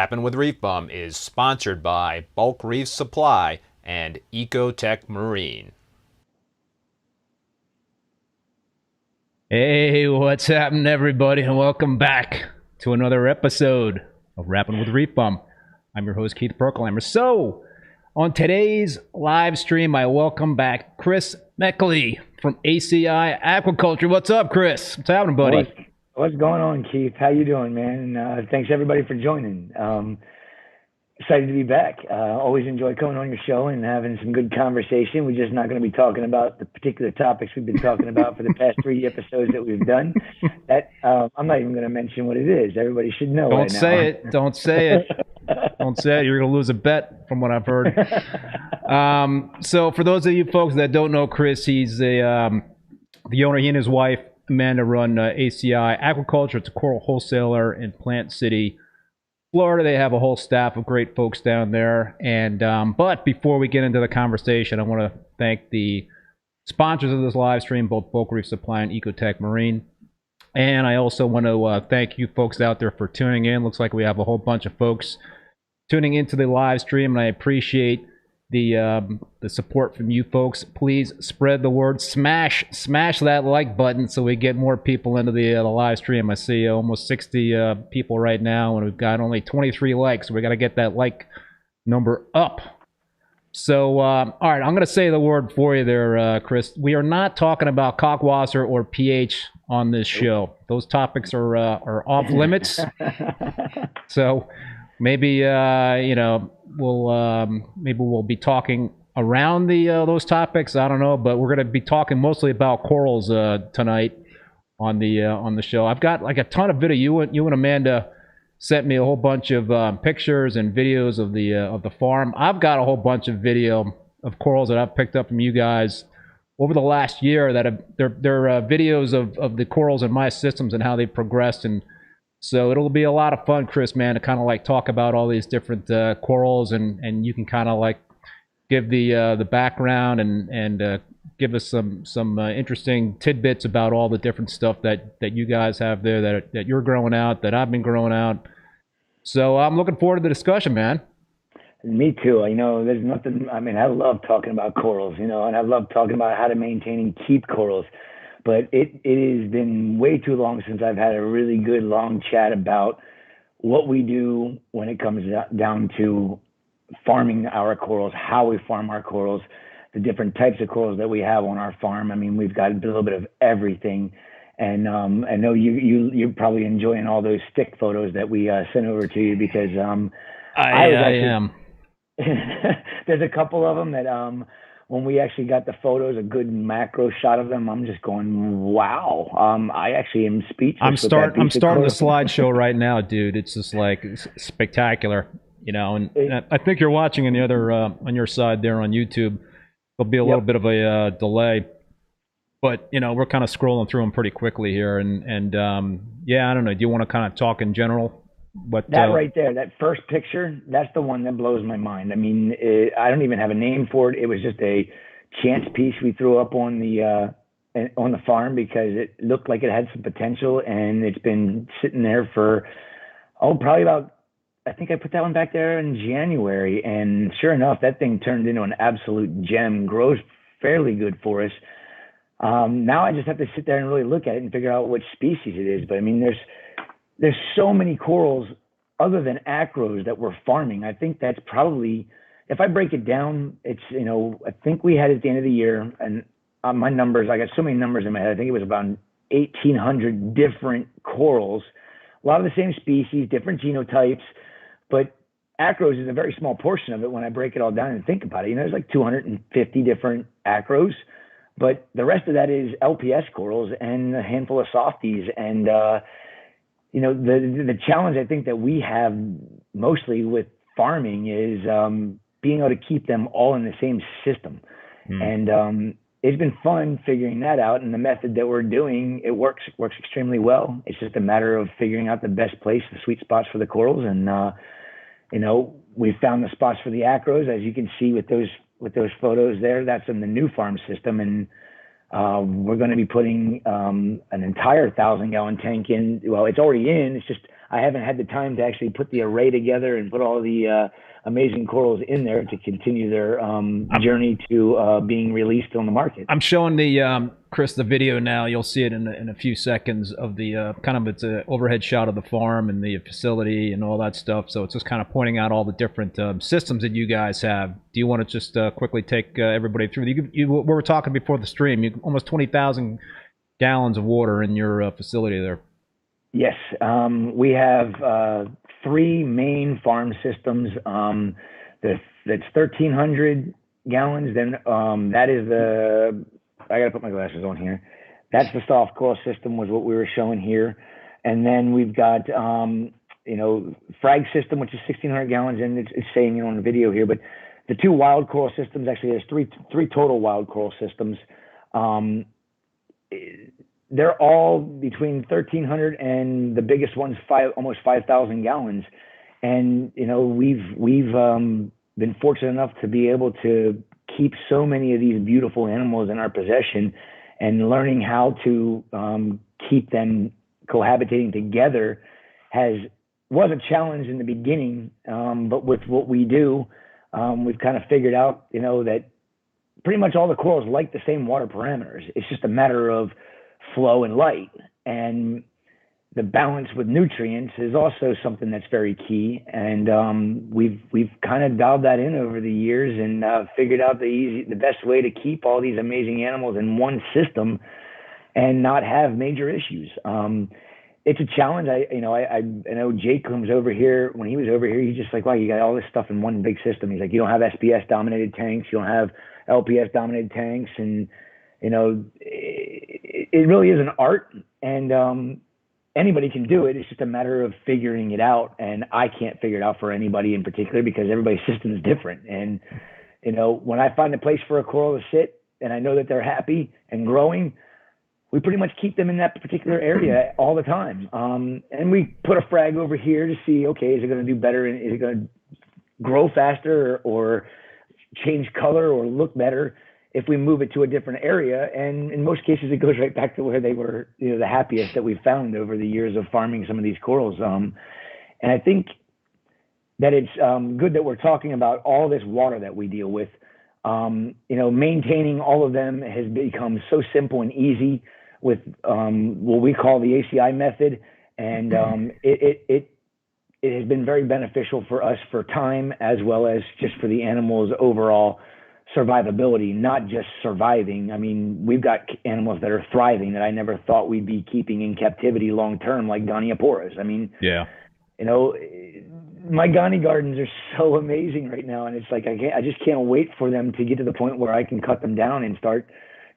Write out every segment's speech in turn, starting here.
Rappin With ReefBum is sponsored by Bulk Reef Supply and Ecotech Marine. Hey, what's happening, everybody, and welcome back to another episode of Rappin With ReefBum. I'm your host, Keith Berkelhamer. So, on today's live stream, I welcome back Chris Meckley from ACI Aquaculture. What's up, Chris? What's happening, buddy? What's going on, Keith? How you doing, man? And thanks everybody for joining. Excited to be back. Always enjoy coming on your show and having some good conversation. We're just not going to be talking about the particular topics we've been talking about for the past 3 episodes that we've done. That I'm not even going to mention what it is. Everybody should know. Don't say it. Don't say it. Don't say it. You're going to lose a bet from what I've heard. So for those of you folks that don't know Chris, he's the owner. He and his wife Amanda run ACI Aquaculture. It's a coral wholesaler in Plant City, Florida. They have a whole staff of great folks down there. And but before we get into the conversation, I want to thank the sponsors of this live stream, both Bulk Reef Supply and Ecotech Marine. And I also want to thank you folks out there for tuning in. Looks like we have a whole bunch of folks tuning into the live stream, and I appreciate the support from you folks. Please spread the word. Smash that like button so we get more people into the live stream. I see almost 60 people right now, and we've got only 23 likes. So we got to get that like number up. So, all right, I'm going to say the word for you there, Chris. We are not talking about cockwater or pH on this show. Those topics are off limits. So maybe we'll be talking around those topics. I don't know, but we're going to be talking mostly about corals tonight on the show. I've got like a ton of video. You and Amanda sent me a whole bunch of pictures and videos of the farm. I've got a whole bunch of video of corals that I've picked up from you guys over the last year that they're videos of the corals in my systems and how they progressed. And so it'll be a lot of fun, Chris, man, to kind of like talk about all these different corals, and you can kind of like give the background and give us some interesting tidbits about all the different stuff that you guys have there that you're growing out, that I've been growing out. So I'm looking forward to the discussion, man. Me too. There's nothing. I mean, I love talking about corals, and I love talking about how to maintain and keep corals. But it has been way too long since I've had a really good long chat about what we do when it comes down to farming our corals, how we farm our corals, the different types of corals that we have on our farm. I mean, we've got a little bit of everything. And I know you're probably enjoying all those stick photos that we sent over to you because I am. There's a couple of them that when we actually got the photos, a good macro shot of them, I'm just going, wow. I actually am speechless. I'm starting the slideshow right now, dude. It's just like spectacular, and I think you're watching on the other on your side there on YouTube. There'll be a little bit of a delay, but we're kind of scrolling through them pretty quickly here, and yeah, I don't know. Do you want to kind of talk in general? That right there, that first picture, that's the one that blows my mind. I mean, I don't even have a name for it. It was just a chance piece we threw up on the farm because it looked like it had some potential, and it's been sitting there for probably about. I think I put that one back there in January, and sure enough, that thing turned into an absolute gem. Grows fairly good for us. Now I just have to sit there and really look at it and figure out which species it is. But I mean, there's so many corals other than acros that we're farming. I think that's probably, if I break it down, it's, I think we had at the end of the year, and my numbers, I got so many numbers in my head. I think it was about 1,800 different corals, a lot of the same species, different genotypes, but acros is a very small portion of it when I break it all down and think about it. There's like 250 different acros, but the rest of that is LPS corals and a handful of softies. And, the challenge I think that we have mostly with farming is being able to keep them all in the same system. And it's been fun figuring that out. And the method that we're doing, it works extremely well. It's just a matter of figuring out the best place, the sweet spots for the corals. And, we found the spots for the acros, as you can see with those photos there. That's in the new farm system. And we're going to be putting an entire 1,000-gallon tank in. Well, it's already in. It's just I haven't had the time to actually put the array together and put all the amazing corals in there to continue their journey to being released on the market. I'm showing the Chris the video now. You'll see it in a few seconds of the kind of it's an overhead shot of the farm and the facility and all that stuff. So it's just kind of pointing out all the different systems that you guys have. Do you want to just quickly take everybody through? We were talking before the stream. Almost 20,000 gallons of water in your facility there. Yes, we have 3 main farm systems. That's 1,300 gallons. Then that is the, I gotta put my glasses on here. That's the soft coral system, was what we were showing here. And then we've got, Frags system, which is 1,600 gallons, and it's saying it on the video here. But the 2 wild coral systems, actually there's three total wild coral systems. They're all between 1,300 and the biggest one's almost 5,000 gallons. And, we've been fortunate enough to be able to keep so many of these beautiful animals in our possession, and learning how to keep them cohabitating together was a challenge in the beginning. But with what we do, we've kind of figured out, that pretty much all the corals like the same water parameters. It's just a matter of flow and light, and the balance with nutrients is also something that's very key. And we've kind of dialed that in over the years, and figured out the best way to keep all these amazing animals in one system and not have major issues. It's a challenge. I know Jake comes over here. When he was over here, he's just like, wow, you got all this stuff in one big system. He's like, you don't have SPS dominated tanks, you don't have LPS dominated tanks, and it really is an art, and anybody can do it. It's just a matter of figuring it out, and I can't figure it out for anybody in particular because everybody's system is different. And when I find a place for a coral to sit, and I know that they're happy and growing, we pretty much keep them in that particular area all the time. And we put a frag over here to see, okay, is it going to do better, and is it going to grow faster or change color or look better if we move it to a different area? And in most cases, it goes right back to where they were, the happiest that we've found over the years of farming some of these corals. And I think that it's good that we're talking about all this water that we deal with. Maintaining all of them has become so simple and easy with what we call the ACI method. And it has been very beneficial for us for time, as well as just for the animals' overall survivability, not just surviving. I mean, we've got animals that are thriving that I never thought we'd be keeping in captivity long term, like Gonioporas. I mean, yeah, my Goni gardens are so amazing right now, and it's like I just can't wait for them to get to the point where I can cut them down and start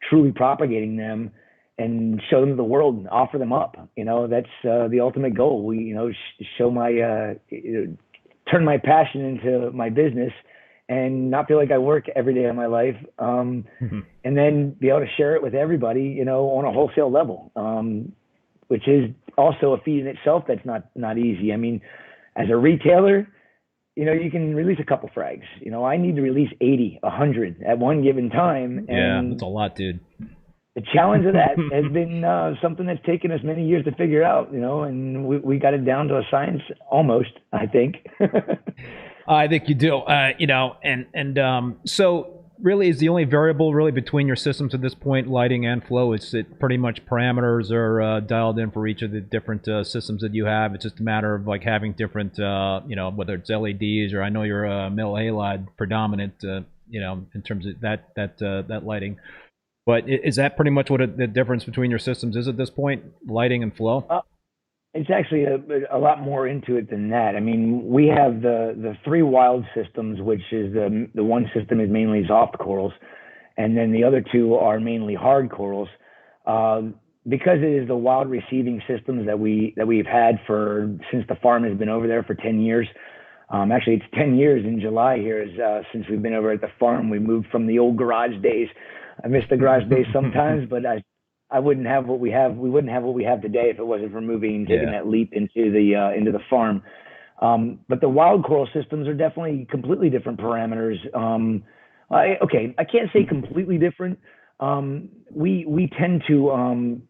truly propagating them and show them to the world and offer them up. That's the ultimate goal. We show my turn my passion into my business, and not feel like I work every day of my life, and then be able to share it with everybody, on a wholesale level, which is also a feat in itself. That's not easy. I mean, as a retailer, you can release a couple frags. I need to release 80, 100 at one given time. And yeah, that's a lot, dude. The challenge of that has been something that's taken us many years to figure out, and we got it down to a science almost, I think. I think you do, so really is the only variable really between your systems at this point, lighting and flow. It's pretty much parameters are dialed in for each of the different systems that you have. It's just a matter of like having different, whether it's LEDs or I know you're mill halide predominant, in terms of that lighting. But is that pretty much what the difference between your systems is at this point, lighting and flow? It's actually a lot more into it than that. I mean, we have the 3 wild systems, which is the one system is mainly soft corals, and then the other 2 are mainly hard corals. Because it is the wild receiving systems that we've had since the farm has been over there for 10 years. Actually, it's 10 years in July here since we've been over at the farm. We moved from the old garage days. I miss the garage days sometimes, but I wouldn't have what we have. We wouldn't have what we have today if it wasn't for taking that leap into the farm. But the wild coral systems are definitely completely different parameters. I can't say completely different. We tend to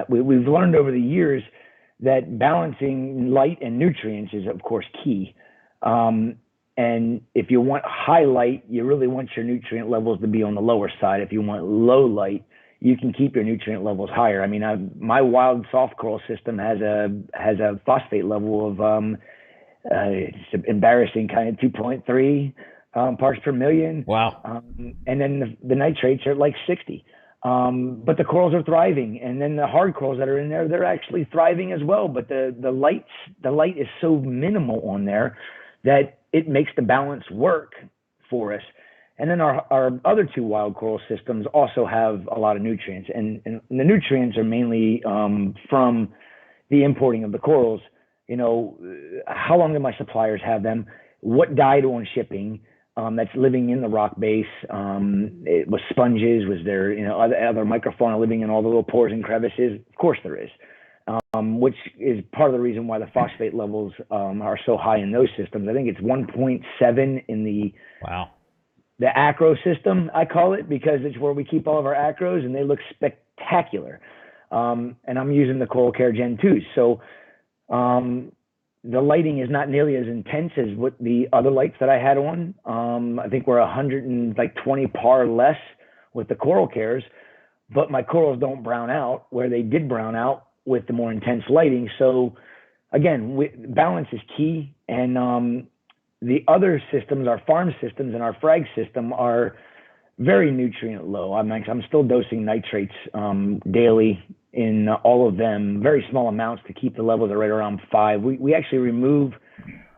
we've learned over the years that balancing light and nutrients is, of course, key. And if you want high light, you really want your nutrient levels to be on the lower side. If you want low light, you can keep your nutrient levels higher. I mean, my wild soft coral system has a phosphate level of it's embarrassing, kind of 2.3 parts per million. Wow. And then the nitrates are like 60. But the corals are thriving, and then the hard corals that are in there, they're actually thriving as well. But the light is so minimal on there that it makes the balance work for us. And then our other two wild coral systems also have a lot of nutrients, and the nutrients are mainly from the importing of the corals. You know, how long do my suppliers have them? What died on shipping? That's living in the rock base. It was sponges. Was there, you know, other microfauna living in all the little pores and crevices? Of course there is, which is part of the reason why the phosphate levels are so high in those systems. I think it's 1.7 in the acro system, I call it, because it's where we keep all of our acros, and they look spectacular. And I'm using the Coral Care Gen 2s. So the lighting is not nearly as intense as what the other lights that I had on. I think we're 120 par less with the Coral Cares, but my corals don't brown out where they did brown out with the more intense lighting. So again, balance is key. And the other systems, our farm systems and our frag system, are very nutrient low. I'm still dosing nitrates daily in all of them, very small amounts to keep the levels at right around 5. We actually remove,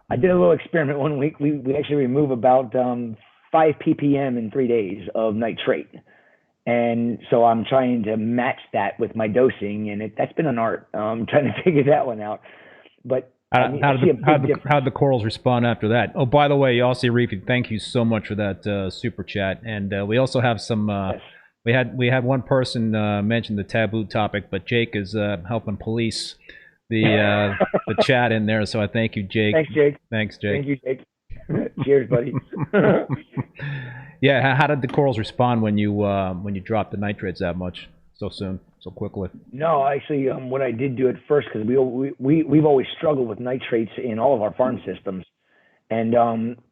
I did a little experiment one week. We actually remove about 5 ppm in 3 days of nitrate. And so I'm trying to match that with my dosing, and that's been an art. I'm trying to figure that one out. But how'd the corals respond after that? Oh, by the way, ACI Reef, thank you so much for that super chat. And we also have some. Yes. We had one person mention the taboo topic, but Jake is helping police the chat in there. So I thank you, Jake. Thanks, Jake. Thanks, Jake. Thank you, Jake. Cheers, buddy. Yeah, how did the corals respond when you dropped the nitrates that much so soon, so quickly? No, actually, what I did do at first, because we've always struggled with nitrates in all of our farm systems, and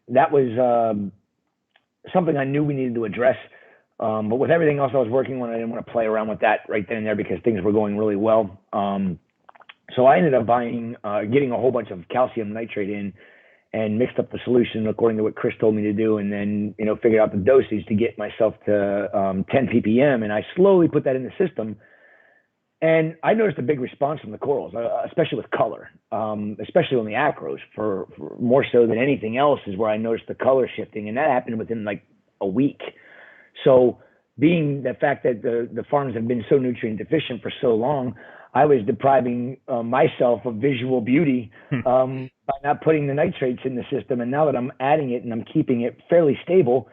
that was something I knew we needed to address. But with everything else I was working on, I didn't want to play around with that right then and there because things were going really well. So I ended up getting a whole bunch of calcium nitrate in and mixed up the solution according to what Chris told me to do, and then, you know, figured out the dosage to get myself to 10 ppm, and I slowly put that in the system. And I noticed a big response from the corals, especially with color, especially on the acros, for more so than anything else is where I noticed the color shifting, and that happened within like a week. So being the fact that the farms have been so nutrient deficient for so long, I was depriving myself of visual beauty by not putting the nitrates in the system. And now that I'm adding it and I'm keeping it fairly stable,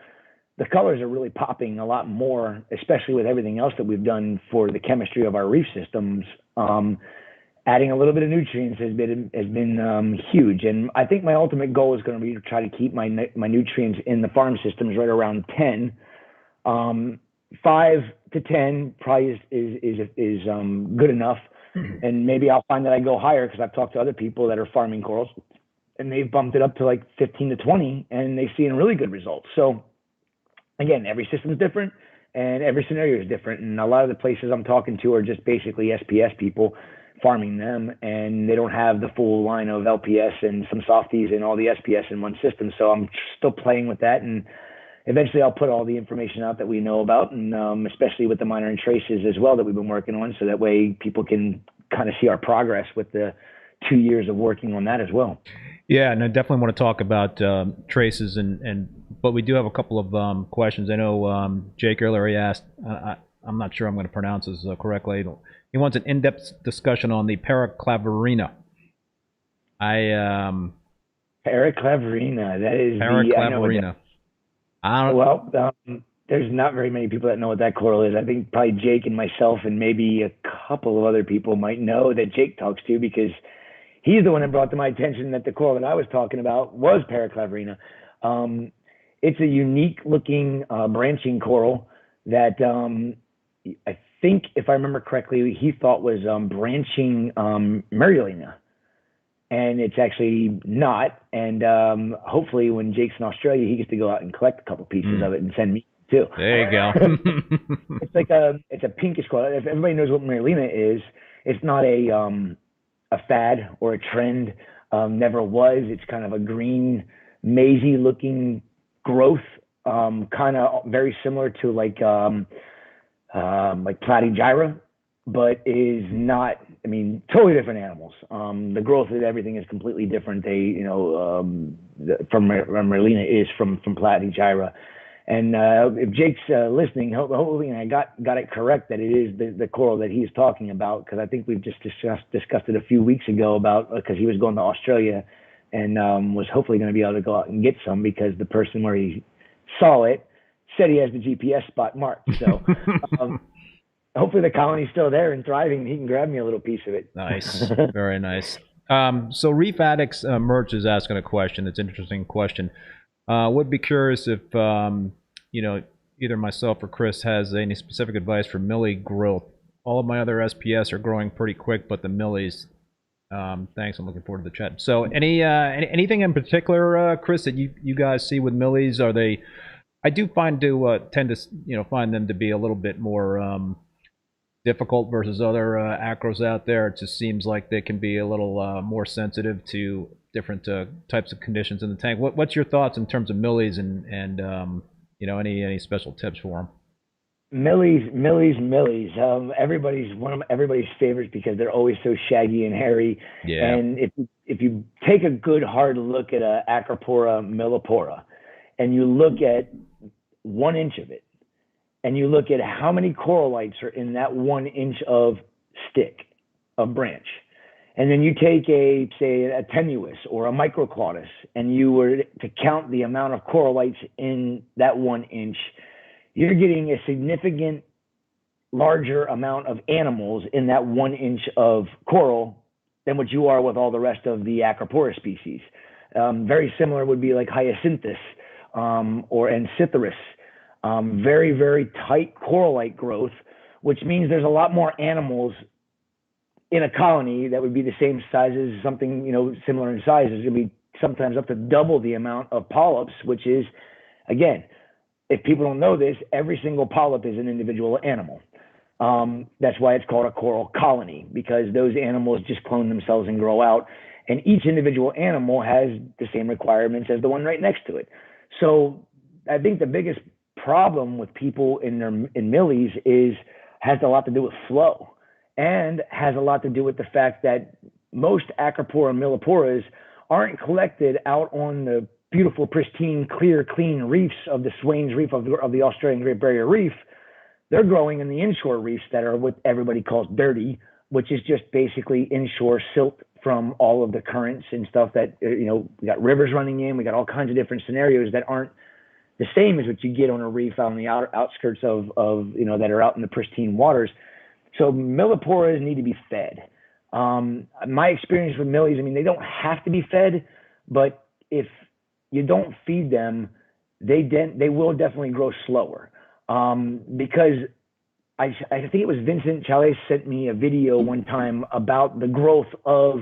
the colors are really popping a lot more, especially with everything else that we've done for the chemistry of our reef systems. Adding a little bit of nutrients has been huge. And I think my ultimate goal is going to be to try to keep my nutrients in the farm systems right around 10. 5 to 10 probably is good enough, and maybe I'll find that I go higher because I've talked to other people that are farming corals, and they've bumped it up to like 15 to 20, and they've seen really good results. So again, every system is different, and every scenario is different, and a lot of the places I'm talking to are just basically SPS people farming them, and they don't have the full line of LPS and some softies and all the SPS in one system. So I'm still playing with that, and eventually I'll put all the information out that we know about, and especially with the minor and traces as well that we've been working on, so that way people can kind of see our progress with the 2 years of working on that as well. Yeah, and I definitely want to talk about traces, but we do have a couple of questions. I know Jake earlier asked, I'm not sure I'm going to pronounce this correctly. He wants an in-depth discussion on the Paraclavarina. Paraclavarina, that is Paraclavarina. Well, there's not very many people that know what that coral is. I think probably Jake and myself and maybe a couple of other people might know that Jake talks to, because he's the one that brought to my attention that the coral that I was talking about was Paraclavarina. It's a unique looking branching coral that I think, if I remember correctly, he thought was branching Marulina, and it's actually not. And hopefully, when Jake's in Australia, he gets to go out and collect a couple pieces of it and send me too. There you go. It's a pinkish color. If everybody knows what Marulina is, it's not a fad or a trend. Never was. It's kind of a green, mazy looking growth, kind of very similar to like platy Gyre, but is not. I mean, totally different animals. The growth of everything is completely different. They, from Marulina is from platy Gyre. And if Jake's listening, hopefully I got it correct that it is the coral that he's talking about, because I think we've just discussed it a few weeks ago about, because he was going to Australia and was hopefully going to be able to go out and get some, because the person where he saw it said he has the GPS spot marked. So hopefully the colony's still there and thriving, and he can grab me a little piece of it. Nice. Very nice. So Reef Addicts Merch is asking a question. It's an interesting question. Would be curious if, either myself or Chris has any specific advice for millie growth. All of my other SPS are growing pretty quick, but the millies, thanks, I'm looking forward to the chat. So anything in particular, Chris, that you guys see with millies? Are they, I do tend to find them to be a little bit more difficult versus other acros out there. It just seems like they can be a little more sensitive to different types of conditions in the tank. What's your thoughts in terms of millies and any special tips for them? Millies. Everybody's one of everybody's favorites because they're always so shaggy and hairy. Yeah. And if you take a good hard look at a Acropora millipora, and you look at 1 inch of it, and you look at how many corallites are in that 1 inch of stick, of branch, and then you take a tenuis or a microclaudus, and you were to count the amount of corallites in that 1 inch, you're getting a significant larger amount of animals in that 1 inch of coral than what you are with all the rest of the Acropora species. Very similar would be like Hyacinthus or Ancithorus. Very, very tight corallite growth, which means there's a lot more animals in a colony that would be the same size as something, similar in size. There's going to be sometimes up to double the amount of polyps, which is, again, if people don't know this, every single polyp is an individual animal. That's why it's called a coral colony, because those animals just clone themselves and grow out. And each individual animal has the same requirements as the one right next to it. So I think the biggest problem with people in millies has a lot to do with flow, and has a lot to do with the fact that most Acropora milliporas aren't collected out on the beautiful, pristine, clear, clean reefs of the Swains Reef of the Australian Great Barrier Reef. They're growing in the inshore reefs that are what everybody calls dirty, which is just basically inshore silt from all of the currents and stuff that, we got rivers running in, we got all kinds of different scenarios that aren't the same as what you get on a reef out on the outskirts of that are out in the pristine waters. So milliporas need to be fed. My experience with millies, they don't have to be fed, but if you don't feed them, they will definitely grow slower. Because I think it was Vincent Chalet sent me a video one time about the growth of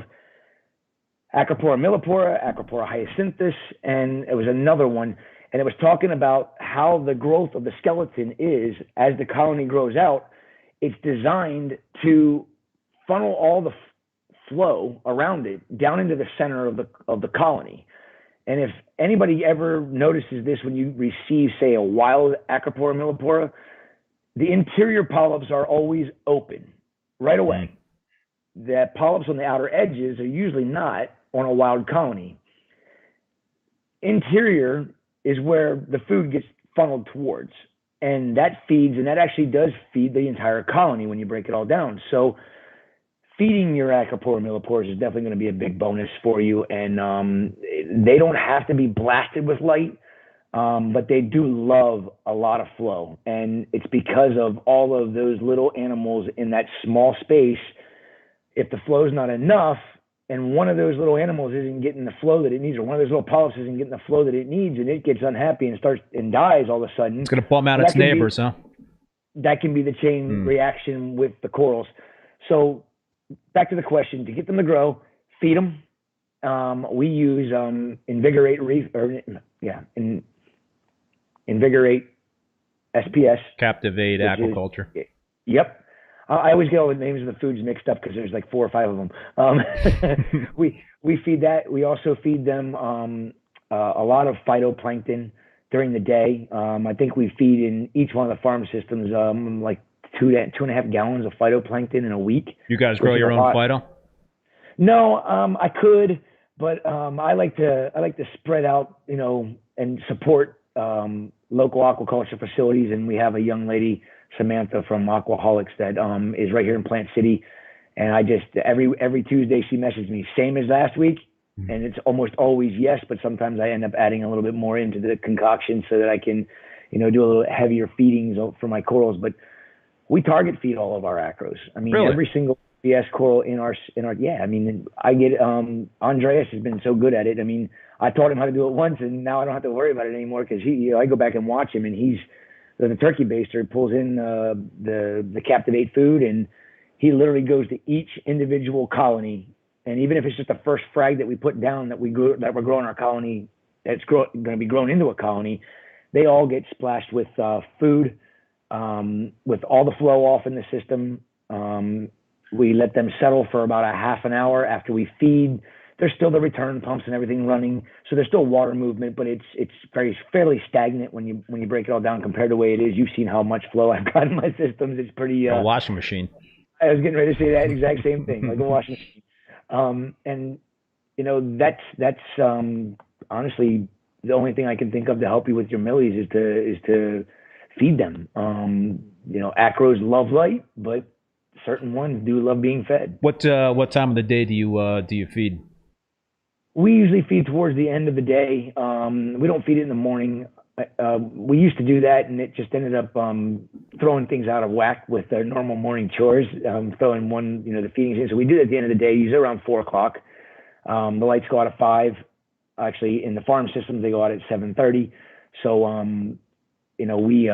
Acropora millipora, Acropora hyacinthus, and it was another one. And it was talking about how the growth of the skeleton is as the colony grows out. It's designed to funnel all the flow around it down into the center of the colony. And if anybody ever notices this when you receive, say, a wild Acropora millipora, the interior polyps are always open right away. The polyps on the outer edges are usually not on a wild colony. Interior is where the food gets funneled towards. And that feeds, and that actually does feed the entire colony when you break it all down. So feeding your Acropora milliporas is definitely going to be a big bonus for you. And they don't have to be blasted with light, but they do love a lot of flow. And it's because of all of those little animals in that small space. If the flow is not enough, and one of those little animals isn't getting the flow that it needs, or one of those little polyps isn't getting the flow that it needs, and it gets unhappy and starts and dies all of a sudden. It's going to bum out its neighbors, huh? that can be the chain reaction with the corals. So back to the question: to get them to grow, feed them. We use Invigorate Reef, Invigorate SPS. Captivate Aquaculture. Yep. I always get all the names of the foods mixed up because there's like 4 or 5 of them. We feed that. We also feed them a lot of phytoplankton during the day. I think we feed in each one of the farm systems like 2.5 gallons of phytoplankton in a week. You guys grow your own phyto? No, I could, but I like to spread out, and support local aquaculture facilities. And we have a young lady, Samantha from Aquaholics, that is right here in Plant City. And I just every Tuesday she messages me, same as last week. And it's almost always yes, but sometimes I end up adding a little bit more into the concoction so that I can, do a little heavier feedings for my corals. But we target feed all of our acros. I mean, really? Every single PS coral in our yeah. I mean, I get Andreas has been so good at it. I mean, I taught him how to do it once, and now I don't have to worry about it anymore because I go back and watch him, and he's the turkey baster, pulls in the Captivate food, and he literally goes to each individual colony. And even if it's just the first frag that we put down that we're growing our colony, that's going to be grown into a colony, they all get splashed with food, with all the flow off in the system. We let them settle for about a half an hour after we feed. There's still the return pumps and everything running, so there's still water movement, but it's fairly stagnant when you break it all down compared to the way it is. You've seen how much flow I've got in my systems. It's pretty a washing machine. I was getting ready to say that exact same thing, like a washing machine. And that's honestly the only thing I can think of to help you with your millies is to feed them. Acros love light, but certain ones do love being fed. What time of the day do you feed? We usually feed towards the end of the day. We don't feed it in the morning. We used to do that, and it just ended up throwing things out of whack with their normal morning chores, throwing the feedings in. So we do it at the end of the day, usually around 4 o'clock. The lights go out at 5. Actually, in the farm systems, they go out at 7:30. So, we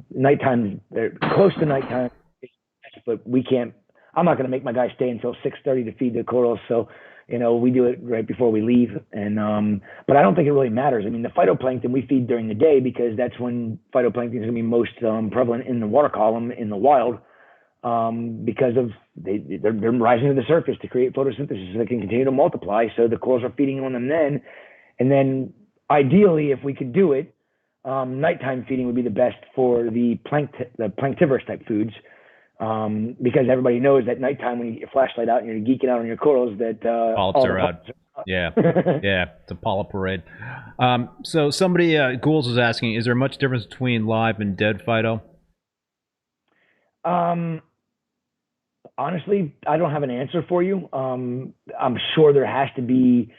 nighttime, they're close to nighttime, but we can't. I'm not going to make my guys stay until 6:30 to feed the corals. So, we do it right before we leave. And but I don't think it really matters. I mean, the phytoplankton we feed during the day because that's when phytoplankton is going to be most prevalent in the water column in the wild, because of they're rising to the surface to create photosynthesis so they can continue to multiply. So the corals are feeding on them then. And then ideally, if we could do it, nighttime feeding would be the best for the planktivorous type foods. Because everybody knows that nighttime when you get your flashlight out and you're geeking out on your corals that polyps are out. Yeah, it's a polyp parade. So somebody, Ghouls was asking, is there much difference between live and dead phyto? Honestly, I don't have an answer for you. I'm sure there has to be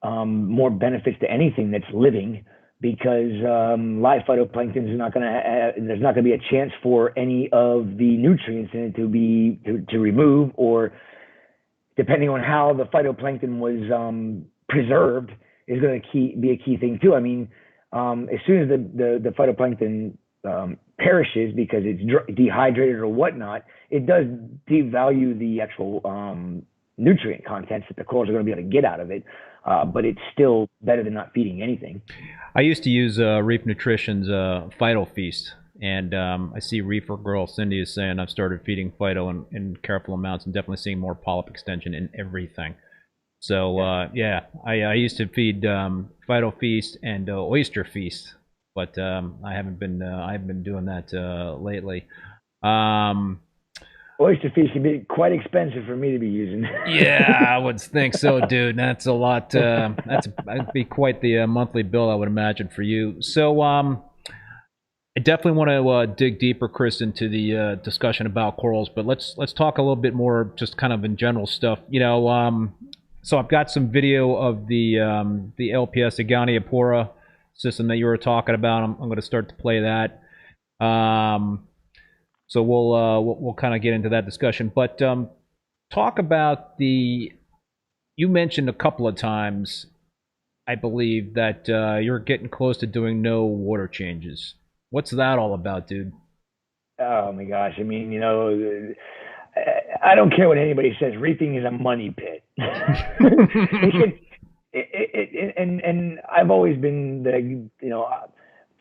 more benefits to anything that's living, because live phytoplankton is not going to there's not going to be a chance for any of the nutrients in it to remove, or depending on how the phytoplankton was preserved is going to be a key thing too. I mean, as soon as the phytoplankton perishes because it's dehydrated or whatnot, it does devalue the actual nutrient contents that the corals are going to be able to get out of it. But it's still better than not feeding anything. I used to use Reef Nutrition's Phyto Feast, and I see Reefer Girl Cindy is saying I've started feeding Phyto in careful amounts and definitely seeing more polyp extension in everything. So I used to feed Phyto Feast and Oyster Feast, but I haven't been doing that lately. Oyster Feast can be quite expensive for me to be using. Yeah, I would think so, dude. That's a lot. That'd be quite the monthly bill, I would imagine, for you. So, I definitely want to dig deeper, Chris, into the discussion about corals. But let's talk a little bit more, just kind of in general stuff. So I've got some video of the LPS, the Acropora system that you were talking about. I'm going to start to play that. So we'll kind of get into that discussion, but talk about you mentioned a couple of times, I believe, that you're getting close to doing no water changes. What's that all about, dude? Oh my gosh. I mean, you know, I don't care what anybody says. Reefing is a money pit. And I've always been the, you know,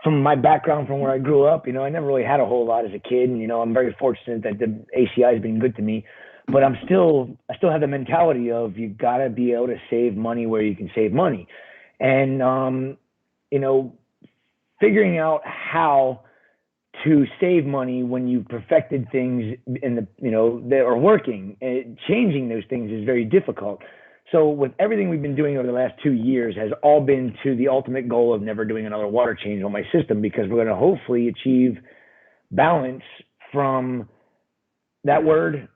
from my background, from where I grew up, you know, I never really had a whole lot as a kid. And, you know, I'm very fortunate that the ACI has been good to me. But I still have the mentality of you got to be able to save money where you can save money. And, you know, figuring out how to save money when you perfected things in the, you know, that are working, and changing those things is very difficult. So with everything we've been doing over the last 2 years has all been to the ultimate goal of never doing another water change on my system, because we're going to hopefully achieve balance from that word,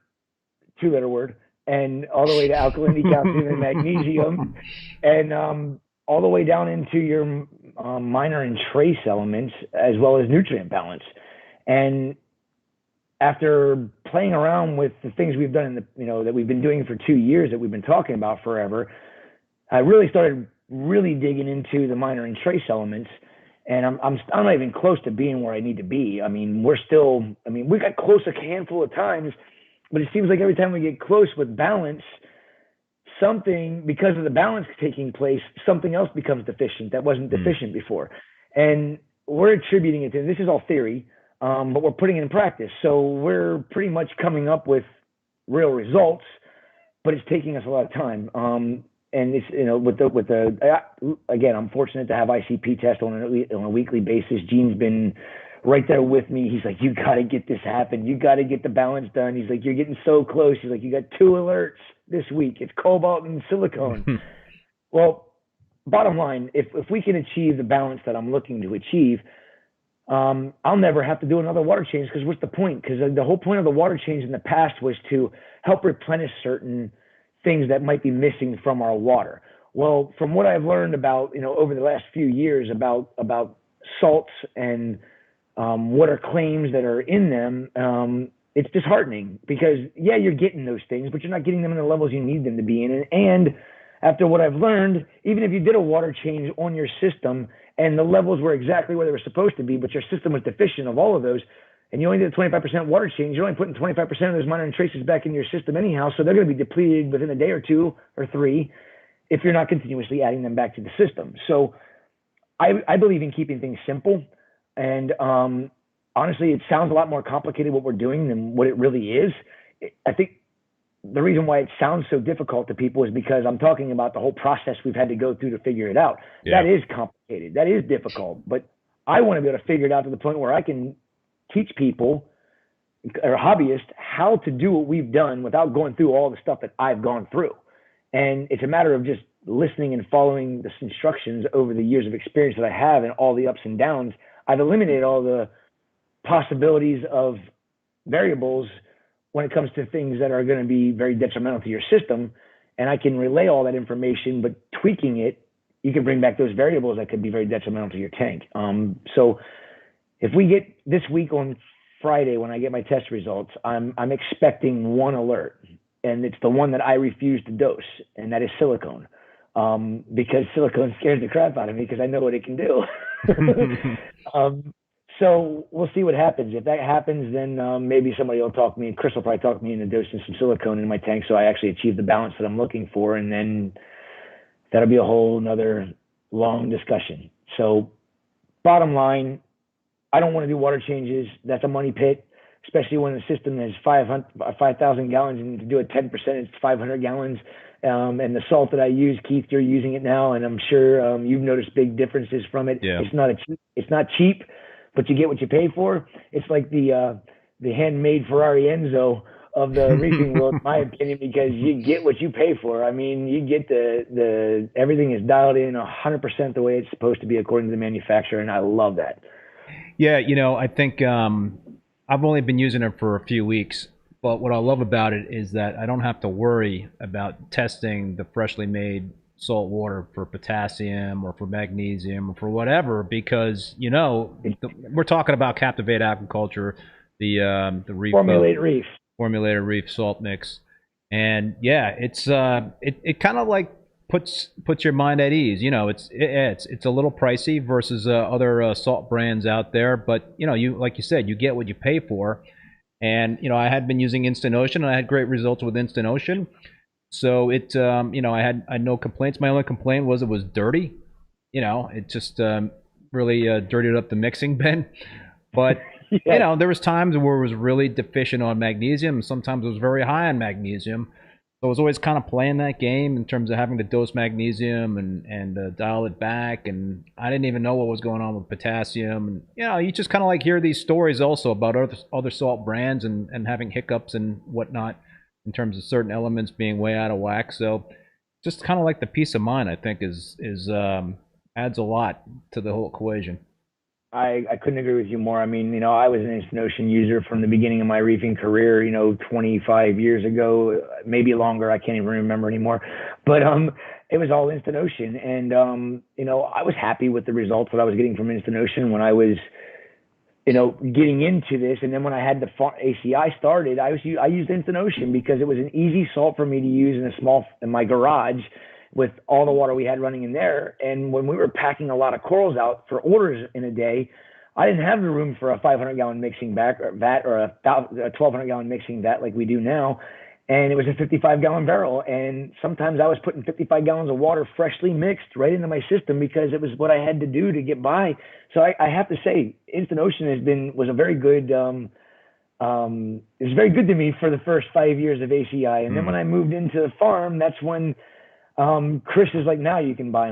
2-letter word, and all the way to alkalinity, calcium, and magnesium, and all the way down into your minor and trace elements, as well as nutrient balance. And after playing around with the things we've done in the, you know, that we've been doing for 2 years, that we've been talking about forever, I really started really digging into the minor and trace elements. And I'm not even close to being where I need to be. I mean, we got close a handful of times, but it seems like every time we get close with balance, something, because of the balance taking place, something else becomes deficient that wasn't deficient before. And we're attributing it to, this is all theory, but we're putting it in practice. So we're pretty much coming up with real results, but it's taking us a lot of time. And it's, you know, again, I'm fortunate to have ICP test on a weekly basis. Gene's been right there with me. He's like, you got to get this happen. You got to get the balance done. He's like, you're getting so close. He's like, you got 2 alerts this week. It's cobalt and silicone. Well, bottom line, if we can achieve the balance that I'm looking to achieve, I'll never have to do another water change, because what's the point? Because the whole point of the water change in the past was to help replenish certain things that might be missing from our water. Well, from what I've learned about, you know, over the last few years about salts and what are claims that are in them, it's disheartening, because yeah, you're getting those things, but you're not getting them in the levels you need them to be in. And after what I've learned, even if you did a water change on your system and the levels were exactly where they were supposed to be, but your system was deficient of all of those, and you only did a 25% water change, you're only putting 25% of those minor and traces back in your system anyhow, so they're going to be depleted within a day or 2 or 3 if you're not continuously adding them back to the system. So I believe in keeping things simple. And honestly, it sounds a lot more complicated what we're doing than what it really is. I think the reason why it sounds so difficult to people is because I'm talking about the whole process we've had to go through to figure it out. Yeah. That is complicated. That is difficult. But I want to be able to figure it out to the point where I can teach people or hobbyists how to do what we've done without going through all the stuff that I've gone through. And it's a matter of just listening and following the instructions over the years of experience that I have and all the ups and downs. I've eliminated all the possibilities of variables when it comes to things that are going to be very detrimental to your system. And I can relay all that information, but tweaking it, you can bring back those variables that could be very detrimental to your tank. So if we get this week on Friday, when I get my test results, I'm expecting 1 alert, and it's the one that I refuse to dose, and that is silicone. Because silicone scares the crap out of me, because I know what it can do. So we'll see what happens. If that happens, then maybe somebody will talk me, Chris will probably talk me into dosing some silicone in my tank, so I actually achieve the balance that I'm looking for, and then that'll be a whole nother long discussion. So bottom line, I don't want to do water changes. That's a money pit, especially when the system is 5,000 gallons, and to do a 10%, it's 500 gallons. And the salt that I use, Keith, you're using it now, and I'm sure you've noticed big differences from it. Yeah. It's not cheap, but you get what you pay for. It's like the handmade Ferrari Enzo of the reefing world, in my opinion, because you get what you pay for. I mean, you get the everything is dialed in 100% the way it's supposed to be according to the manufacturer, and I love that. Yeah, you know, I think I've only been using it for a few weeks, but what I love about it is that I don't have to worry about testing the freshly made salt water for potassium or for magnesium or for whatever, because, you know, we're talking about Captivate Aquaculture, the Reef formulated reef salt mix, and yeah, it's it kind of like puts your mind at ease. You know, it's a little pricey versus other salt brands out there, but you know, like you said, you get what you pay for. And you know, I had been using Instant Ocean, and I had great results with Instant Ocean. So it, you know, I had no complaints. My only complaint was it was dirty. You know, it just really dirtied up the mixing bin. But you know, there was times where it was really deficient on magnesium. Sometimes it was very high on magnesium. So I was always kind of playing that game in terms of having to dose magnesium and dial it back. And I didn't even know what was going on with potassium. And you know, you just kind of like hear these stories also about other salt brands and having hiccups and whatnot in terms of certain elements being way out of whack. So just kind of like the peace of mind, I think, is adds a lot to the whole equation. I couldn't agree with you more. I mean, you know, I was an Instant Ocean user from the beginning of my reefing career, you know, 25 years ago, maybe longer. I can't even remember anymore. But it was all Instant Ocean. And, you know, I was happy with the results that I was getting from Instant Ocean when I was, you know, getting into this. And then when I had the ACI started, I used Instant Ocean because it was an easy salt for me to use in my garage with all the water we had running in there. And when we were packing a lot of corals out for orders in a day, I didn't have the room for a 500-gallon mixing vat or a 1,200-gallon mixing vat like we do now. And it was a 55-gallon barrel. And sometimes I was putting 55 gallons of water freshly mixed right into my system because it was what I had to do to get by. So I have to say, Instant Ocean was a very good, it was very good to me for the first 5 years of ACI. And then when I moved into the farm, that's when Chris is like, now you can buy,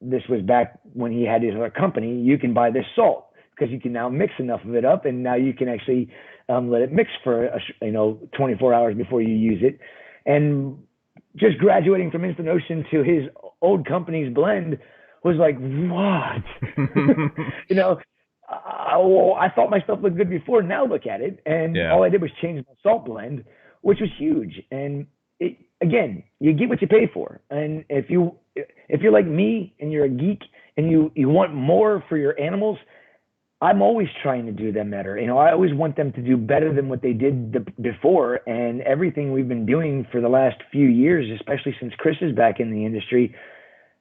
this was back when he had his other company, you can buy this salt because you can now mix enough of it up, and now you can actually let it mix for 24 hours before you use it. And just graduating from Instant Ocean to his old company's blend was like, what? You know, I thought my stuff looked good before. Now look at it, and all I did was change my salt blend, which was huge. And again, you get what you pay for. And if you're like me and you're a geek and you want more for your animals, I'm always trying to do them better. You know, I always want them to do better than what they did before. And everything we've been doing for the last few years, especially since Chris is back in the industry,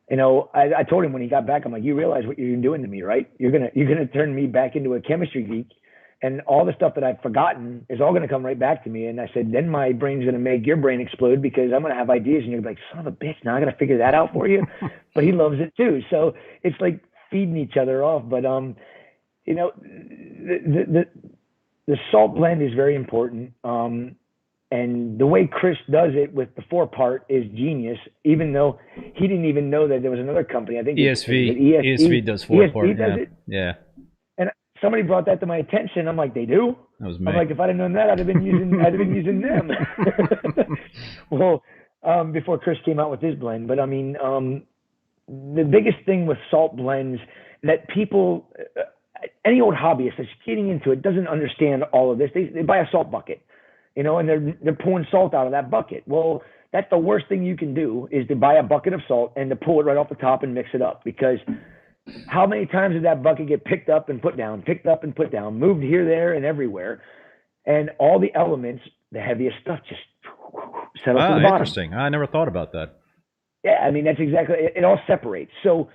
you know, I told him when he got back, I'm like, you realize what you're doing to me, right? You're gonna turn me back into a chemistry geek. And all the stuff that I've forgotten is all going to come right back to me. And I said, then my brain's going to make your brain explode because I'm going to have ideas. And you're going to be like, son of a bitch, now I got to figure that out for you. But he loves it too. So it's like feeding each other off. But, you know, the salt blend is very important. And the way Chris does it with the 4-part is genius, even though he didn't even know that there was another company. I think ESV does 4-part. Does it. Yeah. Somebody brought that to my attention. I'm like, they do? That was me. I'm like, if I'd have known that, I'd have been using them. Well, before Chris came out with his blend. But I mean, the biggest thing with salt blends that people, any old hobbyist that's getting into it doesn't understand all of this. They buy a salt bucket, you know, and they're pouring salt out of that bucket. Well, that's the worst thing you can do is to buy a bucket of salt and to pull it right off the top and mix it up, because how many times did that bucket get picked up and put down, moved here, there, and everywhere? And all the elements, the heaviest stuff, just settle to the bottom. Interesting. I never thought about that. Yeah, I mean, that's exactly it. It all separates. So,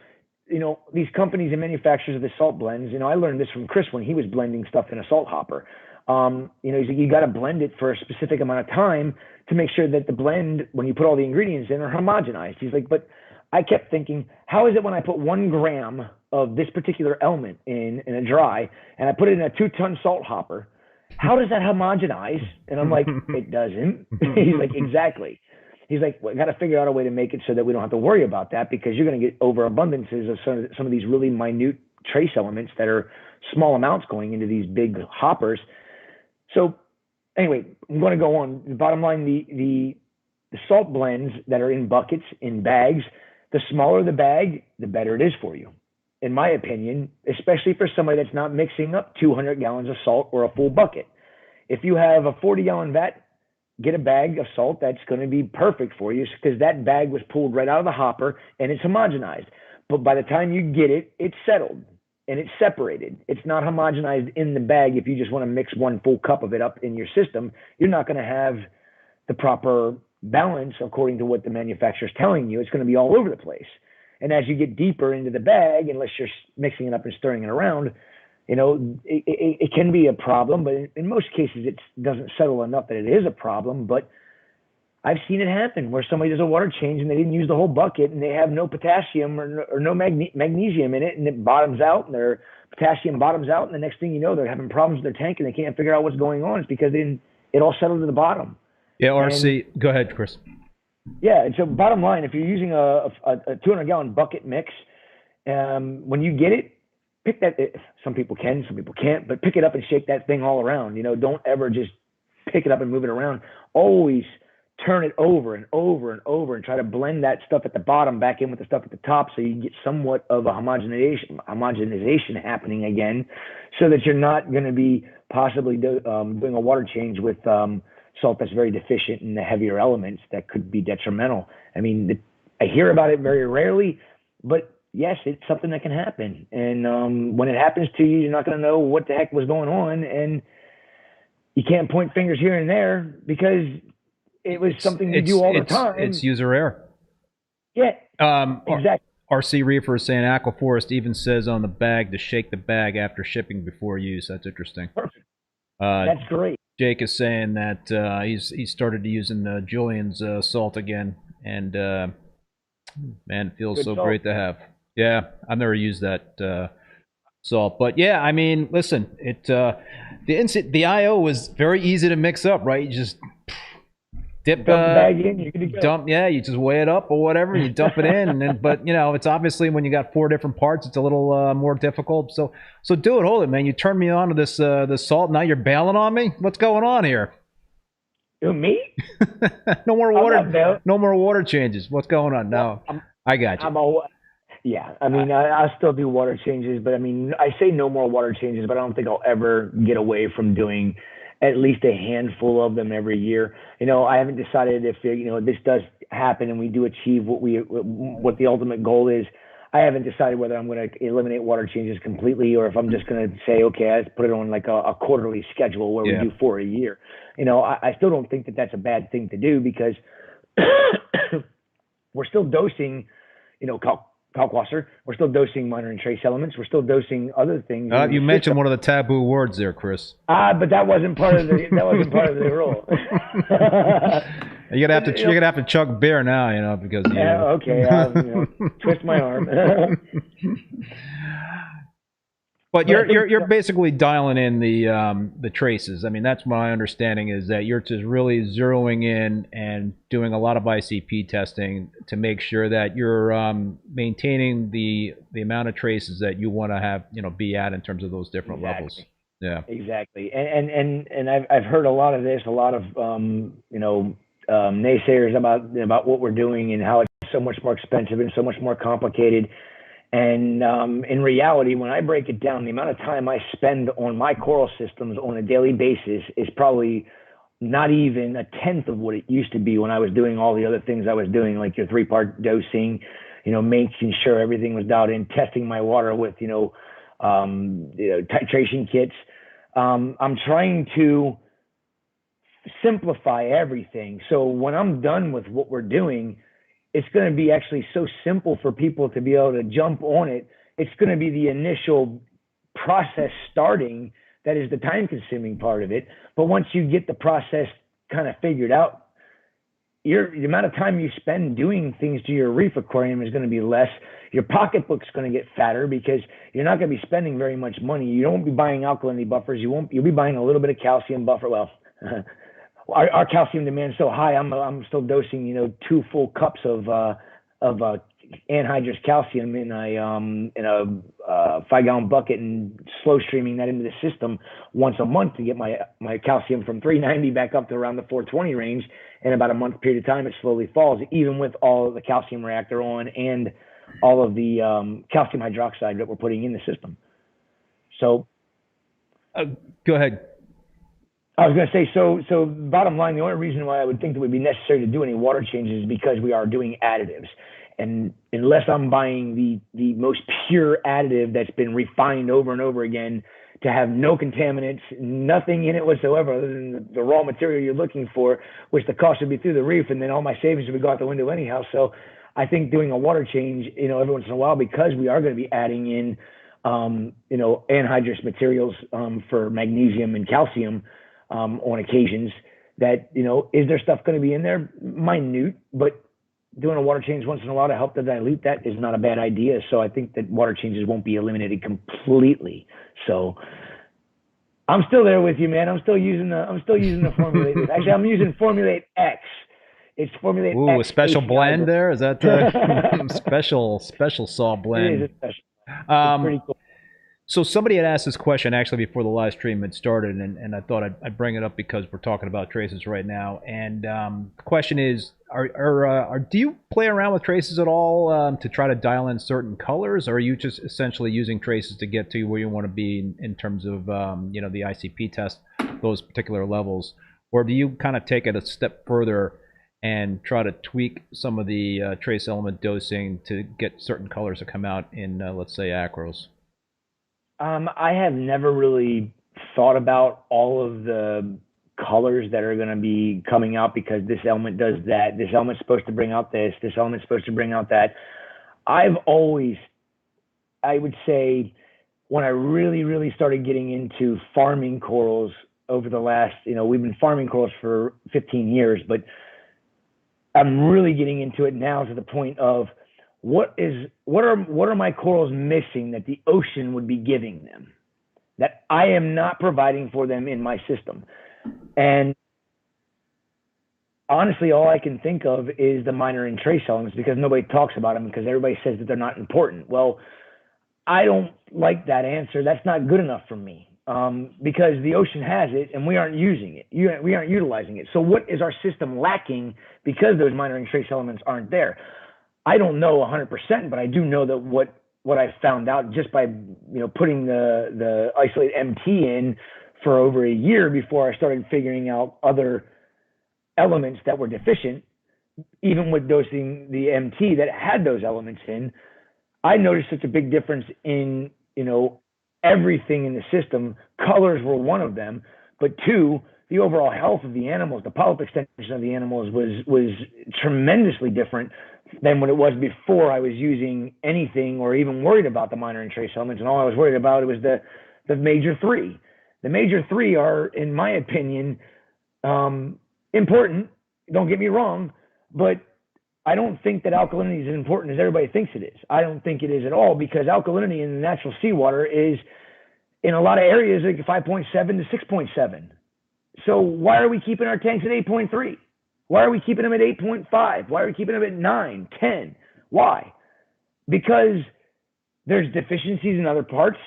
you know, these companies and manufacturers of the salt blends, you know, I learned this from Chris when he was blending stuff in a salt hopper. You know, he's like, you got to blend it for a specific amount of time to make sure that the blend, when you put all the ingredients in, are homogenized. He's like, but I kept thinking, how is it when I put 1 gram of this particular element in a dry and I put it in a 2-ton salt hopper, how does that homogenize? And I'm like, it doesn't. He's like, exactly. He's like, well, I got to figure out a way to make it so that we don't have to worry about that, because you're going to get overabundances of some of these really minute trace elements that are small amounts going into these big hoppers. So anyway, I'm going to go on. The bottom line, the salt blends that are in buckets, in bags, the smaller the bag, the better it is for you, in my opinion, especially for somebody that's not mixing up 200 gallons of salt or a full bucket. If you have a 40-gallon vat, get a bag of salt that's going to be perfect for you, because that bag was pulled right out of the hopper and it's homogenized. But by the time you get it, it's settled and it's separated. It's not homogenized in the bag. If you just want to mix 1 full cup of it up in your system, you're not going to have the proper balance according to what the manufacturer's telling you. It's going to be all over the place. And as you get deeper into the bag, unless you're mixing it up and stirring it around, you know, it can be a problem, but in most cases it doesn't settle enough that it is a problem. But I've seen it happen where somebody does a water change and they didn't use the whole bucket and they have no potassium or no magnesium in it, and it bottoms out, and their potassium bottoms out, and the next thing you know, they're having problems with their tank and they can't figure out what's going on. It's because it all settled to the bottom. Yeah, RC, go ahead, Chris. Yeah, and so bottom line, if you're using a 200-gallon bucket mix, when you get it, pick that. Some people can, some people can't, but pick it up and shake that thing all around. You know, don't ever just pick it up and move it around. Always turn it over and over and over and try to blend that stuff at the bottom back in with the stuff at the top, so you get somewhat of a homogenization happening again, so that you're not going to be possibly doing a water change with salt that's very deficient in the heavier elements that could be detrimental. I mean, I hear about it very rarely, but yes, it's something that can happen. And when it happens to you, you're not going to know what the heck was going on, and you can't point fingers here and there because it was something you do all the time. It's user error. Yeah, exactly. RC Reefer is saying Aquaforest even says on the bag to shake the bag after shipping before use. That's interesting. Perfect. That's great. Jake is saying that he started using Julian's salt again, and man, it feels so great to have. Yeah, I've never used that salt, but yeah, I mean, listen, the IO was very easy to mix up, right? You just dip the bag in, you're good to go. Dump, yeah, you just weigh it up or whatever, you dump it in, and then, but you know, it's obviously when you got 4 different parts, it's a little more difficult. So do it, hold it, man. You turned me on to this salt. Now you're bailing on me. What's going on here? Who, me? No more water. No more water changes. What's going on? No, I got you. Yeah, I mean, I still do water changes, but I mean, I say no more water changes, but I don't think I'll ever get away from doing at least a handful of them every year. You know, I haven't decided if, you know, this does happen and we do achieve what the ultimate goal is. I haven't decided whether I'm going to eliminate water changes completely, or if I'm just going to say, okay, I put it on like a quarterly schedule where we do 4 a year. You know, I still don't think that that's a bad thing to do, because we're still dosing, you know, kalkwasser. We're still dosing minor and trace elements. We're still dosing other things. You mentioned one of the taboo words there, Chris. But that wasn't part of the rule. You're gonna have to chug beer now, you know, because okay, you know, twist my arm. But you're basically dialing in the traces. I mean, that's my understanding, is that you're just really zeroing in and doing a lot of ICP testing to make sure that you're maintaining the amount of traces that you want to have, you know, be at in terms of those different levels. Yeah, exactly. And I've heard a lot of this, a lot of you know, naysayers about what we're doing and how it's so much more expensive and so much more complicated. And in reality, when I break it down, the amount of time I spend on my coral systems on a daily basis is probably not even a tenth of what it used to be when I was doing all the other things I was doing, like your 3-part dosing, you know, making sure everything was dialed in, testing my water with, you know, titration kits. I'm trying to simplify everything. So when I'm done with what we're doing, it's going to be actually so simple for people to be able to jump on it. It's going to be the initial process starting that is the time-consuming part of it. But once you get the process kind of figured out, the amount of time you spend doing things to your reef aquarium is going to be less. Your pocketbook's going to get fatter because you're not going to be spending very much money. You don't be buying alkalinity buffers. You'll be buying a little bit of calcium buffer. Well, our calcium demand is so high, I'm still dosing, you know, 2 full cups of anhydrous calcium in a 5-gallon bucket and slow streaming that into the system once a month to get my calcium from 390 back up to around the 420 range. In about a month period of time, it slowly falls, even with all of the calcium reactor on and all of the calcium hydroxide that we're putting in the system. So, go ahead. I was going to say, so bottom line, the only reason why I would think that it would be necessary to do any water changes is because we are doing additives. And unless I'm buying the most pure additive that's been refined over and over again to have no contaminants, nothing in it whatsoever other than the raw material you're looking for, which the cost would be through the roof, and then all my savings would go out the window anyhow. So I think doing a water change, every once in a while, because we are going to be adding in, anhydrous materials for magnesium and calcium on occasions, that, is there stuff going to be in there? Minute, but doing a water change once in a while to help to dilute that is not a bad idea. So I think that water changes won't be eliminated completely. So I'm still there with you, man. I'm still using the Formulate. Actually, I'm using Formulate X. It's Formulate X. Ooh, a special ACI. blend there? Is that the special saw blend? It is a special. It's pretty cool. So somebody had asked this question actually before the live stream had started, and I thought I'd bring it up because we're talking about traces right now. And the question is, do you play around with traces at all to try to dial in certain colors, or are you just essentially using traces to get to where you want to be in terms of the ICP test, those particular levels, or do you kind of take it a step further and try to tweak some of the trace element dosing to get certain colors to come out in, let's say, acros? I have never really thought about all of the colors that are going to be coming out because this element does that. This element's supposed to bring out this. This element's supposed to bring out that. I would say, when I really, really started getting into farming corals over the last, we've been farming corals for 15 years, but I'm really getting into it now to the point of, what are my corals missing that the ocean would be giving them that I am not providing for them in my system? And honestly, all I can think of is the minor and trace elements, because nobody talks about them because everybody says that they're not important. Well, I don't like that answer. That's not good enough for me, because the ocean has it and we aren't using it. We aren't utilizing it. So what is our system lacking because those minor and trace elements aren't there? I don't know 100%, but I do know that what I found out just by putting the isolate MT in for over a year before I started figuring out other elements that were deficient, even with dosing the MT that had those elements in, I noticed such a big difference in everything in the system. Colors were one of them, but two, the overall health of the animals, the polyp extension of the animals was tremendously different than what it was before I was using anything or even worried about the minor and trace elements. And all I was worried about was the major three. The major three are, in my opinion, important. Don't get me wrong, but I don't think that alkalinity is as important as everybody thinks it is. I don't think it is at all, because alkalinity in the natural seawater is, in a lot of areas, like 5.7 to 6.7. So why are we keeping our tanks at 8.3? Why are we keeping them at 8.5? Why are we keeping them at 9, 10? Why? Because there's deficiencies in other parts.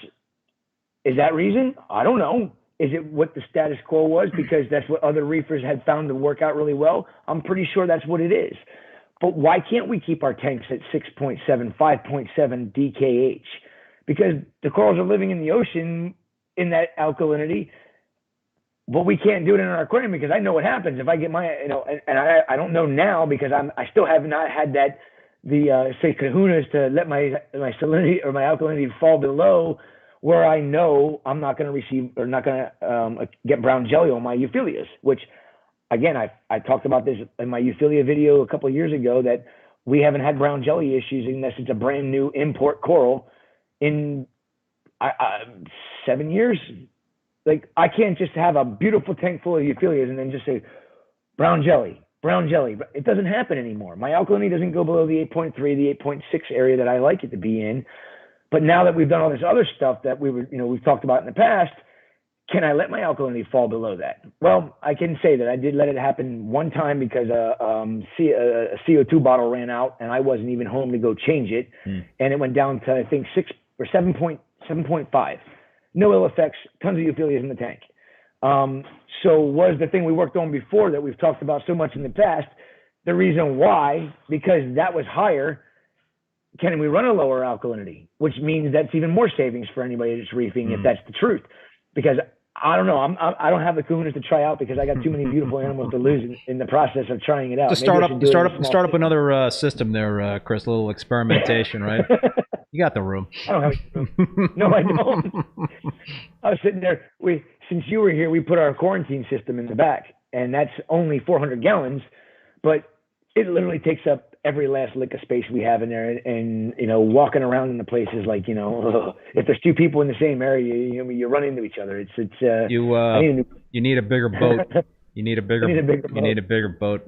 Is that reason? I don't know. Is it what the status quo was because that's what other reefers had found to work out really well? I'm pretty sure that's what it is. But why can't we keep our tanks at 6.7, 5.7 DKH? Because the corals are living in the ocean in that alkalinity, but we can't do it in our aquarium, because I know what happens if I get my, and I don't know now, because I still have not had say kahunas to let my salinity or my alkalinity fall below where I know I'm not going to receive or not going to get brown jelly on my euphyllias, which, again, I talked about this in my euphilia video a couple of years ago, that we haven't had brown jelly issues unless it's a brand new import coral in 7 years. Like, I can't just have a beautiful tank full of euphyllias and then just say brown jelly. It doesn't happen anymore. My alkalinity doesn't go below the 8.3, the 8.6 area that I like it to be in. But now that we've done all this other stuff that we've talked about in the past, can I let my alkalinity fall below that? Well, I can say that I did let it happen one time because a CO2 bottle ran out and I wasn't even home to go change it. And it went down to, I think, 6 or 7.5. No ill effects, tons of euphyllias in the tank. So was the thing we worked on before that we've talked about so much in the past, the reason why, because that was higher, can we run a lower alkalinity? Which means that's even more savings for anybody that's reefing, if that's the truth. Because I don't know, I don't have the kahunas to try out because I got too many beautiful animals to lose in the process of trying it out. To start up another system there, Chris, a little experimentation, right? You got the room. I don't have any room. No, I don't. I was sitting there. Since you were here, we put our quarantine system in the back, and that's only 400 gallons, but it literally takes up every last lick of space we have in there. And you know, walking around in the place is like, you know, if there's two people in the same area, you run into each other. You need a bigger boat. You need a bigger boat.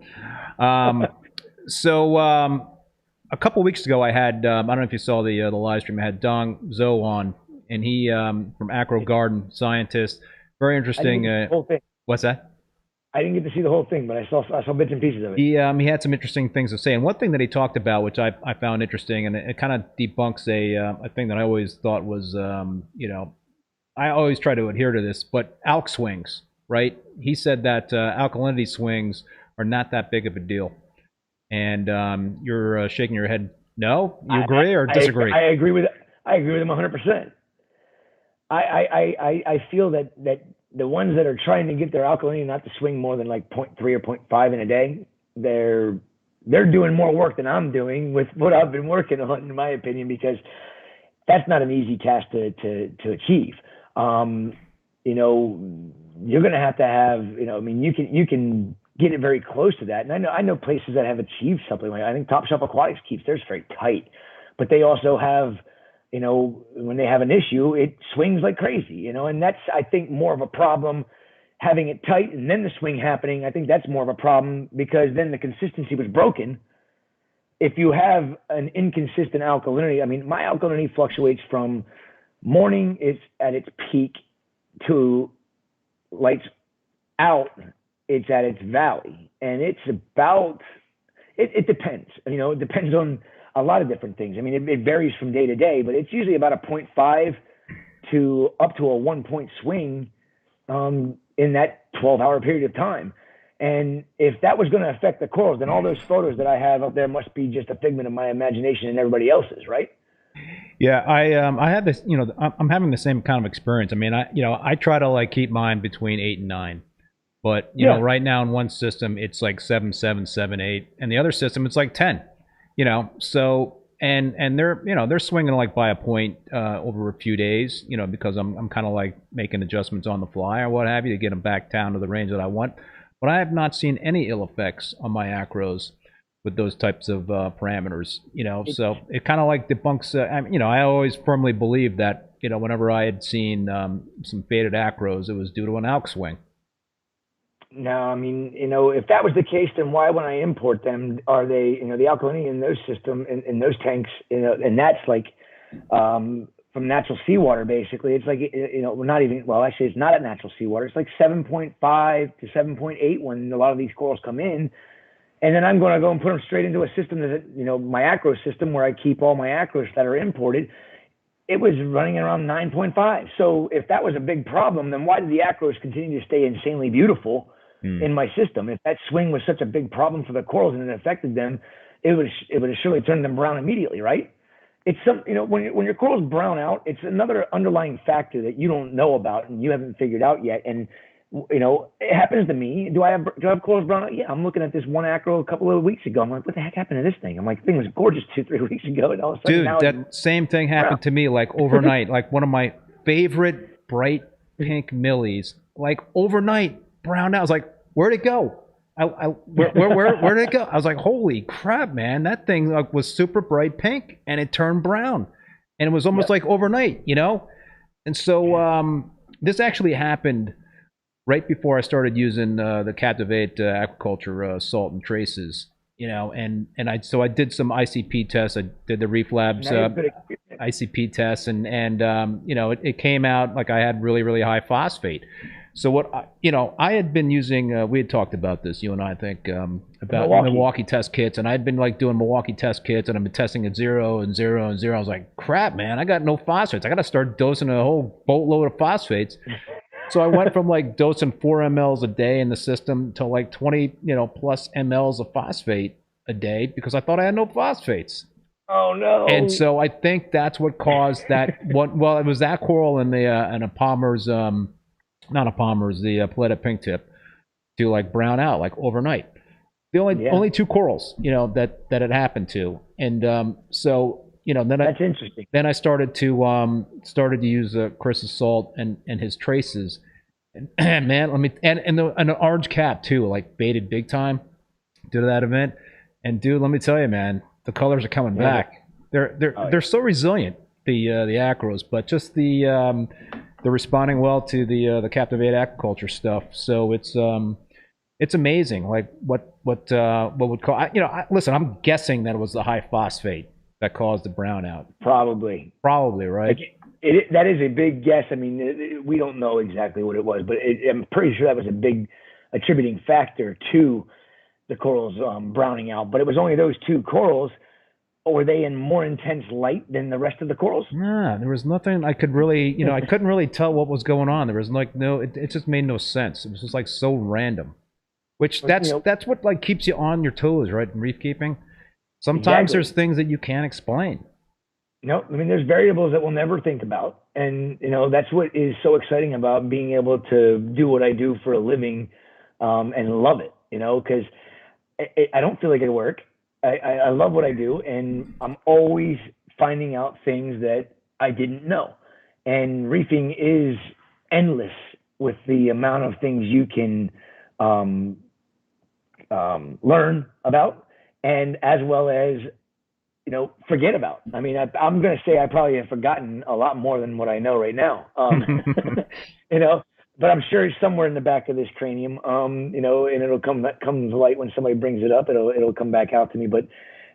A couple weeks ago, I had I don't know if you saw the live stream. I had Dong Zhou on, and he from Acro Garden, scientist, very interesting. Whole thing. What's that? I didn't get to see the whole thing, but I saw bits and pieces of it. He had some interesting things to say, and one thing that he talked about, which I found interesting, and it kind of debunks a thing that I always thought was, you know, I always try to adhere to this, but alk swings, right? He said that alkalinity swings are not that big of a deal, and you're shaking your head. No, you agree or disagree? I agree with him 100%. I feel that the ones that are trying to get their alkalinity not to swing more than like 0.3 or 0.5 in a day, they're doing more work than I'm doing with what I've been working on, in my opinion, because that's not an easy task to achieve. You know, you're going to have, you know, I mean, you can get it very close to that. And I know places that have achieved something like, I think Top Shelf Aquatics keeps theirs very tight, but they also have, you know, when they have an issue, it swings like crazy, you know, and that's, I think, more of a problem having it tight and then the swing happening. I think that's more of a problem because then the consistency was broken. If you have an inconsistent alkalinity, I mean, my alkalinity fluctuates from morning is at its peak to lights out, it's at its valley. And it's about, it depends, you know, it depends on a lot of different things. I mean, it varies from day to day, but it's usually about a 0.5 to up to a 1 point swing in that 12-hour period of time. And if that was going to affect the corals, then all those photos that I have up there must be just a figment of my imagination and everybody else's, right? Yeah, I had this, you know, I'm having the same kind of experience. I mean, I try to like keep mine between 8 and 9. But, you know, right now in one system, it's like 7, 7, 7, 8. And the other system, it's like 10. You know, so and they're, you know, they're swinging like by a point over a few days, you know, because I'm kind of like making adjustments on the fly or what have you to get them back down to the range that I want. But I have not seen any ill effects on my acros with those types of parameters, you know. So it kind of like debunks. You know, I always firmly believed that, you know, whenever I had seen some faded acros, it was due to an alk swing. No, I mean, you know, if that was the case, then why, when I import them, are they, you know, the alkalinity in those in those tanks, you know, and that's like from natural seawater, basically. It's like, you know, not even, well, actually, it's not at natural seawater. It's like 7.5 to 7.8 when a lot of these corals come in. And then I'm going to go and put them straight into a system that, you know, my acro system where I keep all my acros that are imported. It was running around 9.5. So if that was a big problem, then why did the acros continue to stay insanely beautiful in my system? If that swing was such a big problem for the corals and it affected them, it would have surely turned them brown immediately, right? It's some, you know, when your corals brown out, it's another underlying factor that you don't know about and you haven't figured out yet. And you know, it happens to me. Do I have corals brown out? Yeah, I'm looking at this one acro a couple of weeks ago. I'm like, what the heck happened to this thing? I'm like, the thing was gorgeous 2-3 weeks ago, and all of a sudden, dude, that same thing happened to me like overnight. Like one of my favorite bright pink millies, like overnight browned out. I was like, where'd it go? Where did it go? I was like, holy crap, man! That thing like was super bright pink, and it turned brown, and it was almost like overnight, you know. And so this actually happened right before I started using the Captivate Aquaculture salt and traces, you know, and I did some ICP tests. I did the Reef Labs ICP tests, and you know, it came out like I had really high phosphate. So what you know, I had been using. We had talked about this, you and I think, about Milwaukee test kits, and I'd been like doing Milwaukee test kits, and I've been testing at 0 and 0 and 0. I was like, crap, man, I got no phosphates. I got to start dosing a whole boatload of phosphates. So I went from like dosing 4 mLs a day in the system to like 20, you know, plus mLs of phosphate a day because I thought I had no phosphates. Oh no! And so I think that's what caused that. Well, it was that coral and the and a Palmer's, not a Palmer's, the Paletta pink tip, to like brown out like overnight. The only 2 corals, you know, that it happened to, and so That's interesting. Then I started to use Chris's salt and his traces. And man, and the orange cap too, like baited big time due to that event. And dude, let me tell you, man, the colors are coming back. They're so resilient, the acros, but just they're responding well to the Captivate aquaculture stuff. So it's amazing. Like what would cause, listen, I'm guessing that it was the high phosphate that caused the brownout. Probably, right? That is a big guess. I mean, we don't know exactly what it was, but I'm pretty sure that was a big attributing factor to the corals browning out. But it was only those two corals. Or were they in more intense light than the rest of the corals? Nah, there was nothing I could really, I couldn't really tell what was going on. There was like it just made no sense. It was just like so random. Which that's what like keeps you on your toes, right? In reef keeping. Sometimes there's things that you can't explain. I mean, there's variables that we'll never think about. And, that's what is so exciting about being able to do what I do for a living and love it, because I don't feel like it work. I love what I do, and I'm always finding out things that I didn't know. And reefing is endless with the amount of things you can learn about, and as well as forget about. I mean, I'm going to say I probably have forgotten a lot more than what I know right now. But I'm sure it's somewhere in the back of this cranium, and it'll come to light when somebody brings it up. It'll come back out to me. But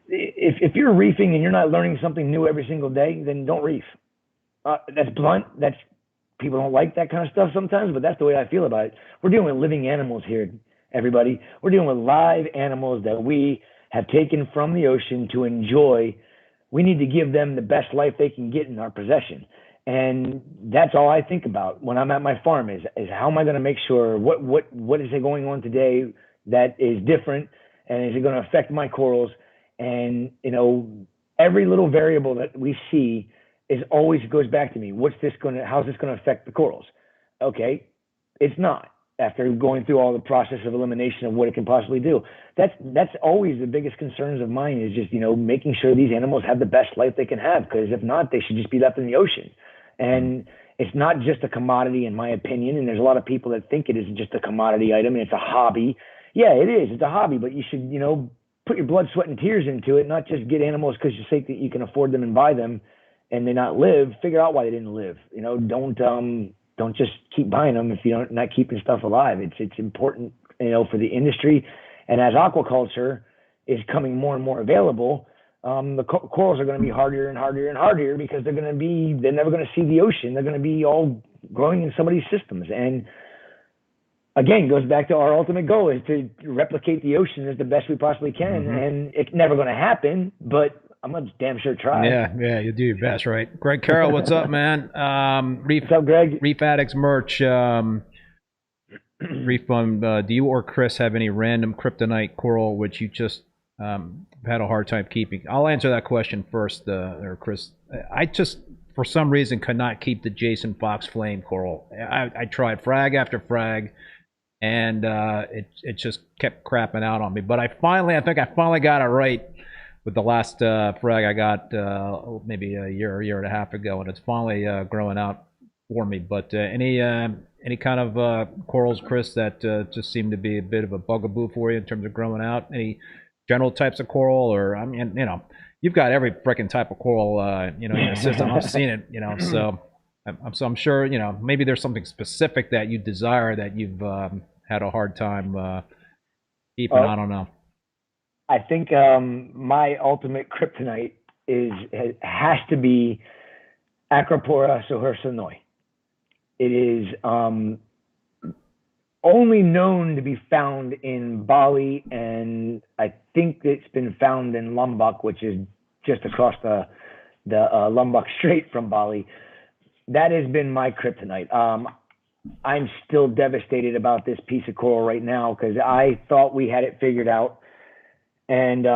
if you're reefing and you're not learning something new every single day, then don't reef. That's blunt. People don't like that kind of stuff sometimes, but that's the way I feel about it. We're dealing with living animals here, everybody. We're dealing with live animals that we have taken from the ocean to enjoy. We need to give them the best life they can get in our possession. And that's all I think about when I'm at my farm is how am I going to make sure what is it going on today that is different, and is it going to affect my corals? And every little variable that we see is always goes back to me. How's this going to affect the corals? Okay, it's not. After going through all the process of elimination of what it can possibly do, that's always the biggest concerns of mine is just making sure these animals have the best life they can have, because if not, they should just be left in the ocean. And it's not just a commodity, in my opinion. And there's a lot of people that think it is just a commodity item and it's a hobby. Yeah, it is. It's a hobby, but you should, put your blood, sweat, and tears into it, not just get animals because you think that you can afford them and buy them and they not live. Figure out why they didn't live. Don't just keep buying them if you're not keeping stuff alive. It's important, for the industry. And as aquaculture is coming more and more available, the corals are going to be harder and harder and harder because they're never going to see the ocean. They're going to be all growing in somebody's systems. And again, goes back to our ultimate goal is to replicate the ocean as the best we possibly can. Mm-hmm. And it's never going to happen, but I'm going to damn sure try. Yeah, you do your best, right? Greg Carroll, what's up, man? What's up, Greg? Reef Addicts merch. ReefBum, do you or Chris have any random kryptonite coral which you just had a hard time keeping? I'll answer that question first, there, Chris. I just, for some reason, could not keep the Jason Fox flame coral. I tried frag after frag, and it just kept crapping out on me. But I think I finally got it right with the last frag I got maybe a year and a half ago, and it's finally growing out for me. But any kind of corals, Chris, that just seem to be a bit of a bugaboo for you in terms of growing out? Any general types of coral, or I mean, you've got every freaking type of coral, in your system. I've seen it, So I'm sure, maybe there's something specific that you desire that you've had a hard time keeping. I don't know. I think my ultimate kryptonite has to be Acropora suhirsonoi. It is only known to be found in Bali, and I think it's been found in Lombok, which is just across the Lombok Strait from Bali. That has been my kryptonite. I'm still devastated about this piece of coral right now because I thought we had it figured out. And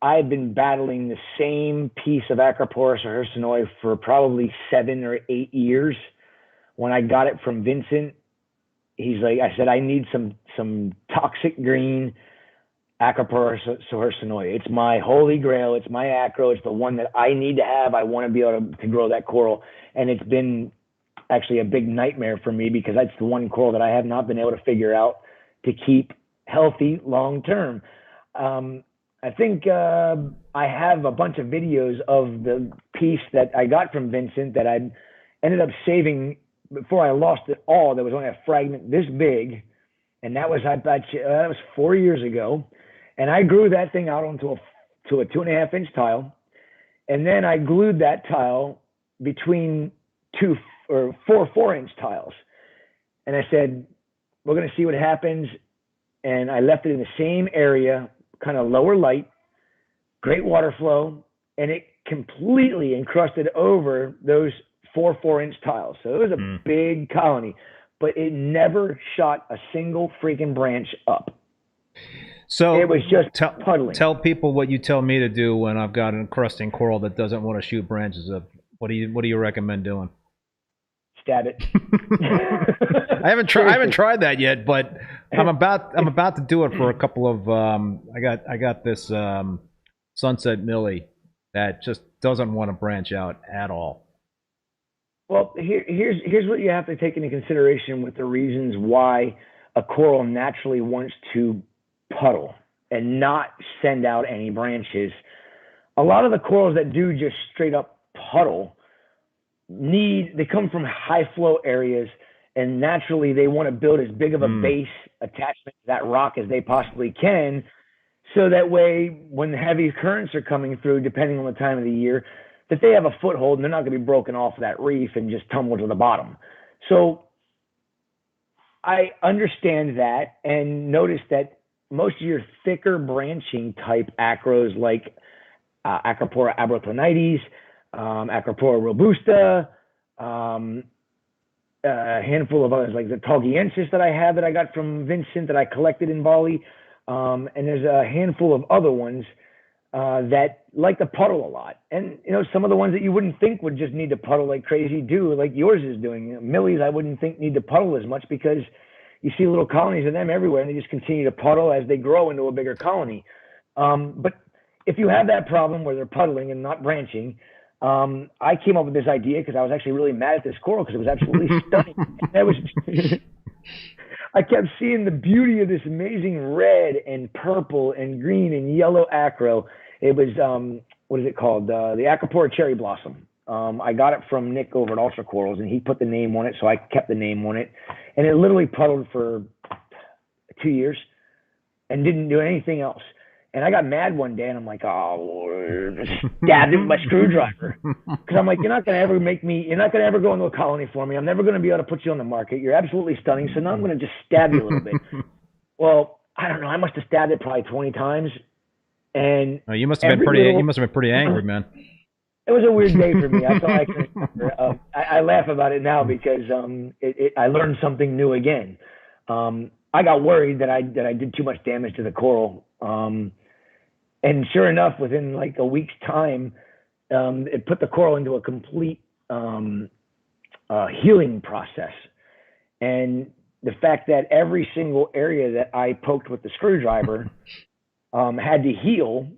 I've been battling the same piece of Acropora suhirsonoi for probably 7 or 8 years. When I got it from Vincent, I said, I need some toxic green. Acropora suhursinoi. It's my holy grail. It's my acro. It's the one that I need to have. I want to be able to grow that coral. And it's been actually a big nightmare for me because that's the one coral that I have not been able to figure out to keep healthy long term. I think I have a bunch of videos of the piece that I got from Vincent that I ended up saving before I lost it all. There was only a fragment this big, and that was, I bet you, that was 4 years ago. And I grew that thing out onto a 2.5 inch tile, and then I glued that tile between 4 inch tiles. And I said, we're going to see what happens. And I left it in the same area, kind of lower light, great water flow, and it completely encrusted over those 4 inch tiles. So it was a big colony, but it never shot a single freaking branch up. So it was just puddling. Tell people what you tell me to do when I've got an encrusting coral that doesn't want to shoot branches up. What do you recommend doing? Stab it. I haven't tried that yet, but I'm about to do it for a couple of I got this sunset millie that just doesn't want to branch out at all. Well, here's what you have to take into consideration with the reasons why a coral naturally wants to puddle and not send out any branches. A lot of the corals that do just straight up puddle they come from high flow areas, and naturally they want to build as big of a base attachment to that rock as they possibly can, so that way when the heavy currents are coming through, depending on the time of the year, that they have a foothold and they're not going to be broken off of that reef and just tumble to the bottom. So I understand that, and notice that most of your thicker branching type acros like Acropora abrotonides, Acropora robusta, a handful of others like the Talgiensis that I have that I got from Vincent that I collected in Bali, and there's a handful of other ones that like to puddle a lot. And some of the ones that you wouldn't think would just need to puddle like crazy do, like yours is doing. Millies I wouldn't think need to puddle as much because you see little colonies of them everywhere, and they just continue to puddle as they grow into a bigger colony. But if you have that problem where they're puddling and not branching, I came up with this idea because I was actually really mad at this coral because it was absolutely stunning. I kept seeing the beauty of this amazing red and purple and green and yellow acro. It was, what is it called? The Acropora cherry blossom. I got it from Nick over at Ultra Corals, and he put the name on it, so I kept the name on it. And it literally puddled for 2 years and didn't do anything else. And I got mad one day, and I'm like, oh, stabbed it with my screwdriver. Because I'm like, you're not going to ever go into a colony for me. I'm never going to be able to put you on the market. You're absolutely stunning. So now I'm going to just stab you a little bit. Well, I don't know. I must have stabbed it probably 20 times. And you must have been pretty angry, man. It was a weird day for me. That's all I can remember. I laugh about it now because I learned something new again. I got worried that I did too much damage to the coral. And sure enough, within like a week's time, it put the coral into a complete healing process. And the fact that every single area that I poked with the screwdriver had to heal,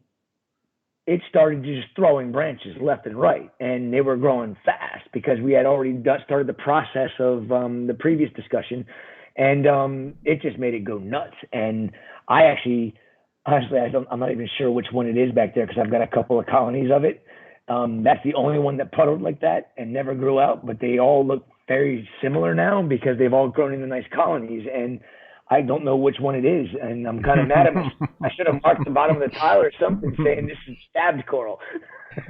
it started just throwing branches left and right. And they were growing fast because we had already started the process of the previous discussion. And it just made it go nuts. And I actually... Honestly, I'm not even sure which one it is back there because I've got a couple of colonies of it. That's the only one that puddled like that and never grew out, but they all look very similar now because they've all grown into nice colonies. And I don't know which one it is, and I'm kind of mad at myself. I should have marked the bottom of the tile or something saying this is stabbed coral.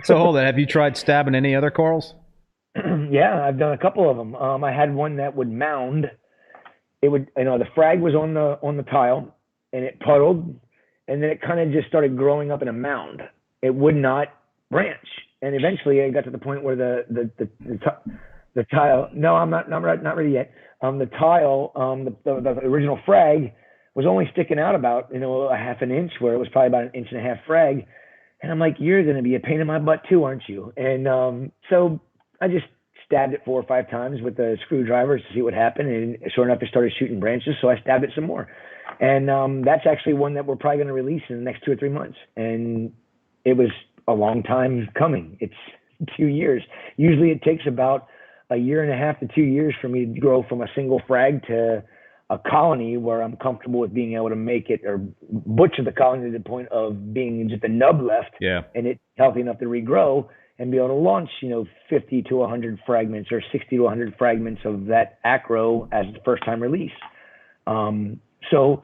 So hold on, have you tried stabbing any other corals? Yeah, I've done a couple of them. I had one that would mound. It would, the frag was on the tile, and it puddled. And then it kind of just started growing up in a mound. It would not branch, and eventually I got to the point where the tile. No, I'm not ready yet. The tile, the original frag, was only sticking out about a half an inch, where it was probably about 1.5 inch frag. And I'm like, you're going to be a pain in my butt too, aren't you? And so I just stabbed it 4 or 5 times with the screwdriver to see what happened, and sure enough, it started shooting branches. So I stabbed it some more. And that's actually one that we're probably going to release in the next 2 or 3 months. And it was a long time coming. It's 2 years. Usually it takes about 1.5 to 2 years for me to grow from a single frag to a colony where I'm comfortable with being able to make it or butcher the colony to the point of being just a nub left, and it's healthy enough to regrow and be able to launch, 50 to 100 fragments or 60 to 100 fragments of that acro as the first time release. So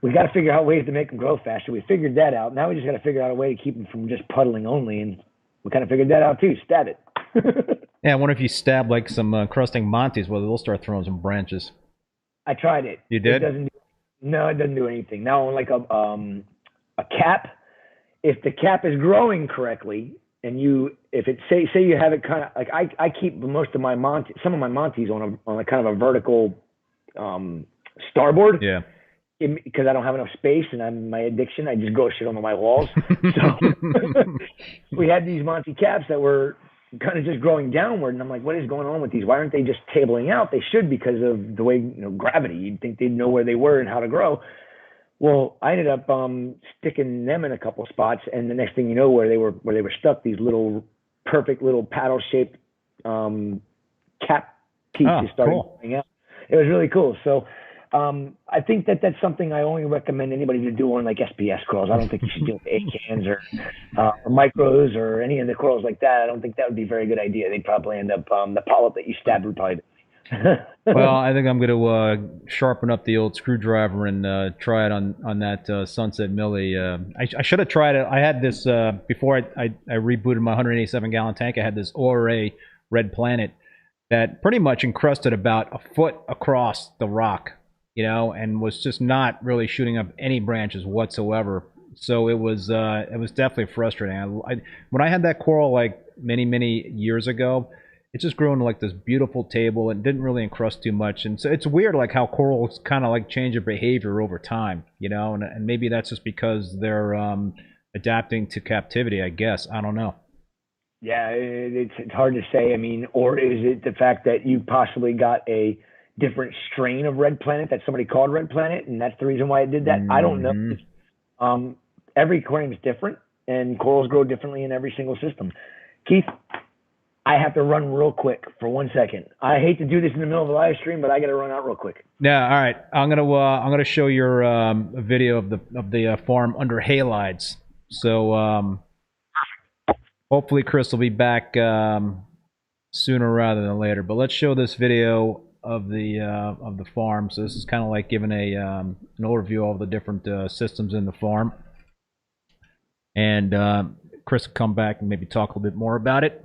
we got to figure out ways to make them grow faster. We figured that out. Now we just got to figure out a way to keep them from just puddling only, and we kind of figured that out too. Stab it. Yeah, I wonder if you stab like some crusting Montes, whether they'll start throwing some branches. I tried it. You did? It doesn't do anything. Now, on like a cap, if the cap is growing correctly, and if it say you have it kind of like I keep most of my some of my Montes on a kind of a vertical starboard. Yeah. Because I don't have enough space and my addiction, I just grow shit on my walls. So we had these Monte caps that were kind of just growing downward, and I'm like, what is going on with these? Why aren't they just tabling out? They should, because of the way gravity. You'd think they'd know where they were and how to grow. Well, I ended up sticking them in a couple spots, and the next thing you know, where they were stuck, these little perfect little paddle shaped cap pieces started coming out. It was really cool. So I think that's something I only recommend anybody to do on like SPS corals. I don't think you should do it with A-cans or micros or any of the corals like that. I don't think that would be a very good idea. They'd probably end up, the polyp that you stabbed would probably. Well, I think I'm going to sharpen up the old screwdriver and try it on that Sunset Millie. I should have tried it. I had this before I rebooted my 187-gallon tank. I had this ORA Red Planet that pretty much encrusted about a foot across the rock, and was just not really shooting up any branches whatsoever. So it was definitely frustrating. When I had that coral like many years ago, it just grew into like this beautiful table and didn't really encrust too much. And so it's weird like how corals kind of like change their behavior over time, and maybe that's just because they're adapting to captivity, I guess. I don't know. Yeah, it's hard to say. I mean, or is it the fact that you possibly got a different strain of Red Planet that somebody called Red Planet, and that's the reason why it did that? I don't know. Every aquarium is different, and corals grow differently in every single system. Keith, I have to run real quick for 1 second. I hate to do this in the middle of a live stream, but I got to run out real quick. Yeah, all right. I'm gonna show your a video of the farm under halides. So hopefully Chris will be back sooner rather than later. But let's show this video of the farm. So this is kind of like giving an overview of the different systems in the farm. And Chris will come back and maybe talk a little bit more about it.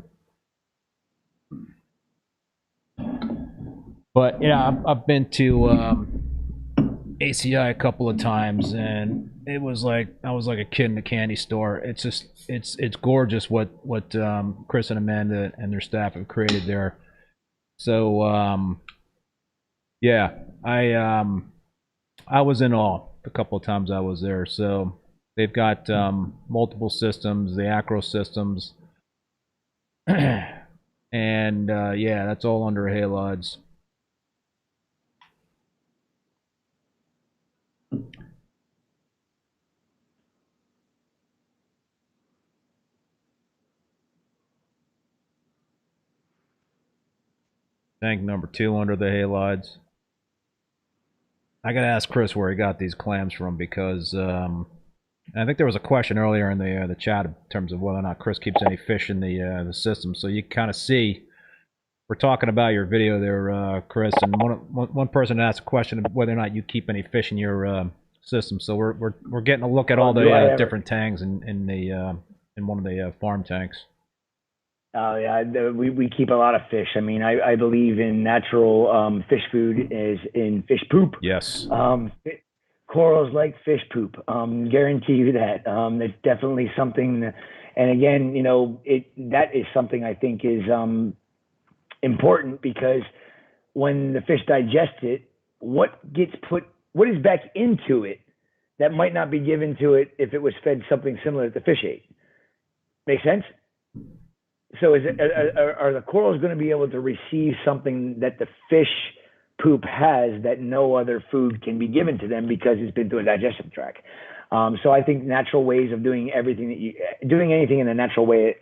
But I've been to ACI a couple of times, and it was like I was like a kid in a candy store. It's just it's gorgeous what Chris and Amanda and their staff have created there. So yeah, I was in awe a couple of times I was there. So they've got multiple systems, the acro systems, and yeah, that's all under halides. Tank number 2 under the halides. I gotta ask Chris where he got these clams from, because I think there was a question earlier in the chat in terms of whether or not Chris keeps any fish in the system. So you kind of see, we're talking about your video there, Chris, and one person asked a question of whether or not you keep any fish in your system. So we're getting a look at all the different tanks in one of the farm tanks. Oh yeah, we keep a lot of fish. I mean, I believe in natural fish food is in fish poop. Yes. Corals like fish poop. Guarantee you that. It's definitely something. And again, that is something I think is important, because when the fish digest it, what is back into it that might not be given to it if it was fed something similar that the fish ate? Make sense? So are the corals going to be able to receive something that the fish poop has that no other food can be given to them because it's been through a digestive tract. So I think natural ways of doing doing anything in a natural way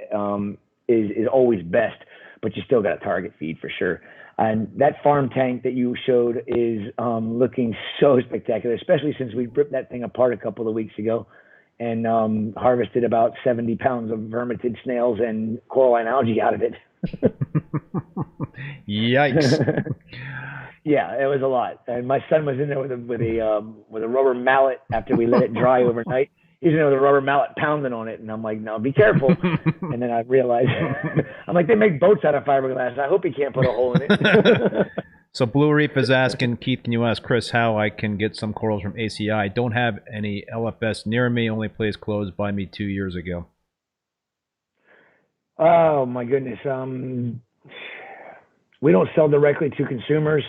is always best, but you still got to target feed for sure. And that farm tank that you showed is looking so spectacular, especially since we ripped that thing apart a couple of weeks ago and harvested about 70 pounds of vermitid snails and coralline algae out of it. Yikes. Yeah, it was a lot. And my son was in there with a rubber mallet after we let it dry overnight. He's in there with a rubber mallet pounding on it, and I'm like, no, be careful. And then I realized, I'm like, they make boats out of fiberglass. I hope he can't put a hole in it. So Blue Reef is asking, Keith, can you ask Chris how I can get some corals from ACI? I don't have any LFS near me, only place closed by me 2 years ago. Oh my goodness. We don't sell directly to consumers.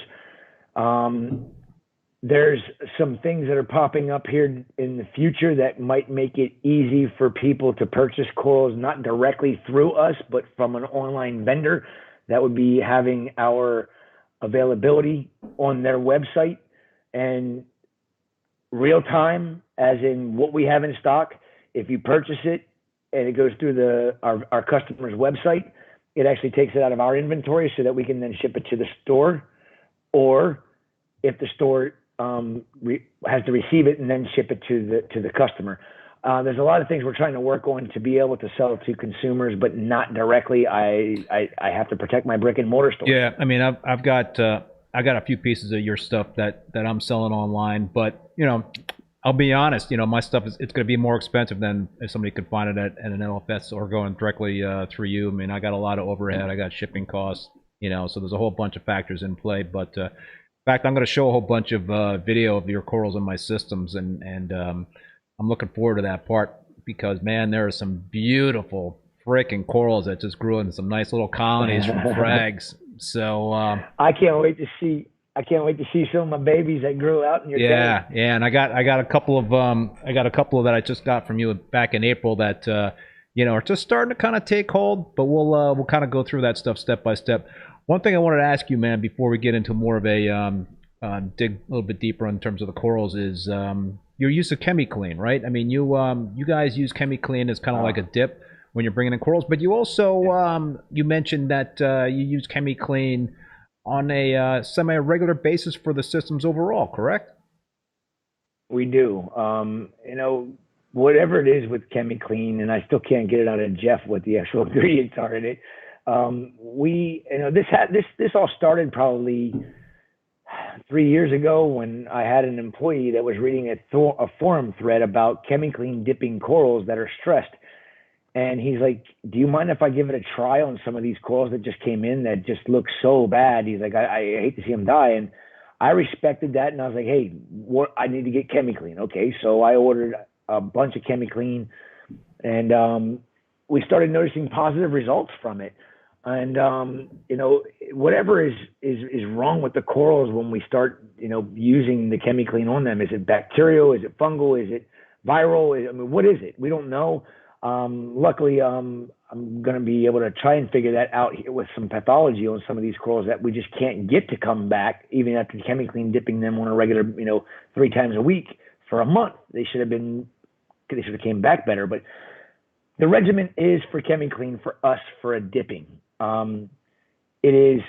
There's some things that are popping up here in the future that might make it easy for people to purchase corals, not directly through us, but from an online vendor. That would be having our availability on their website and real time, as in what we have in stock. If you purchase it and it goes through our customer's website, it actually takes it out of our inventory so that we can then ship it to the store, or if the store has to receive it and then ship it to the customer. There's a lot of things we're trying to work on to be able to sell to consumers, but not directly. I have to protect my brick and mortar store. Yeah, I mean, I've got a few pieces of your stuff that I'm selling online, but I'll be honest, my stuff it's going to be more expensive than if somebody could find it at an LFS or going directly through you. I mean, I got a lot of overhead, I got shipping costs, so there's a whole bunch of factors in play. But in fact, I'm going to show a whole bunch of video of your corals in my systems, and I'm looking forward to that part because, man, there are some beautiful freaking corals that just grew in some nice little colonies from Frags. So I can't wait to see some of my babies that grew out in your tank. Yeah, and I got a couple of that I just got from you back in April that are just starting to kind of take hold, but we'll kind of go through that stuff step by step. One thing I wanted to ask you, man, before we get into more of a dig a little bit deeper in terms of the corals is your use of ChemiClean, right? I mean, you guys use ChemiClean as kind of like a dip when you're bringing in corals, but you also you mentioned that you use ChemiClean on a semi-regular basis for the systems overall, correct? We do. Whatever it is with ChemiClean, and I still can't get it out of Jeff what the actual ingredients are in it. This all started probably 3 years ago when I had an employee that was reading a forum thread about ChemiClean dipping corals that are stressed. And he's like, do you mind if I give it a try on some of these corals that just came in that just look so bad? He's like, I hate to see them die. And I respected that. And I was like, hey, I need to get ChemiClean. Okay. So I ordered a bunch of ChemiClean, and we started noticing positive results from it. And, whatever is wrong with the corals when we start, using the ChemiClean on them, is it bacterial? Is it fungal? Is it viral? What is it? We don't know. Luckily, I'm going to be able to try and figure that out here with some pathology on some of these corals that we just can't get to come back, even after ChemiClean dipping them on a regular, 3 times a week for a month. They should have came back better. But the regimen is for ChemiClean for us for a dipping. It is,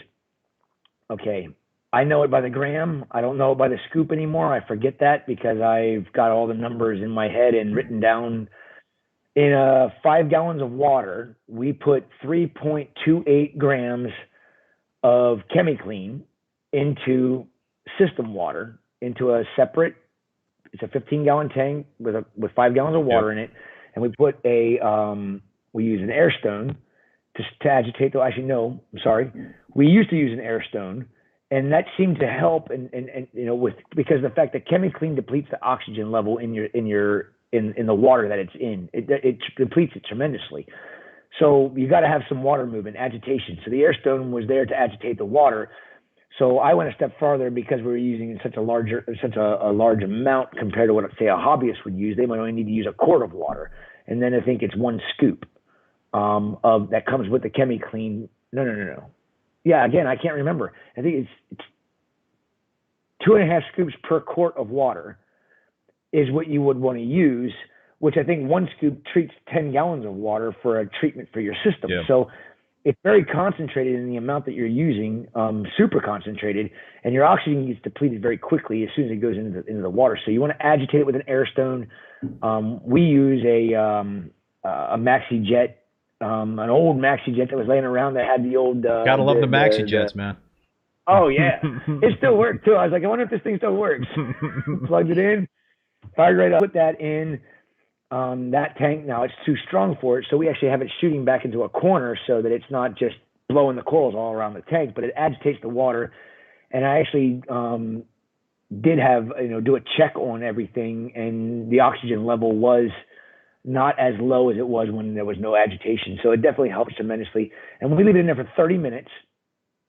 okay, I know it by the gram. I don't know it by the scoop anymore. I forget that because I've got all the numbers in my head and written down. In 5 gallons of water, we put 3.28 grams of ChemiClean into system water, into a separate, it's a 15-gallon tank with 5 gallons of water in it. And we put we use an air stone to agitate the, actually no, I'm sorry. We used to use an air stone, and that seemed to help because the fact that ChemiClean depletes the oxygen level in the water that it's in. It depletes it tremendously. So you got to have some water movement, agitation. So the air stone was there to agitate the water. So I went a step farther because we were using such a large amount compared to what, say, a hobbyist would use. They might only need to use a quart of water. And then I think it's 1 scoop of that comes with the ChemiClean. No. Yeah, again, I can't remember. I think 2.5 scoops per quart of water is what you would want to use, which I think 1 scoop treats 10 gallons of water for a treatment for your system. Yeah. So it's very concentrated in the amount that you're using, super concentrated, and your oxygen gets depleted very quickly as soon as it goes into the water. So you want to agitate it with an air stone. We use a Maxi Jet, an old Maxi Jet that was laying around that had the old. Gotta love the Maxi Jets, man. Oh yeah, it still worked too. I was like, I wonder if this thing still works. Plugged it in, fired right up. Put that in. That tank now, it's too strong for it, so we actually have it shooting back into a corner so that it's not just blowing the corals all around the tank, but it agitates the water. And I actually did have, do a check on everything, and the oxygen level was not as low as it was when there was no agitation. So it definitely helps tremendously. And we leave it in there for 30 minutes,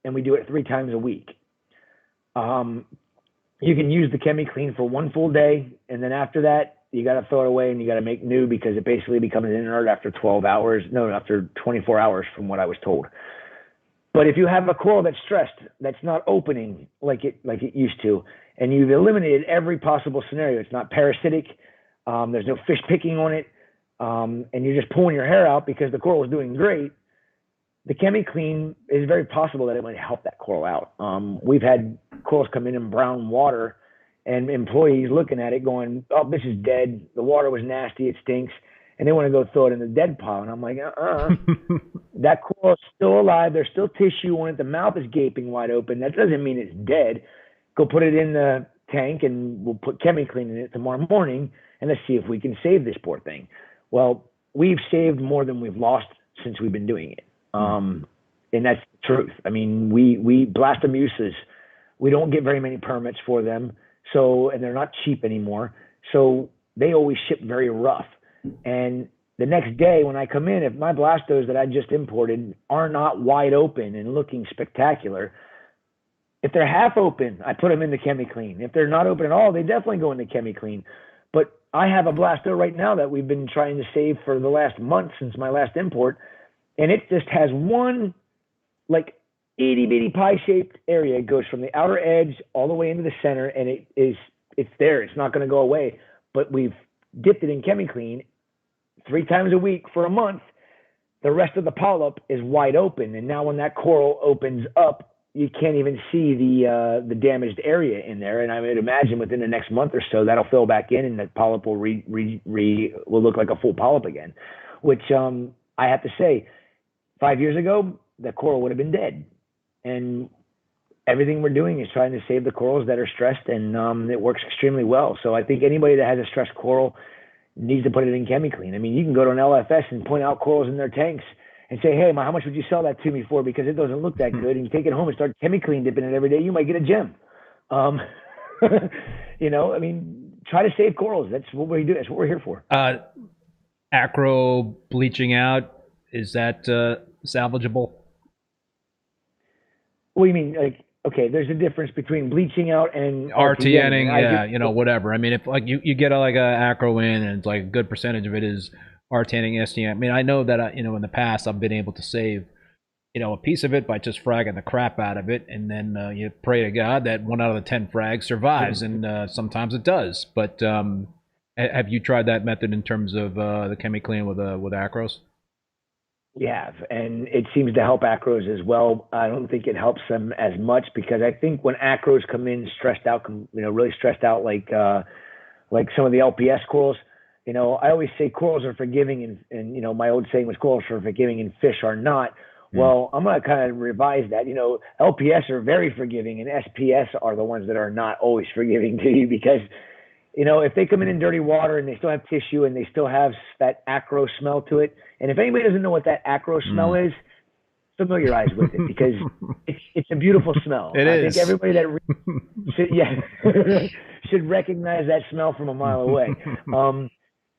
and we do it 3 times a week. You can use the ChemiClean for 1 full day, and then after that, you got to throw it away and you got to make new because it basically becomes inert after 24 hours from what I was told. But if you have a coral that's stressed, that's not opening like it used to, and you've eliminated every possible scenario, it's not parasitic, there's no fish picking on it, and you're just pulling your hair out because the coral is doing great, the ChemiClean is very possible that it might help that coral out. We've had corals come in brown water, and employees looking at it going, oh, this is dead. The water was nasty. It stinks. And they want to go throw it in the dead pile. And I'm like, that coral is still alive. There's still tissue on it. The mouth is gaping wide open. That doesn't mean it's dead. Go put it in the tank, and we'll put ChemiClean in it tomorrow morning, and let's see if we can save this poor thing. Well, we've saved more than we've lost since we've been doing it. And that's the truth. I mean, we blastomuses, we don't get very many permits for them. So, and they're not cheap anymore. So they always ship very rough. And the next day when I come in, if my blastos that I just imported are not wide open and looking spectacular, if they're half open, I put them in the ChemiClean. If they're not open at all, they definitely go in the ChemiClean. But I have a blasto right now that we've been trying to save for the last month since my last import. And it just has one, like, itty bitty pie shaped area. It goes from the outer edge all the way into the center, and it's there. It's not going to go away. But we've dipped it in ChemiClean 3 times a week for a month. The rest of the polyp is wide open, and now when that coral opens up, you can't even see the damaged area in there. And I would imagine within the next month or so, that'll fill back in, and the polyp will will look like a full polyp again. Which I have to say, 5 years ago, the coral would have been dead. And everything we're doing is trying to save the corals that are stressed, and it works extremely well. So I think anybody that has a stressed coral needs to put it in ChemiClean. I mean, you can go to an LFS and point out corals in their tanks and say, hey, how much would you sell that to me for? Because it doesn't look that good. And you take it home and start ChemiClean dipping it every day, you might get a gem. I mean, try to save corals. That's what we do. That's what we're here for. Acro bleaching out, is that salvageable? What do you mean? Like, okay, there's a difference between bleaching out and RTNing, yeah, whatever. I mean, if like you get like a acro in, and it's like a good percentage of it is RTNing, STN. I mean, I know that in the past I've been able to save a piece of it by just fragging the crap out of it, and then you pray to God that 1 out of the 10 frags survives, and sometimes it does. But have you tried that method in terms of the ChemiClean with acros? We have, and it seems to help acros as well. I don't think it helps them as much because I think when acros come in stressed out, really stressed out, like some of the LPS corals, I always say corals are forgiving, and my old saying was corals are forgiving and fish are not. Well, I'm going to kind of revise that. LPS are very forgiving, and SPS are the ones that are not always forgiving to you because, if they come in dirty water and they still have tissue and they still have that acro smell to it, and if anybody doesn't know what that acro smell is, familiarize with it because it's a beautiful smell. I think everybody that should recognize that smell from a mile away.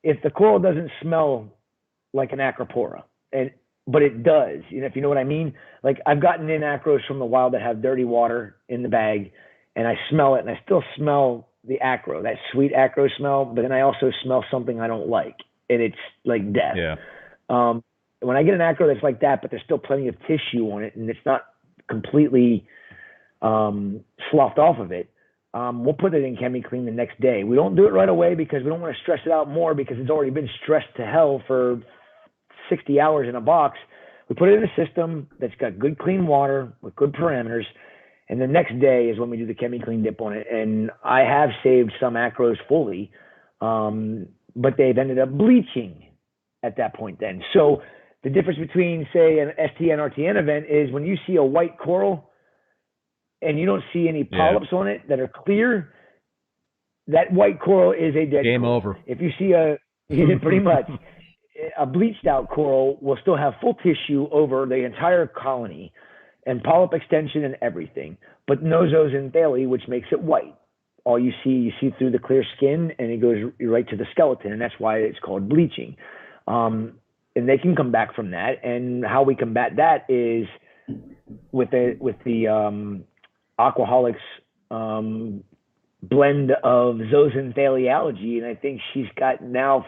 If the coral doesn't smell like an Acropora, but it does, if you know what I mean. Like I've gotten in acros from the wild that have dirty water in the bag, and I smell it, and I still smell the acro, that sweet acro smell, but then I also smell something I don't like, and it's like death. Yeah. When I get an acro that's like that, but there's still plenty of tissue on it, and it's not completely sloughed off of it, we'll put it in ChemiClean the next day. We don't do it right away because we don't want to stress it out more because it's already been stressed to hell for 60 hours in a box. We put it in a system that's got good clean water with good parameters. And the next day is when we do the ChemiClean dip on it. And I have saved some acros fully, but they've ended up bleaching at that point then. So the difference between, say, an STN RTN event is when you see a white coral and you don't see any polyps on it that are clear, that white coral is a dead Game coral. over. If you see pretty much, a bleached out coral will still have full tissue over the entire colony and polyp extension and everything, but no zooxanthellae, which makes it white. All you see through the clear skin, and it goes right to the skeleton, and that's why it's called bleaching. And they can come back from that, and how we combat that is with the Aquaholics blend of Zooxanthellae algae, and I think she's got now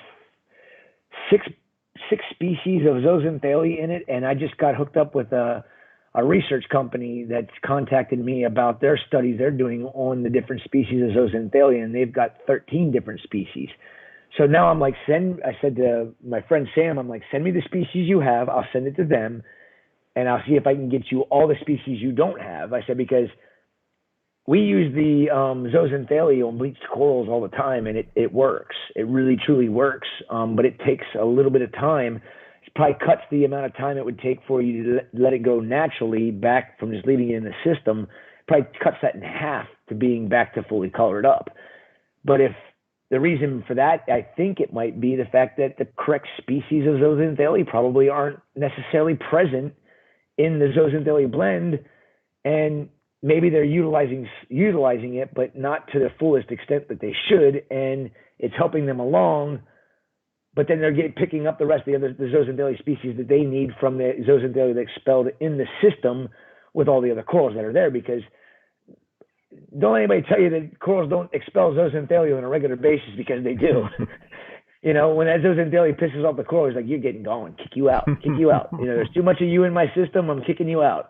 six species of Zooxanthellae in it, and I just got hooked up with a research company that's contacted me about their studies they're doing on the different species of Zooxanthellae, and they've got 13 different species. So now I'm like, I said to my friend Sam, I'm like, send me the species you have, I'll send it to them, and I'll see if I can get you all the species you don't have. I said, because we use the Zooxanthellae on bleached corals all the time, and it works. It really, truly works, but it takes a little bit of time. It probably cuts the amount of time it would take for you to let it go naturally back from just leaving it in the system. Probably cuts that in half to being back to fully colored up. But if the reason for that, I think it might be the fact that the correct species of Zooxanthellae probably aren't necessarily present in the Zooxanthellae blend, and maybe they're utilizing it, but not to the fullest extent that they should, and it's helping them along. But then they're picking up the rest of the Zooxanthellae species that they need from the Zooxanthellae that expelled in the system with all the other corals that are there. Because don't let anybody tell you that corals don't expel Zooxanthellae on a regular basis, because they do. You know, when that Zooxanthellae pisses off the coral, it's like, you're getting going, kick you out. You know, there's too much of you in my system, I'm kicking you out.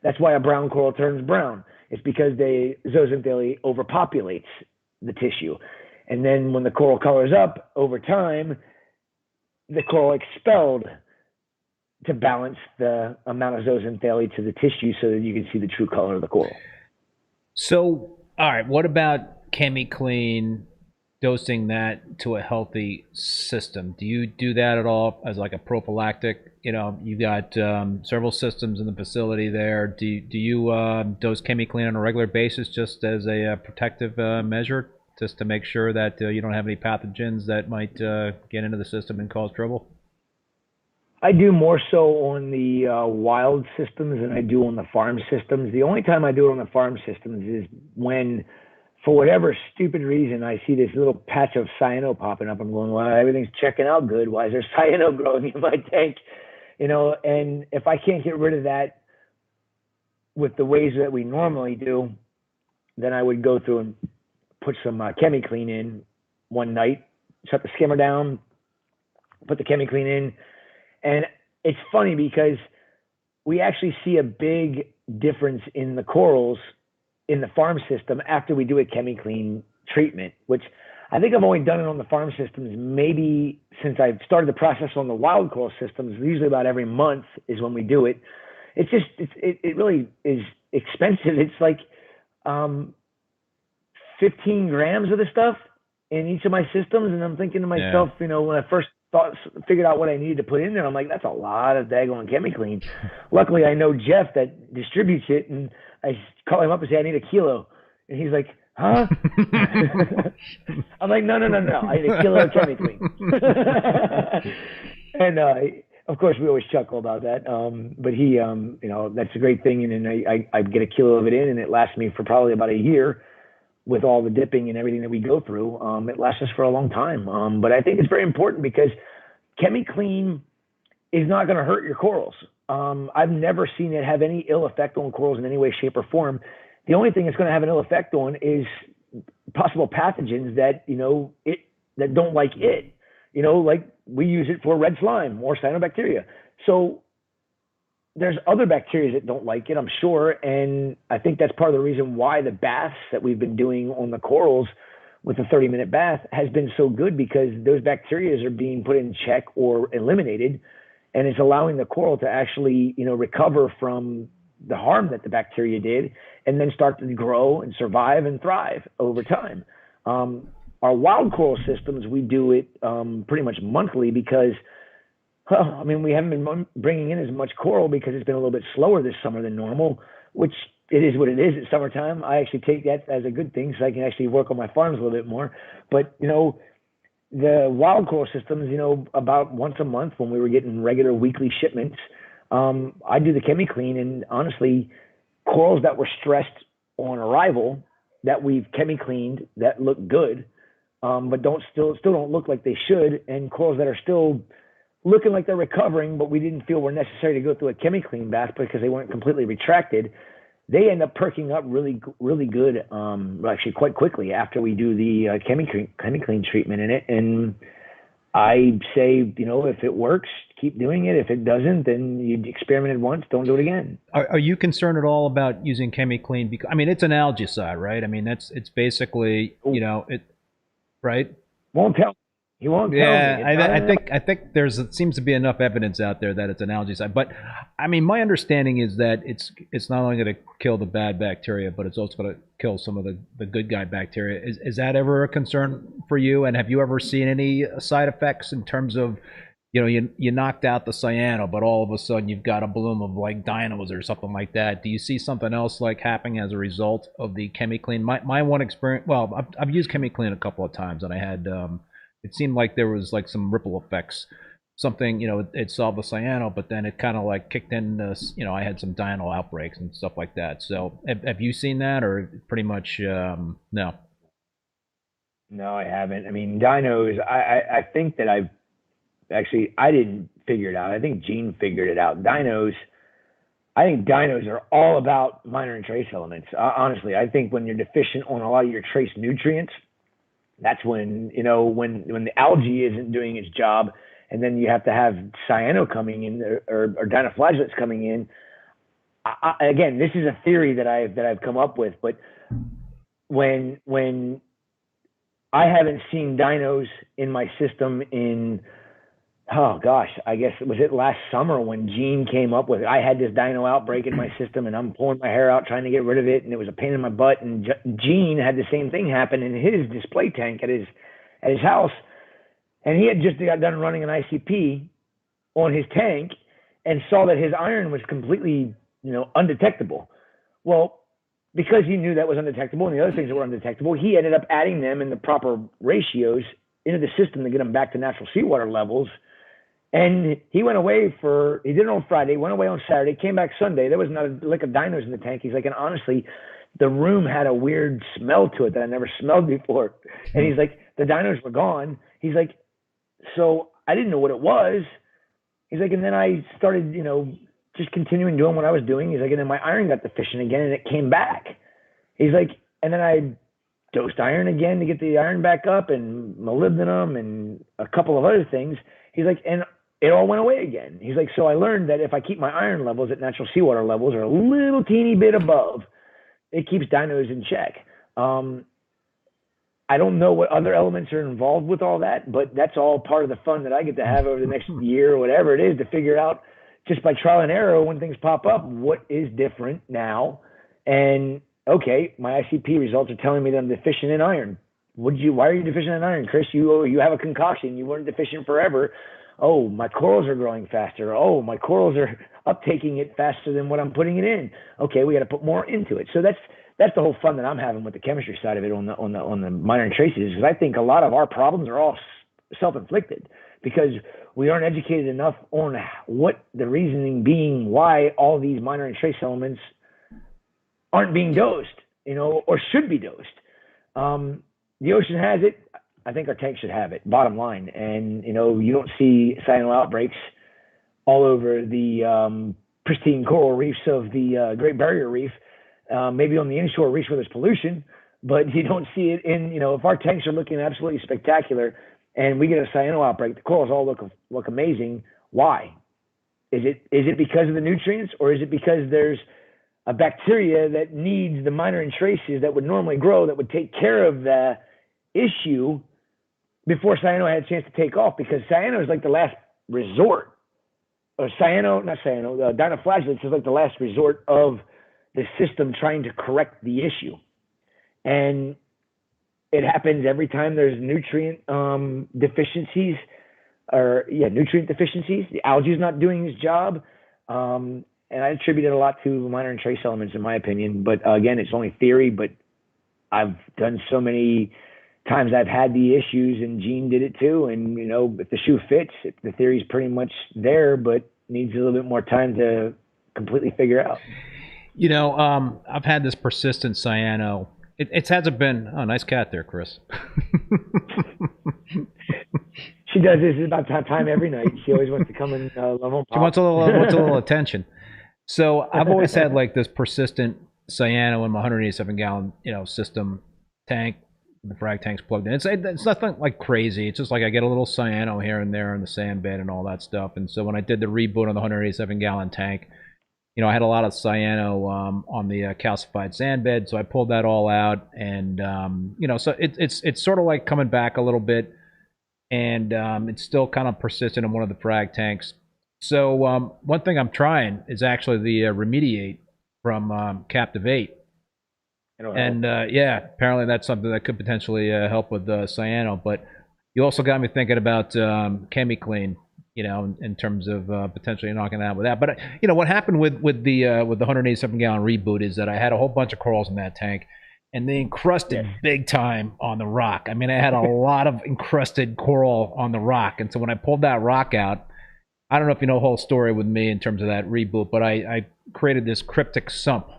That's why a brown coral turns brown. It's because Zooxanthellae overpopulates the tissue. And then when the coral colors up over time, the coral expelled to balance the amount of Zooxanthellae to the tissue so that you can see the true color of the coral. So, all right, what about ChemiClean, dosing that to a healthy system? Do you do that at all as like a prophylactic? You know, you've got several systems in the facility there. Do you dose ChemiClean on a regular basis just as a protective measure, just to make sure that you don't have any pathogens that might get into the system and cause trouble? I do more so on the wild systems than I do on the farm systems. The only time I do it on the farm systems is when, for whatever stupid reason, I see this little patch of cyano popping up. I'm going, well, everything's checking out good. Why is there cyano growing in my tank? You know, and if I can't get rid of that with the ways that we normally do, then I would go through and put some ChemiClean in one night, shut the skimmer down, put the ChemiClean in. And it's funny because we actually see a big difference in the corals in the farm system after we do a ChemiClean treatment, which I think I've only done it on the farm systems maybe since I've started the process on the wild coral systems. Usually about every month is when we do it. It's just, it really is expensive. It's like 15 grams of the stuff in each of my systems. And I'm thinking to myself, you know, when I first figured out what I needed to put in there, I'm like, that's a lot of daggone ChemiClean. Luckily, I know Jeff that distributes it, and I call him up and say, I need a kilo. And he's like, huh? I'm like, no. I need a kilo of ChemiClean. And of course, we always chuckle about that. But he, you know, that's a great thing. And then I get a kilo of it in, and it lasts me for probably about a year with all the dipping and everything that we go through. It lasts us for a long time. But I think it's very important because ChemiClean is not going to hurt your corals. I've never seen it have any ill effect on corals in any way, shape, or form. The only thing it's going to have an ill effect on is possible pathogens that, you know, that don't like it. You know, like we use it for red slime or cyanobacteria. So there's other bacteria that don't like it, I'm sure. And I think that's part of the reason why the baths that we've been doing on the corals with the 30-minute bath has been so good, because those bacteria are being put in check or eliminated, and it's allowing the coral to actually, recover from the harm that the bacteria did, and then start to grow and survive and thrive over time. Our wild coral systems, we do it pretty much monthly because, we haven't been bringing in as much coral because it's been a little bit slower this summer than normal, which it is what it is. It's summertime. I actually take that as a good thing, so I can actually work on my farms a little bit more. But, the wild coral systems, about once a month when we were getting regular weekly shipments, I do the chemi clean, and honestly, corals that were stressed on arrival that we've chemi cleaned that look good, but still don't look like they should, and corals that are still looking like they're recovering, but we didn't feel were necessary to go through a chemi clean bath because they weren't completely retracted, they end up perking up really, really good, actually quite quickly after we do the chemi clean treatment in it. And I say, if it works, keep doing it. If it doesn't, then you experimented once, don't do it again. Are you concerned at all about using chemi clean? Because it's an algaecide, right? It's basically, right? Won't tell. He won't tell me. I think it seems to be enough evidence out there that it's an algaecide. But my understanding is that it's not only going to kill the bad bacteria, but it's also going to kill some of the good guy bacteria. Is that ever a concern for you? And have you ever seen any side effects in terms of, you knocked out the cyano, but all of a sudden you've got a bloom of like dinos or something like that? Do you see something else like happening as a result of the chemi clean? My one experience, well, I've used chemi clean a couple of times, and I had. It seemed like there was like some ripple effects. Something, it solved the cyano, but then it kind of like kicked in, I had some dino outbreaks and stuff like that. So have you seen that, or pretty much no? No, I haven't. Dinos, I think that I didn't figure it out. I think Gene figured it out. I think dinos are all about minor and trace elements. Honestly, I think when you're deficient on a lot of your trace nutrients, that's when, when the algae isn't doing its job, and then you have to have cyano coming in or dinoflagellates coming in. Again, this is a theory that I've come up with, but when I haven't seen dinos in my system in, oh gosh, I guess, was it last summer when Gene came up with it? I had this dino outbreak in my system, and I'm pulling my hair out trying to get rid of it, and it was a pain in my butt. And Gene had the same thing happen in his display tank at his house, and he had just got done running an ICP on his tank and saw that his iron was completely, undetectable. Well, because he knew that was undetectable and the other things that were undetectable, he ended up adding them in the proper ratios into the system to get them back to natural seawater levels. And he went away he did it on Friday, went away on Saturday, came back Sunday. There was not a lick of dinos in the tank. He's like, and honestly, the room had a weird smell to it that I never smelled before. And he's like, the dinos were gone. He's like, so I didn't know what it was. He's like, and then I started, just continuing doing what I was doing. He's like, and then my iron got deficient again, and it came back. He's like, and then I dosed iron again to get the iron back up, and molybdenum and a couple of other things. He's like, and it all went away again. He's like, so I learned that if I keep my iron levels at natural seawater levels or a little teeny bit above, it keeps dinos in check. I don't know what other elements are involved with all that, but that's all part of the fun that I get to have over the next year or whatever it is, to figure out just by trial and error when things pop up, what is different now. And okay, my ICP results are telling me that I'm deficient in iron. Why are you deficient in iron, Chris? You have a concoction. You weren't deficient forever. Oh, my corals are growing faster. Oh, my corals are uptaking it faster than what I'm putting it in. Okay, we got to put more into it. So that's the whole fun that I'm having with the chemistry side of it on the minor and traces, because I think a lot of our problems are all self-inflicted because we aren't educated enough on what the reasoning being why all these minor and trace elements aren't being dosed, or should be dosed. The ocean has it. I think our tank should have it, bottom line. And, you don't see cyano outbreaks all over the pristine coral reefs of the Great Barrier Reef, maybe on the inshore reefs where there's pollution, but you don't see it in, if our tanks are looking absolutely spectacular and we get a cyano outbreak, the corals all look amazing. Why? Is it because of the nutrients, or is it because there's a bacteria that needs the minor traces that would normally grow that would take care of the issue before cyano had a chance to take off? Because cyano is like the last resort, or dinoflagellates is like the last resort of the system trying to correct the issue. And it happens every time there's nutrient deficiencies, nutrient deficiencies. The algae is not doing its job. And I attribute it a lot to minor and trace elements, in my opinion. But again, it's only theory, but I've done so many times I've had the issues, and Gene did it too. And, you know, if the shoe fits, the theory's pretty much there, but needs a little bit more time to completely figure out. You know, I've had this persistent cyano. It hasn't been. Oh, nice cat there, Chris. She does this about time every night. She always wants to come and level. She wants a little attention. So I've always had like this persistent cyano in my 187-gallon, you know, system tank. The frag tank's plugged in. It's nothing like crazy. It's just like I get a little cyano here and there in the sand bed and all that stuff. And so when I did the reboot on the 187-gallon tank, you know, I had a lot of cyano on the calcified sand bed, so I pulled that all out, and you know, so it's sort of like coming back a little bit, and it's still kind of persistent in one of the frag tanks. So one thing I'm trying is actually the remediate from Captivate. And yeah, apparently that's something that could potentially help with cyano. But you also got me thinking about ChemiClean, you know, in terms of potentially knocking out with that. But you know what happened with the 187-gallon reboot is that I had a whole bunch of corals in that tank, and they encrusted big time on the rock. I mean, I had a lot of encrusted coral on the rock, and so when I pulled that rock out, I don't know if you know the whole story with me in terms of that reboot, but I created this cryptic sump.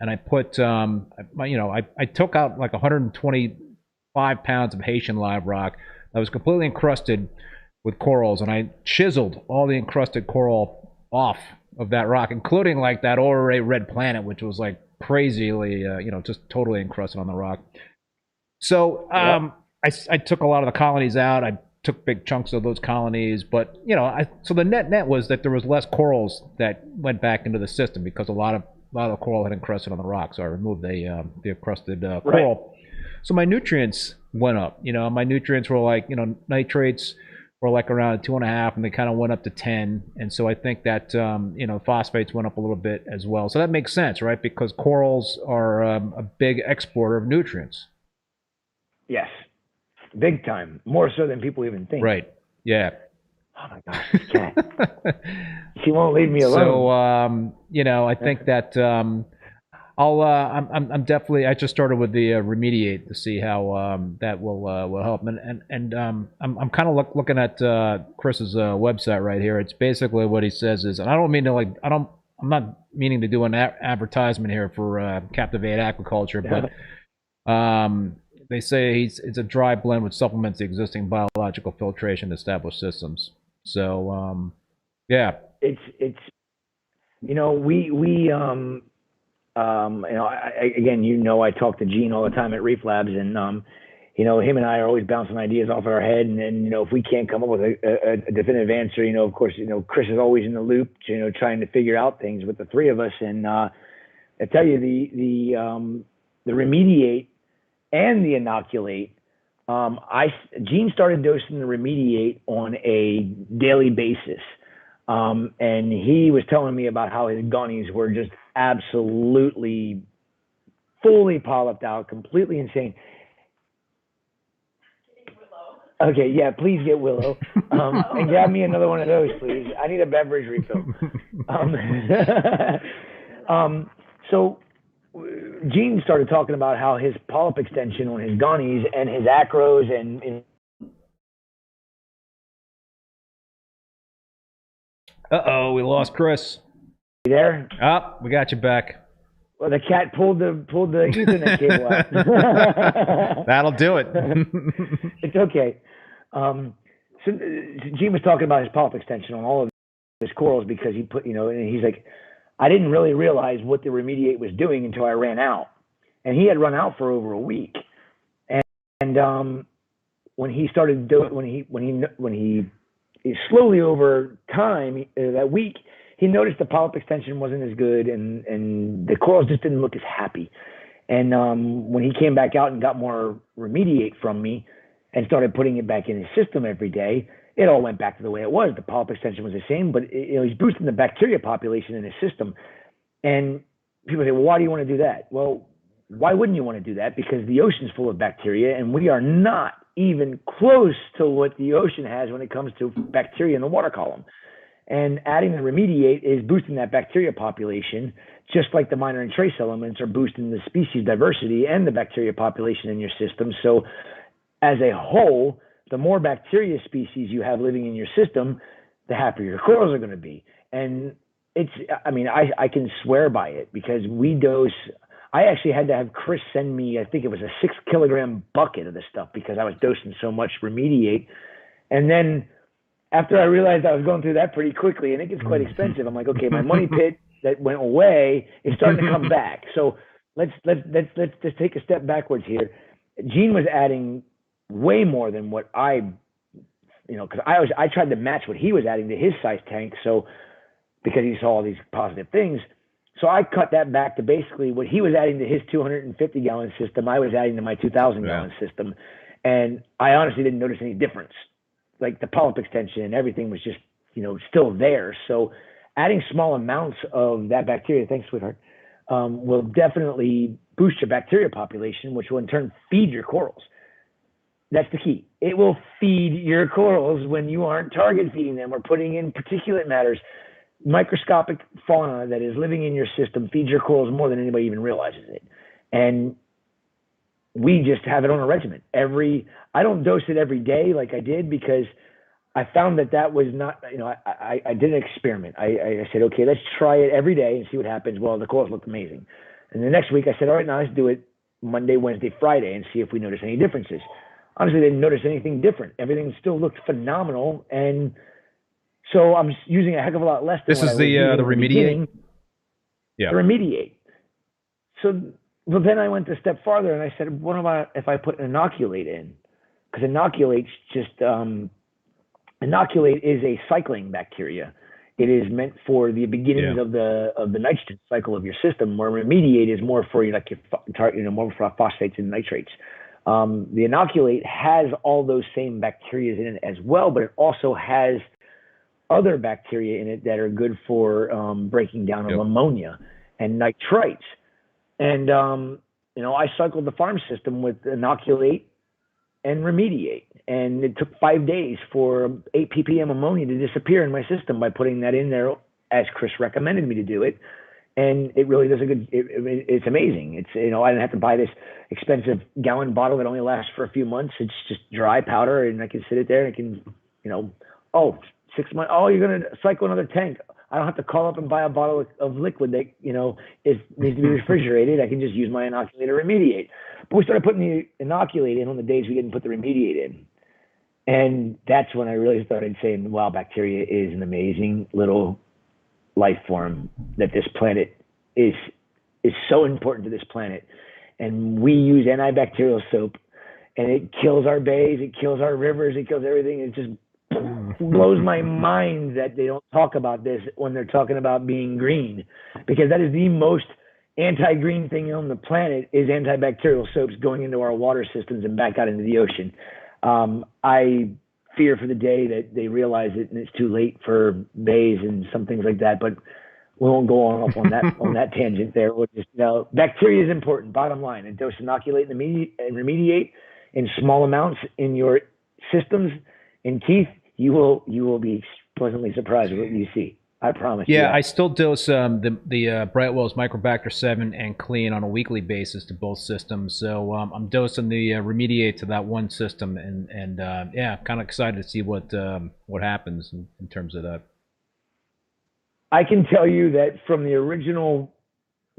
And I put, I took out like 125 pounds of Haitian live rock that was completely encrusted with corals, and I chiseled all the encrusted coral off of that rock, including like that Orrery red planet, which was like crazily, just totally encrusted on the rock. So I took a lot of the colonies out. I took big chunks of those colonies, but so the net was that there was less corals that went back into the system because a lot of the coral had encrusted on the rock, so I removed the encrusted coral. So my nutrients went up. You know, my nutrients were like, nitrates were like around 2.5, and they kind of went up to 10. And so I think that, phosphates went up a little bit as well. So that makes sense, right? Because corals are a big exporter of nutrients. Yes, big time. More so than people even think. Right, yeah. Oh my gosh, this cat. She won't leave me alone. So, I think that I'm definitely. I just started with the remediate to see how that will help, and I'm kind of looking at Chris's website right here. It's basically what he says is, and I don't mean to I'm not meaning to do an advertisement here for Captivate Aquaculture, but they say it's a dry blend which supplements the existing biological filtration established systems. So yeah, it's we I talk to Gene all the time at Reef Labs, and him and I are always bouncing ideas off our head, and then if we can't come up with a definitive answer, of course, Chris is always in the loop, trying to figure out things with the three of us. And I tell you, the remediate and the inoculate, Gene started dosing the remediate on a daily basis. And he was telling me about how his gunnies were just absolutely fully polyped out, completely insane. Okay, yeah, please get Willow. And grab me another one of those, please. I need a beverage refill. So Gene started talking about how his polyp extension on his gunnies and his acros and uh-oh, we lost Chris. You there? Oh, we got you back. Well, the cat pulled the Ethernet cable out. That'll do it. It's okay. So Gene was talking about his polyp extension on all of his corals because he put, and he's like, I didn't really realize what the remediate was doing until I ran out, and he had run out for over a week. And when he started doing, when he slowly over time that week, he noticed the polyp extension wasn't as good, and the corals just didn't look as happy. And when he came back out and got more remediate from me and started putting it back in his system every day, it all went back to the way it was. The polyp extension was the same, but he's boosting the bacteria population in his system. And people say, well, why do you want to do that? Well, why wouldn't you want to do that? Because the ocean's full of bacteria, and we are not even close to what the ocean has when it comes to bacteria in the water column. And adding the remediate is boosting that bacteria population, just like the minor and trace elements are boosting the species diversity and the bacteria population in your system. So as a whole, the more bacteria species you have living in your system, the happier your corals are going to be. And I can swear by it, because I actually had to have Chris send me, I think it was a 6 kilogram bucket of this stuff, because I was dosing so much remediate. And then after I realized I was going through that pretty quickly, and it gets quite expensive, I'm like, okay, my money pit that went away is starting to come back. So let's just take a step backwards here. Gene was adding way more than what because I tried to match what he was adding to his size tank. So because he saw all these positive things. So I cut that back to basically what he was adding to his 250 gallon system, I was adding to my 2,000 gallon system. And I honestly didn't notice any difference. Like the polyp extension and everything was just, still there. So adding small amounts of that bacteria, thanks, sweetheart, will definitely boost your bacteria population, which will in turn feed your corals. That's the key. It will feed your corals when you aren't target feeding them or putting in particulate matters. Microscopic fauna that is living in your system feeds your corals more than anybody even realizes it. And we just have it on a regimen. I don't dose it every day like I did, because I found that was not, I did an experiment. I said, okay, let's try it every day and see what happens. Well, the corals looked amazing. And the next week I said, all right, now let's do it Monday, Wednesday, Friday and see if we notice any differences. Honestly, I didn't notice anything different. Everything still looked phenomenal. And so I'm using a heck of a lot less than this is the remediate. Yeah. The remediate. So, but then I went a step farther and I said, what about if I put inoculate in? Because inoculate is a cycling bacteria. It is meant for the beginnings of the nitrogen cycle of your system, where remediate is more for more for phosphates and nitrates. The inoculate has all those same bacteria in it as well, but it also has other bacteria in it that are good for breaking down of ammonia and nitrites. And, I cycled the farm system with inoculate and remediate. And it took 5 days for 8 ppm ammonia to disappear in my system by putting that in there, as Chris recommended me to do it. And it really does it's amazing. It's, I didn't have to buy this expensive gallon bottle that only lasts for a few months. It's just dry powder, and I can sit it there and I can, 6 months. Oh, you're going to cycle another tank. I don't have to call up and buy a bottle of liquid that, needs to be refrigerated. I can just use my inoculate or remediate. But we started putting the inoculate in on the days we didn't put the remediate in. And that's when I really started saying, wow, bacteria is an amazing little life form, that this planet is so important to this planet. And we use antibacterial soap, and it kills our bays, it kills our rivers, it kills everything. It just blows my mind that they don't talk about this when they're talking about being green, because that is the most anti-green thing on the planet, is antibacterial soaps going into our water systems and back out into the ocean. I fear for the day that they realize it and it's too late for bays and some things like that, but we won't go on that tangent there. We'll just, bacteria is important, bottom line, and dose inoculate and remediate in small amounts in your systems. And Keith, you will be pleasantly surprised with what you see. I promise you. Yeah, I still dose the Brightwell's Microbacter 7 and Clean on a weekly basis to both systems. So I'm dosing the remediate to that one system, and kind of excited to see what happens in terms of that. I can tell you that from the original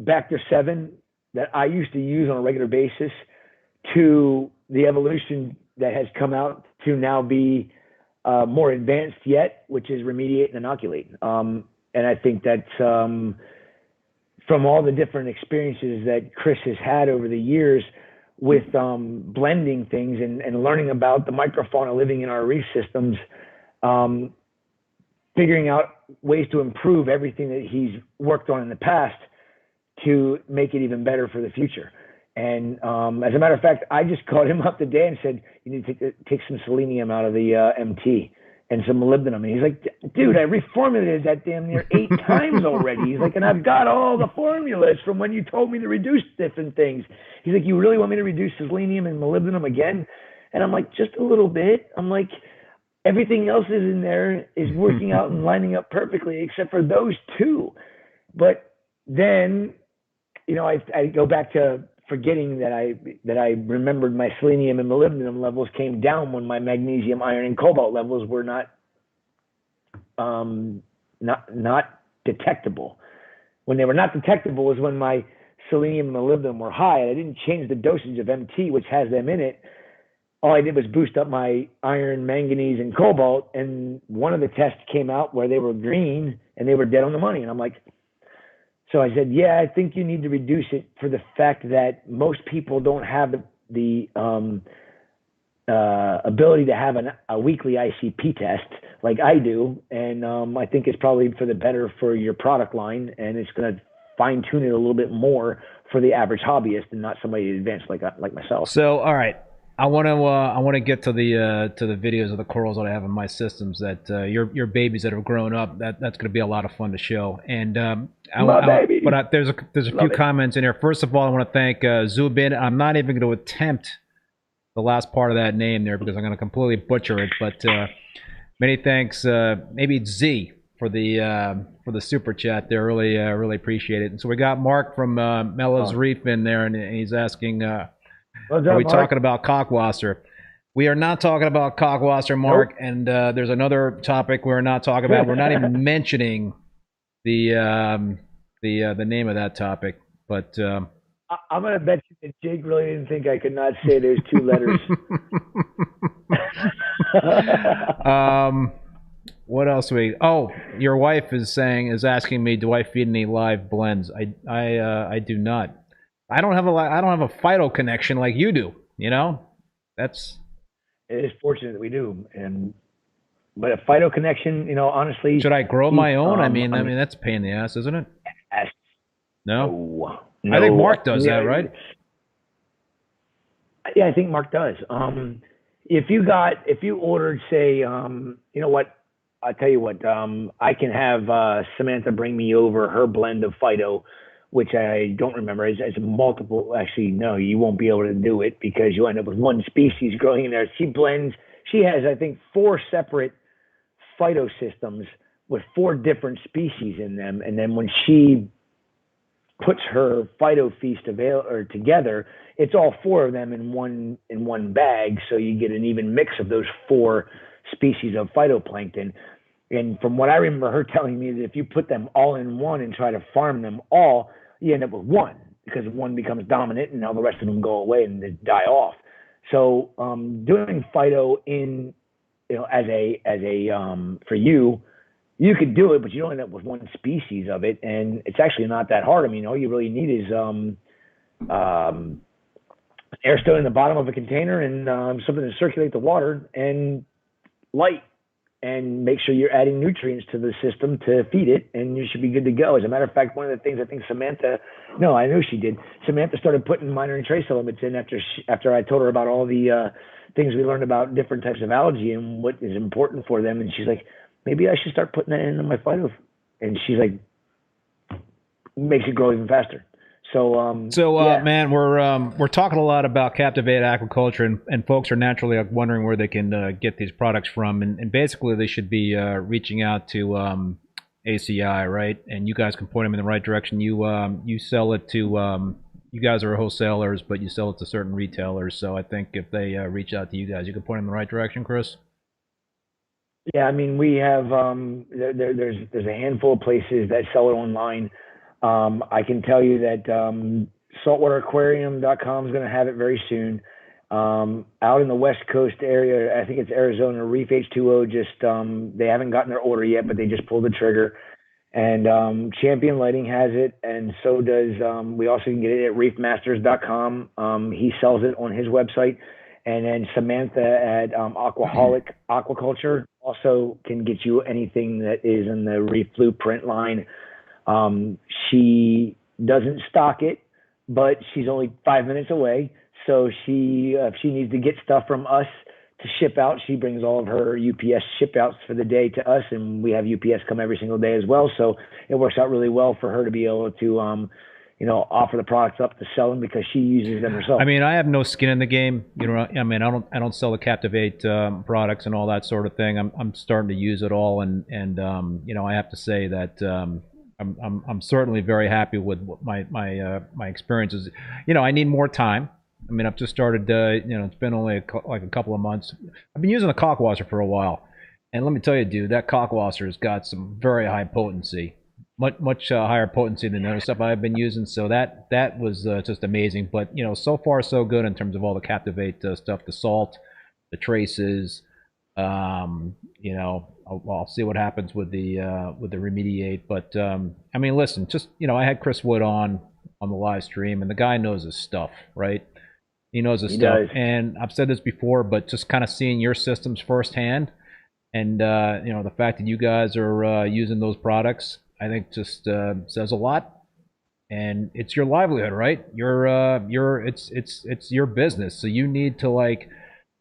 Bacter 7 that I used to use on a regular basis to the evolution that has come out to now be more advanced yet, which is remediate and inoculate. And I think that's from all the different experiences that Chris has had over the years with blending things and learning about the microfauna living in our reef systems, been figuring out ways to improve everything that he's worked on in the past to make it even better for the future. And as a matter of fact, I just called him up today and said, you need to take some selenium out of the MT and some molybdenum. And he's like, dude, I reformulated that damn near 8 times already. He's like, and I've got all the formulas from when you told me to reduce different things. He's like, you really want me to reduce selenium and molybdenum again? And I'm like, just a little bit. I'm like, everything else is in there is working out and lining up perfectly except for those 2. But then, you know, I go back to forgetting that I remembered my selenium and molybdenum levels came down when my magnesium, iron, and cobalt levels were not detectable. When they were not detectable was when my selenium and molybdenum were high, and I didn't change the dosage of MT, which has them in it. All I did was boost up my iron, manganese, and cobalt, and one of the tests came out where they were green and they were dead on the money. And I'm like, so I said, yeah, I think you need to reduce it for the fact that most people don't have the ability to have a weekly ICP test like I do. And I think it's probably for the better for your product line, and it's going to fine tune it a little bit more for the average hobbyist and not somebody advanced like myself. So, all right. I want to get to the videos of the corals that I have in my systems that your babies that have grown up. That's going to be a lot of fun to show. And there's a few comments in here. First of all, I want to thank Zubin. I'm not even going to attempt the last part of that name there because I'm going to completely butcher it. But many thanks. Maybe it's Z for the super chat there. Really appreciate it. And so we got Mark from Mellow's Reef in there, and he's asking. Are we talking about Kalkwasser? We are not talking about Kalkwasser, Mark. Nope. And there's another topic we're not talking about. We're not even mentioning the name of that topic. But I'm going to bet you that Jake really didn't think I could not say those 2 letters. What else your wife is asking me, do I feed any live blends? I do not. I don't have a phyto connection like you do. You know, it is fortunate that we do, but a phyto connection, you know, honestly. Should I grow my own? I mean that's a pain in the ass, isn't it? No. I think Mark does that, right? Yeah, I think Mark does. If you ordered, say, you know what? I'll tell you what. I can have Samantha bring me over her blend of phyto, which I don't remember. It's multiple. Actually, no, you won't be able to do it because you end up with one species growing in there. She has, I think, 4 separate phytosystems with 4 different species in them. And then when she puts her phyto feast together, it's all 4 of them in one bag. So you get an even mix of those 4 species of phytoplankton. And from what I remember her telling me, that if you put them all in one and try to farm them all, you end up with one because one becomes dominant and now the rest of them go away and they die off. So doing phyto in, you know, as a for you could do it, but you don't end up with one species of it, and it's actually not that hard. I mean, all you really need is air stone in the bottom of a container and something to circulate the water and light. And make sure you're adding nutrients to the system to feed it, and you should be good to go. As a matter of fact, one of the things I think Samantha started putting minor and trace elements in after I told her about all the things we learned about different types of algae and what is important for them. And she's like, maybe I should start putting that into my phyto. And she's like, makes it grow even faster. Man, we're talking a lot about Captivate Aquaculture, and folks are naturally wondering where they can get these products from, and basically they should be reaching out to ACI, right? And you guys can point them in the right direction. You sell it to you guys are wholesalers, but you sell it to certain retailers. So I think if they reach out to you guys, you can point them in the right direction, Chris. Yeah, I mean, we have there's a handful of places that sell it online. I can tell you that saltwateraquarium.com is going to have it very soon. Out in the West Coast area, I think it's Arizona, Reef H2O just they haven't gotten their order yet, but they just pulled the trigger. And Champion Lighting has it, and so does we also can get it at reefmasters.com. He sells it on his website. And then Samantha at Aquaholic Aquaculture also can get you anything that is in the Reef Blueprint line. She doesn't stock it, but she's only 5 minutes away. So if she needs to get stuff from us to ship out, she brings all of her UPS ship outs for the day to us, and we have UPS come every single day as well. So it works out really well for her to be able to, offer the products up to sell them because she uses them herself. I mean, I have no skin in the game. I mean, I don't sell the Captivate products and all that sort of thing. I'm starting to use it all, and I have to say that I'm certainly very happy with what my experiences. I need more time. I mean, I've just started. It's been only a couple of months. I've been using the caulk washer for a while, and let me tell you, dude, that caulk washer has got some very high potency, much higher potency than the other stuff I've been using. So that was just amazing. But so far so good in terms of all the Captivate stuff, the salt, the traces. I'll see what happens with the remediate. But I mean, listen, just I had Chris Wood on the live stream, and the guy knows his stuff, right? He knows his stuff. Does. And I've said this before, but just kind of seeing your systems firsthand, and the fact that you guys are using those products, I think just says a lot. And it's your livelihood, right? It's your business, so you need to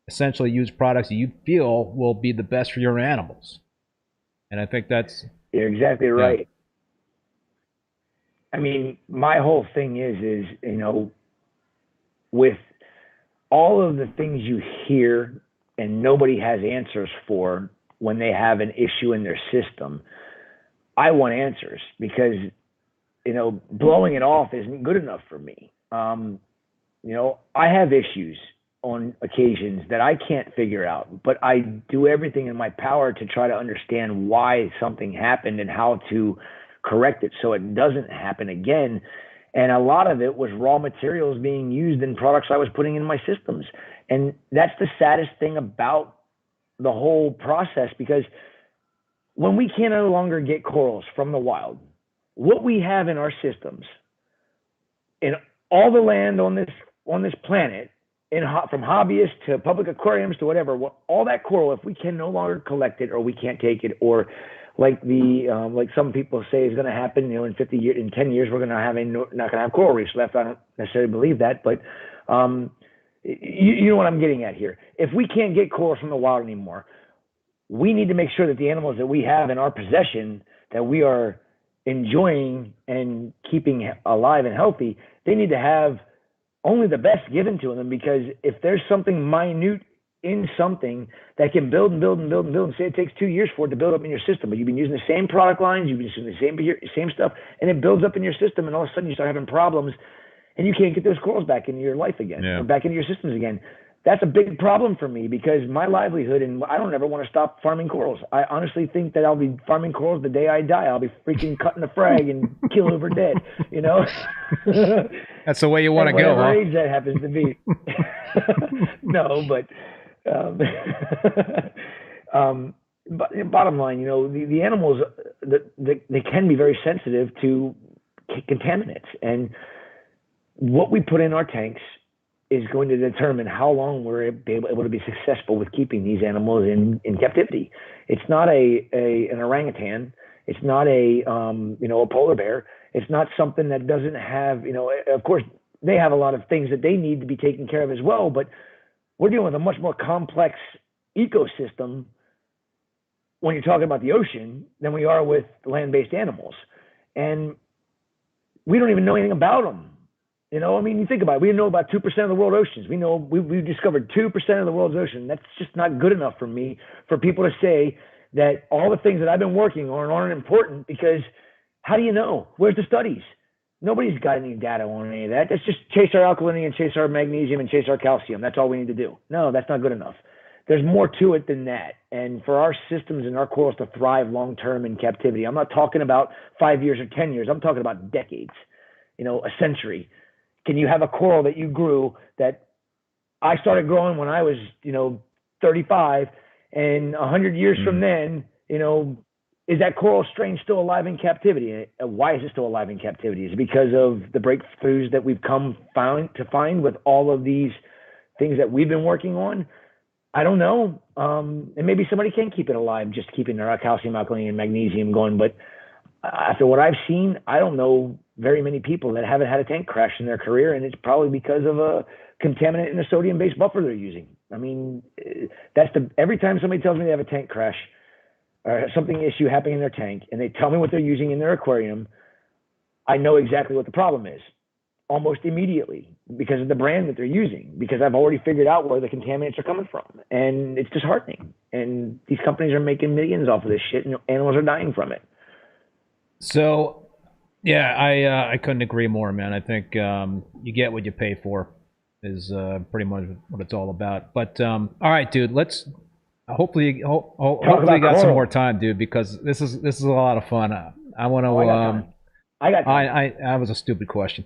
essentially use products that you feel will be the best for your animals. And I think you're exactly right. I mean, my whole thing is with all of the things you hear and nobody has answers for when they have an issue in their system, I want answers because, blowing it off isn't good enough for me. I have issues on occasions that I can't figure out, but I do everything in my power to try to understand why something happened and how to correct it so it doesn't happen again. And a lot of it was raw materials being used in products I was putting in my systems. And that's the saddest thing about the whole process, because when we can no longer get corals from the wild, what we have in our systems, in all the land on this planet, from hobbyists to public aquariums to whatever, all that coral, if we can no longer collect it or we can't take it, or like some people say is going to happen, in 50 years, in 10 years, we're going to have not going to have coral reefs left. I don't necessarily believe that, but you know what I'm getting at here. If we can't get coral from the wild anymore, we need to make sure that the animals that we have in our possession that we are enjoying and keeping alive and healthy, they need to have only the best given to them, because if there's something minute in something that can build and build and build and build, and say it takes 2 years for it to build up in your system, but you've been using the same product lines, you've been using the same stuff, and it builds up in your system, and all of a sudden you start having problems, and you can't get those corals back into your life again, or back into your systems again. That's a big problem for me, because my livelihood, and I don't ever want to stop farming corals. I honestly think that I'll be farming corals the day I die. I'll be freaking cutting the frag and kill over dead, That's the way you want to go, huh? Age that happens to be. No, but bottom line, the animals, they can be very sensitive to contaminants, and what we put in our tanks is going to determine how long we're able to be successful with keeping these animals in captivity. It's not an orangutan. It's not a polar bear. It's not something that doesn't have, of course, they have a lot of things that they need to be taken care of as well, but we're dealing with a much more complex ecosystem when you're talking about the ocean than we are with land-based animals. And we don't even know anything about them. You think about it. We know about 2% of the world oceans. We know we've discovered 2% of the world's ocean. That's just not good enough for me, for people to say that all the things that I've been working on aren't important, because how do you know? Where's the studies? Nobody's got any data on any of that. Let's just chase our alkalinity and chase our magnesium and chase our calcium. That's all we need to do. No, that's not good enough. There's more to it than that. And for our systems and our corals to thrive long-term in captivity, I'm not talking about 5 years or 10 years. I'm talking about decades, a century. Can you have a coral that you grew that I started growing when I was, 35, and 100 years from then, is that coral strain still alive in captivity? Why is it still alive in captivity? Is it because of the breakthroughs that we've find with all of these things that we've been working on? I don't know. And maybe somebody can keep it alive, just keeping their calcium, alkaline, and magnesium going. But after what I've seen, I don't know very many people that haven't had a tank crash in their career, and it's probably because of a contaminant in a sodium-based buffer they're using. I mean, every time somebody tells me they have a tank crash or something issue happening in their tank, and they tell me what they're using in their aquarium, I know exactly what the problem is almost immediately because of the brand that they're using, because I've already figured out where the contaminants are coming from. And it's disheartening. And these companies are making millions off of this shit, and animals are dying from it. So, yeah, I couldn't agree more, man. I think you get what you pay for is pretty much what it's all about. But all right, dude, let's hopefully you got some more time, dude, because this is a lot of fun. I want to. I got time. That was a stupid question.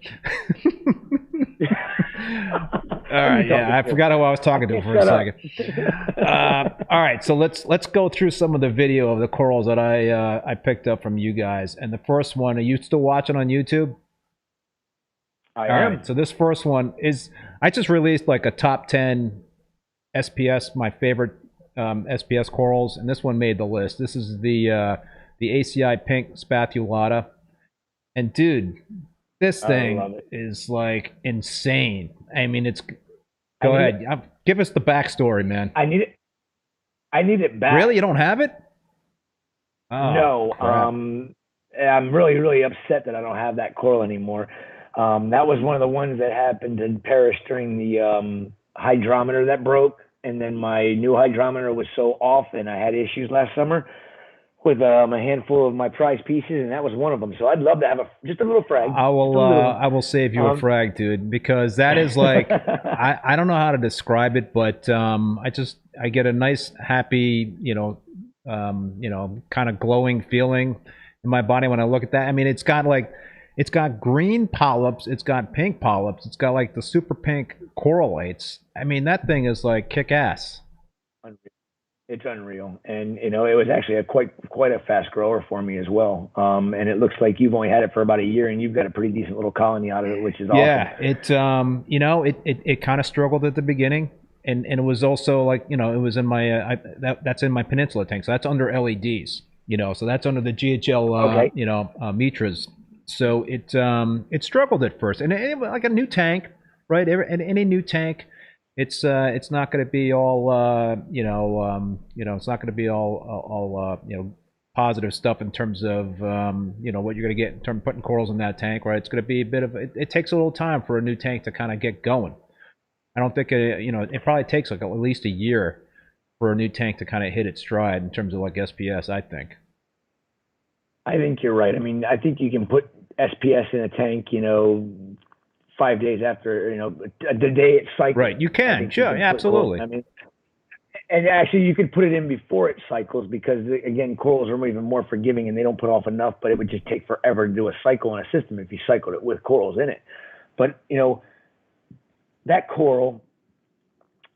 All right, yeah, I forgot who I was talking to for a second. All right, so let's go through some of the video of the corals that I picked up from you guys. And the first one, are you still watching on YouTube? I am. Right, so this first one is, I just released like a top 10 SPS, my favorite SPS corals, and this one made the list. This is the ACI pink spathulata. And dude, this thing is like insane. I mean, go ahead. Give us the backstory, man. I need it back. Really? You don't have it? Oh, no. Crap. I'm really, really upset that I don't have that coral anymore. That was one of the ones that happened in Paris during the hydrometer that broke. And then my new hydrometer was so off, and I had issues last summer with a handful of my prized pieces, and that was one of them. So I'd love to have just a little frag. I will save you a frag, dude, because that is like I don't know how to describe it, but I get a nice, happy, kind of glowing feeling in my body when I look at that. I mean, it's got green polyps, it's got pink polyps, it's got like the super pink correlates. I mean, that thing is like kick ass. It's unreal, and it was actually quite a fast grower for me as well. And it looks like you've only had it for about a year, and you've got a pretty decent little colony out of it, which is awesome. Yeah, it kind of struggled at the beginning, and it was also like it was in my that's in my Peninsula tank, so that's under LEDs, so that's under the GHL Mitras. So it struggled at first, and like a new tank, right? Any new tank. It's not going to be all it's not going to be all positive stuff in terms of what you're going to get in terms of putting corals in that tank, right? It's going to be a bit of it takes a little time for a new tank to kind of get going. I don't think it probably takes like at least a year for a new tank to kind of hit its stride in terms of like SPS. I think you're right. I mean, I think you can put SPS in a tank, 5 days after, the day it cycles. Right, you can, sure, yeah, absolutely. I mean, and actually, you could put it in before it cycles because, again, corals are even more forgiving and they don't put off enough, but it would just take forever to do a cycle in a system if you cycled it with corals in it. But, that coral,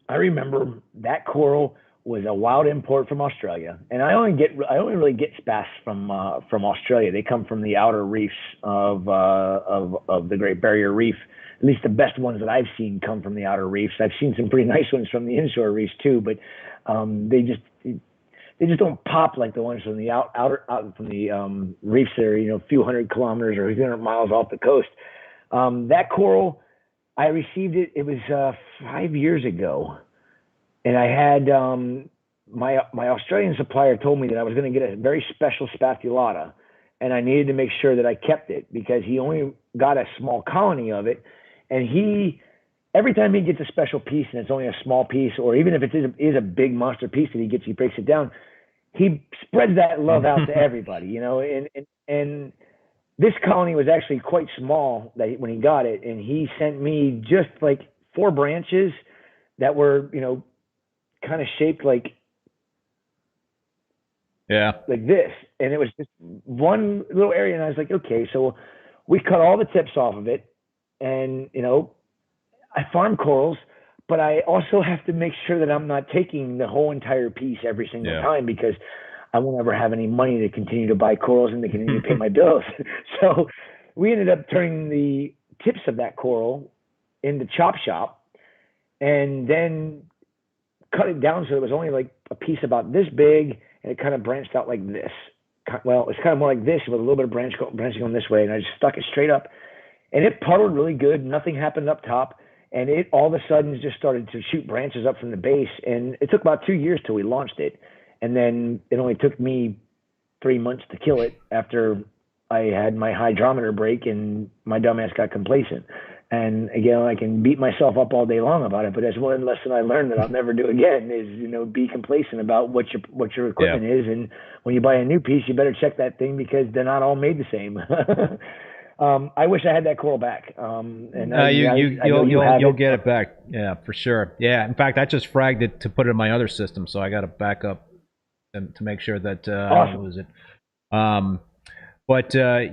I remember that coral was a wild import from Australia, and I only really get spas from Australia. They come from the outer reefs of the Great Barrier Reef. At least the best ones that I've seen come from the outer reefs. I've seen some pretty nice ones from the inshore reefs too, but they just don't pop like the ones from the out from the reefs that are a few hundred kilometers or 300 miles off the coast. That coral, I received it. It was 5 years ago. And I had my Australian supplier told me that I was going to get a very special spathulata, and I needed to make sure that I kept it because he only got a small colony of it, and every time he gets a special piece and it's only a small piece, or even if it is a big monster piece that he breaks it down, he spreads that love out to everybody, and this colony was actually quite small when he got it, and he sent me just like 4 branches that were kind of shaped like this, and it was just one little area, and I was like, okay, so we cut all the tips off of it, and I farm corals, but I also have to make sure that I'm not taking the whole entire piece every single time because I won't ever have any money to continue to buy corals and to continue to pay my bills. So we ended up turning the tips of that coral into chop shop, and then cut it down so it was only like a piece about this big, and it kind of branched out like this. Well, it's kind of more like this with a little bit of branching on this way, and I just stuck it straight up, and it puddled really good. Nothing happened up top, and it all of a sudden just started to shoot branches up from the base, and it took about 2 years till we launched it, and then it only took me 3 months to kill it after I had my hydrometer break and my dumbass got complacent. And again, I can beat myself up all day long about it, but that's one lesson I learned that I'll never do again is, be complacent about what your equipment is. And when you buy a new piece, you better check that thing because they're not all made the same. I wish I had that coral back. And you'll get it back. Yeah, for sure. Yeah. In fact, I just fragged it to put it in my other system. So I got to back up to make sure that I don't lose it.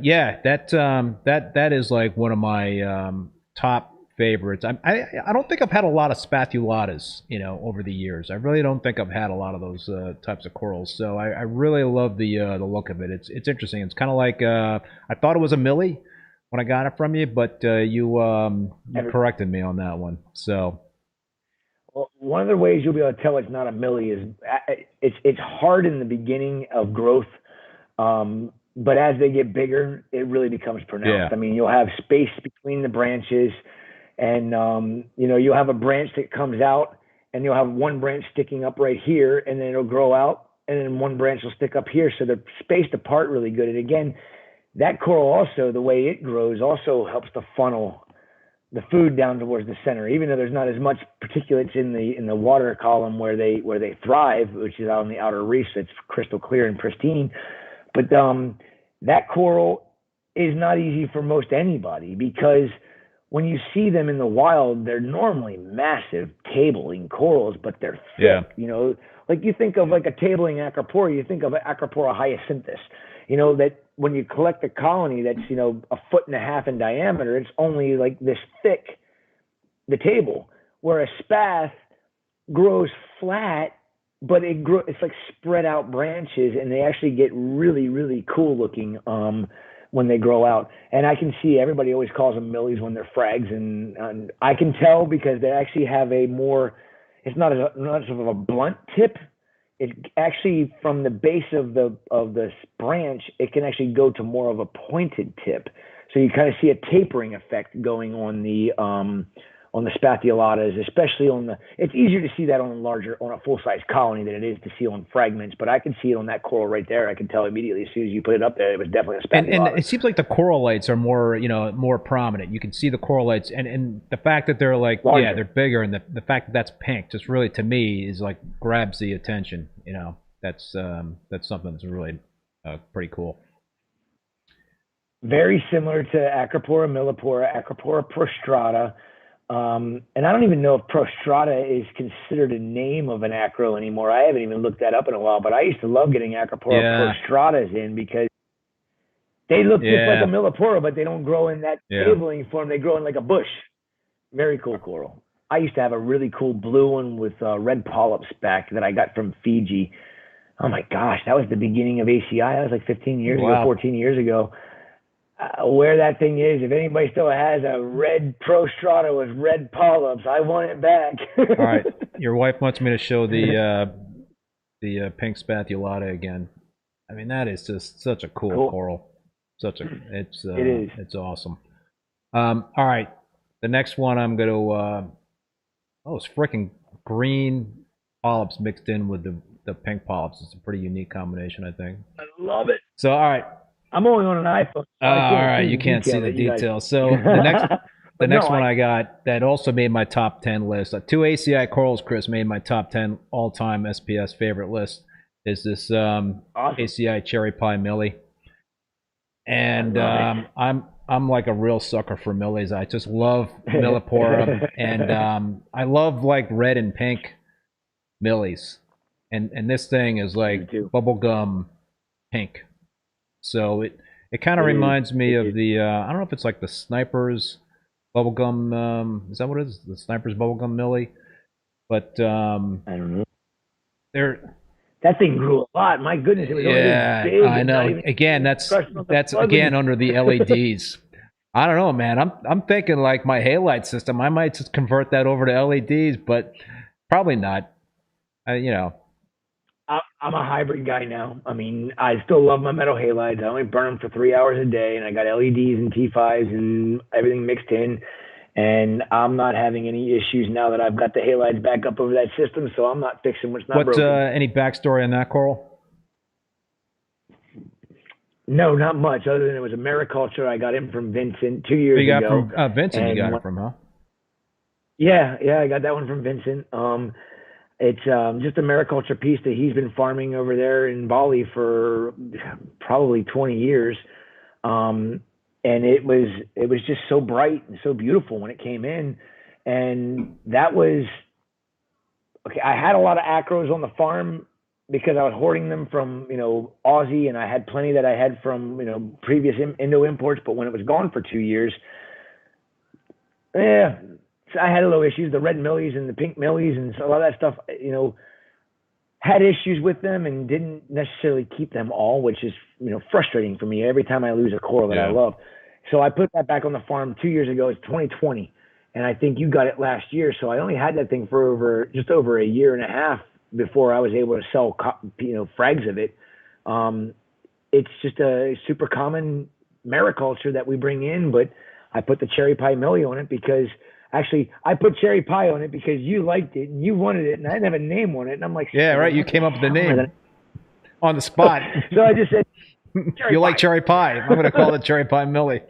Yeah, that is like one of my top favorites. I don't think I've had a lot of spathulatas, over the years. I really don't think I've had a lot of those types of corals. So I really love the look of it. It's interesting. It's kind of like I thought it was a millie when I got it from you, but you corrected me on that one. So. Well, one of the ways you'll be able to tell it's not a millie is it's hard in the beginning of growth. But as they get bigger, it really becomes pronounced. I mean, you'll have space between the branches, and you'll have a branch that comes out, and you'll have one branch sticking up right here, and then it'll grow out, and then one branch will stick up here, so they're spaced apart really good. And again, that coral also, the way it grows, also helps to funnel the food down towards the center, even though there's not as much particulates in the water column where they thrive, which is out on the outer reefs. It's crystal clear and pristine. But that coral is not easy for most anybody because when you see them in the wild, they're normally massive tabling corals, but they're thick. Like you think of like a tabling Acropora, you think of an Acropora hyacinthus. That when you collect a colony that's 1.5 feet in diameter, it's only like this thick, the table, where a spath grows flat. But it's like spread out branches, and they actually get really, really cool looking when they grow out. And I can see everybody always calls them millies when they're frags, and I can tell because they actually have it's not as of a blunt tip. It actually, from the base of the branch, it can actually go to more of a pointed tip. So you kind of see a tapering effect going on the spathulatas, especially it's easier to see that on a full-size colony than it is to see on fragments, but I can see it on that coral right there. I can tell immediately as soon as you put it up there, it was definitely a spathulata. And it seems like the coralites are more prominent. You can see the coralites, and the fact that they're like, they're bigger, and the fact that that's pink just really, to me, is like grabs the attention. That's something that's really pretty cool. Very similar to Acropora millipora, Acropora prostrata. And I don't even know if prostrata is considered a name of an acro anymore. I haven't even looked that up in a while, but I used to love getting Acropora prostratas in because they look just like a millipora, but they don't grow in that tabling form. They grow in like a bush. Very cool coral. I used to have a really cool blue one with red polyps back that I got from Fiji. Oh my gosh, that was the beginning of ACI. That was like 15 years ago, 14 years ago. Where that thing is, if anybody still has a red prostrata with red polyps, I want it back. All right, your wife wants me to show the pink spathulata again. I mean, that is just such a cool coral. It is. It's awesome. All right, the next one I'm going to. It's freaking green polyps mixed in with the pink polyps. It's a pretty unique combination, I think. I love it. So, all right. I'm only on an iPhone. So all right, you can't see the details. So the next one I got that also made my top 10 list. 2 ACI corals, Chris, made my top 10 all-time SPS favorite list. Is this awesome. ACI cherry pie millie, and I'm like a real sucker for millies. I just love millipora, and I love like red and pink millies, and this thing is like bubblegum pink. So it kind of reminds me of the I don't know if it's like the Snipers bubblegum. Is that what it is? The Snipers bubblegum millie, but I don't know. That thing grew a lot. My goodness, it was big. I know. Again, that's again under the LEDs. I don't know, man. I'm thinking like my halide system. I might just convert that over to LEDs, but probably not. You know. I'm a hybrid guy now. I mean, I still love my metal halides. I only burn them for 3 hours a day, and I got LEDs and T5s and everything mixed in. And I'm not having any issues now that I've got the halides back up over that system, so I'm not fixing what's not broken. Any backstory on that, Coral? No, not much, other than it was a mariculture. I got it from Vincent 2 years ago. From Vincent, you got it from, huh? Yeah, I got that one from Vincent. It's just a mariculture piece that he's been farming over there in Bali for probably 20 years. And it was just so bright and so beautiful when it came in. And that was okay. I had a lot of acros on the farm because I was hoarding them from, Aussie, and I had plenty that I had from, previous Indo imports. But when it was gone for 2 years, yeah, I had a little issues. The red millies and the pink millies and so a lot of that stuff, had issues with them and didn't necessarily keep them all, which is, frustrating for me every time I lose a coral that I love. So I put that back on the farm 2 years ago. It's 2020. And I think you got it last year. So I only had that thing for just over a year and a half before I was able to sell, frags of it. It's just a super common mariculture that we bring in, but I put the cherry pie millie on it because actually I put cherry pie on it because you liked it and you wanted it and I didn't have a name on it. And I'm like, yeah, right. You came up with the name on the spot. So I just said, you like cherry pie. I'm going to call it cherry pie millie.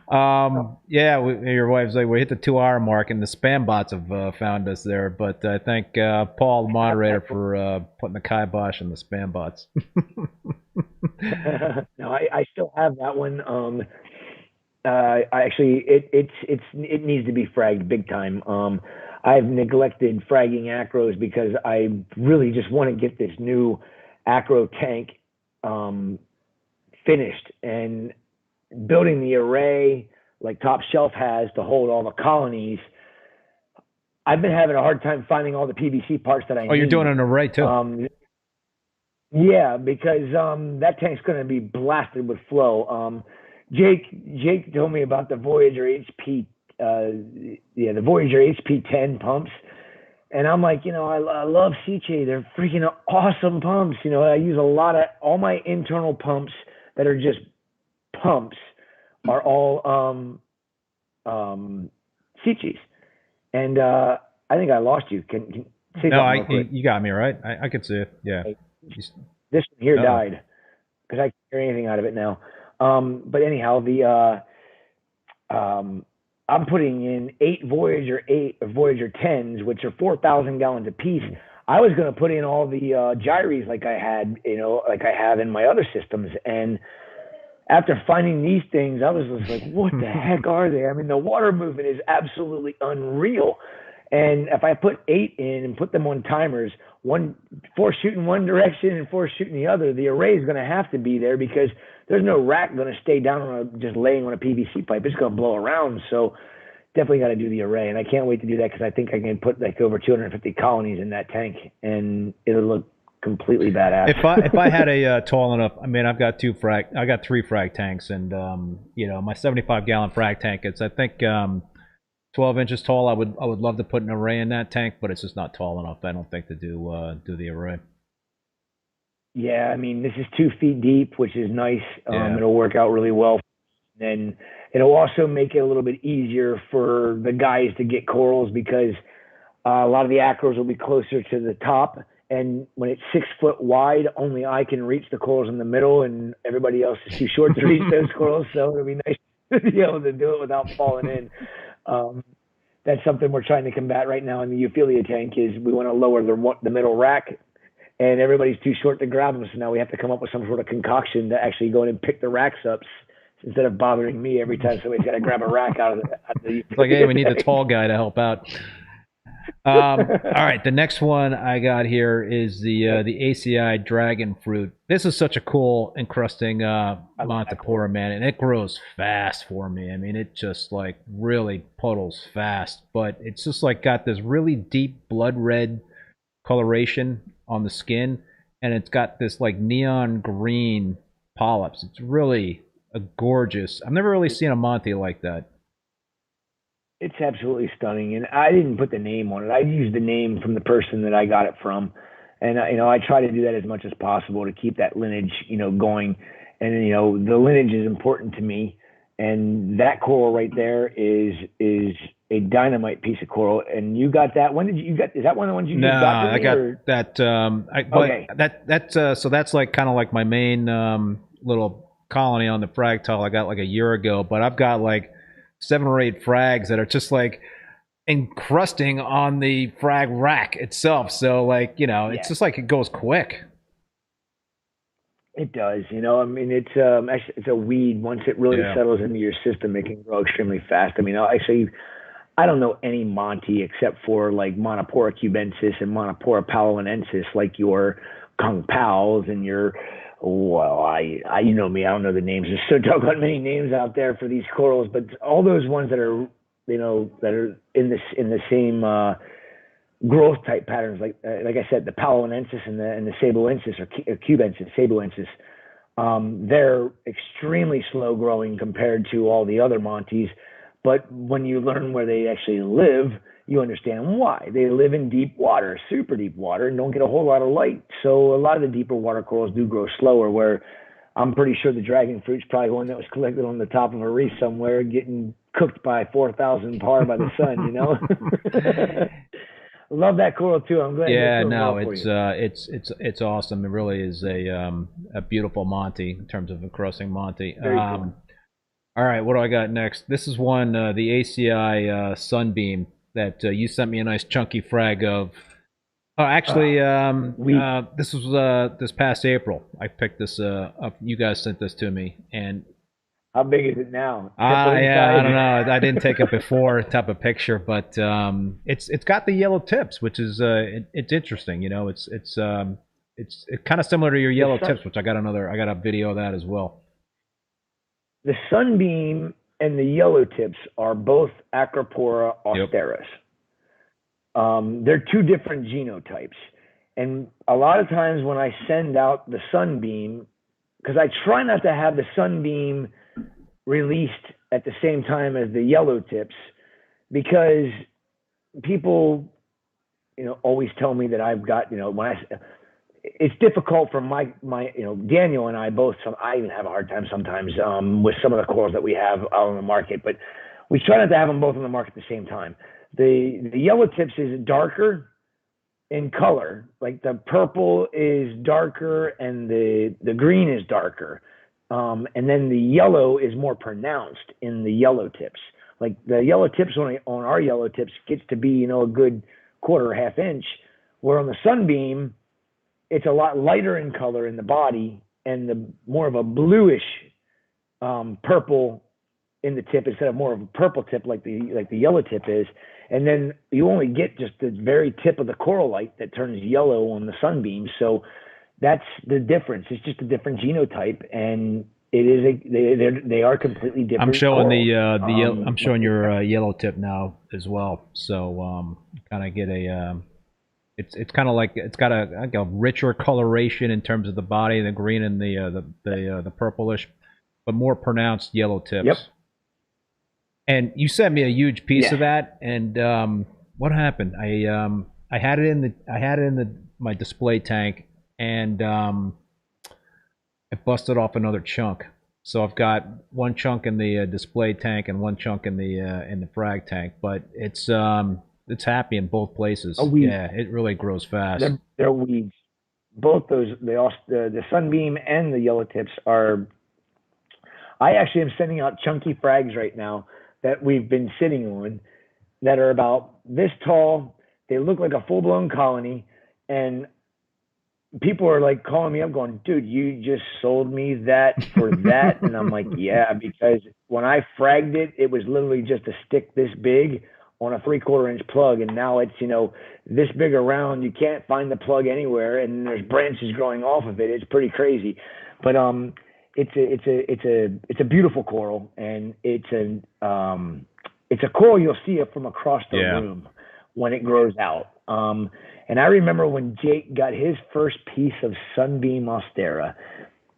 Yeah, your wife's like, we hit the 2 hour mark and the spam bots have found us there. But I thank Paul, the moderator, for putting the kibosh on the spam bots. No, I still have that one. I actually, it needs to be fragged big time. I've neglected fragging acros because I really just want to get this new acro tank finished, and building the array like Top Shelf has to hold all the colonies. I've been having a hard time finding all the PVC parts that I need. Oh, you're doing an array too? Yeah, because that tank's going to be blasted with flow. Jake told me about the Voyager HP, the Voyager HP 10 pumps. And I'm like, I love Seche. They're freaking awesome pumps. I use all my internal pumps that are just pumps are all Seches. And I think I lost you. Can say no, you got me right. I could see it. Yeah. This one here died because I can't hear anything out of it now. But anyhow, I'm putting in 8 Voyager 10s, which are 4,000 gallons a piece. I was going to put in all the Gyres like I had, like I have in my other systems. And after finding these things, I was just like, what the heck are they? I mean, the water movement is absolutely unreal. And if I put 8 in and put them on timers, 4 shooting one direction and 4 shooting the other, the array is going to have to be there because there's no rack going to stay down just laying on a PVC pipe. It's going to blow around. So definitely got to do the array. And I can't wait to do that because I think I can put like over 250 colonies in that tank and it'll look completely badass. If I had a tall enough, I mean, I got 3 frag tanks, and my 75-gallon frag tank. It's I think 12 inches tall. I would love to put an array in that tank, but it's just not tall enough, I don't think, to do the array. Yeah, I mean, this is 2 feet deep, which is nice. It'll work out really well. And it'll also make it a little bit easier for the guys to get corals because a lot of the acros will be closer to the top. And when it's 6 foot wide, only I can reach the corals in the middle, and everybody else is too short to reach those corals. So it'll be nice to be able to do it without falling in. That's something we're trying to combat right now in the Euphilia tank. Is we want to lower the middle rack, and everybody's too short to grab them. So now we have to come up with some sort of concoction to actually go in and pick the racks up instead of bothering me every time somebody's got to grab a rack out of the It's like, hey, we need the tall guy to help out. All right, the next one I got here is the ACI dragon fruit. This is such a cool encrusting Montipora, man, and it grows fast for me. I mean, it just like really puddles fast, but it's just like got this really deep blood red coloration on the skin, and it's got this like neon green polyps. It's really a gorgeous. I've never really seen a Monty like that. It's absolutely stunning, and I didn't put the name on it. I used the name from the person that I got it from, and I try to do that as much as possible to keep that lineage, going. And the lineage is important to me, and that coral right there is a dynamite piece of coral. And you got that? When did you got? Is that one of the ones you No, just got? I got that. Okay. So that's like kind of like my main little colony on the frag tile I got like a year ago. But I've got like 7 or 8 frags that are just like encrusting on the frag rack itself. So like it's just like it goes quick. It does, I mean, it's a weed. Once it really settles into your system, it can grow extremely fast. I mean, actually, I don't know any Monty except for like Monopora cubensis and Monopora paloensis, like your Kung Paos and your, you know me, I don't know the names. There's so doggone many names out there for these corals, but all those ones that are, that are in the same growth type patterns, like I said, the paloensis and the saboensis or cubensis, saboensis, they're extremely slow growing compared to all the other Monties. But when you learn where they actually live, you understand why. They live in deep water, super deep water, and don't get a whole lot of light. So a lot of the deeper water corals do grow slower, where I'm pretty sure the dragon fruit's probably one that was collected on the top of a reef somewhere, getting cooked by 4,000 par by the sun, Love that coral too. I'm glad. Yeah, no, it's awesome. It really is a beautiful Monty in terms of a crossing Monty. Very cool. All right, what do I got next? This is one, the ACI Sunbeam that you sent me a nice chunky frag of. Oh, actually, this was this past April. I picked this up. You guys sent this to me, and how big is it now? Yeah, I don't know. I didn't take a before type of picture, but it's got the yellow tips, which is it's interesting. It's kind of similar to your yellow tips, which I got a video of that as well. The Sunbeam and the yellow tips are both Acropora austeris. Yep. They're 2 different genotypes, and a lot of times when I send out the Sunbeam, because I try not to have the Sunbeam released at the same time as the yellow tips, because people, always tell me that I've got, it's difficult for my Daniel and I both. I even have a hard time sometimes with some of the corals that we have out on the market, but we try not to have them both on the market at the same time. The yellow tips is darker in color, like the purple is darker and the green is darker. And then the yellow is more pronounced in the yellow tips. Like the yellow tips on our yellow tips gets to be, a good quarter or half inch, where on the Sunbeam, it's a lot lighter in color in the body and the more of a bluish purple in the tip instead of more of a purple tip like the yellow tip is. And then you only get just the very tip of the coral light that turns yellow on the Sunbeam. So that's the difference. It's just a different genotype, and it is they are completely different. I'm showing I'm showing your yellow tip now as well. So kind of get a it's kind of like it's got a richer coloration in terms of the body, the green and the purplish, but more pronounced yellow tips. Yep. And you sent me a huge piece of that, and what happened? I had it in my display tank. And I busted off another chunk, so I've got one chunk in the display tank and one chunk in the frag tank. But it's happy in both places. Yeah, it really grows fast. They're weeds. Both those, the Sunbeam and the yellow tips are. I actually am sending out chunky frags right now that we've been sitting on, that are about this tall. They look like a full-blown colony, and people are like calling me up going, dude, you just sold me that for that. And I'm like, yeah, because when I fragged it, it was literally just a stick this big on a 3/4 inch plug. And now it's, this big around. You can't find the plug anywhere. And there's branches growing off of it. It's pretty crazy. But it's a beautiful coral, and it's a coral you'll see it from across the room when it grows out. And I remember when Jake got his first piece of Sunbeam Austera,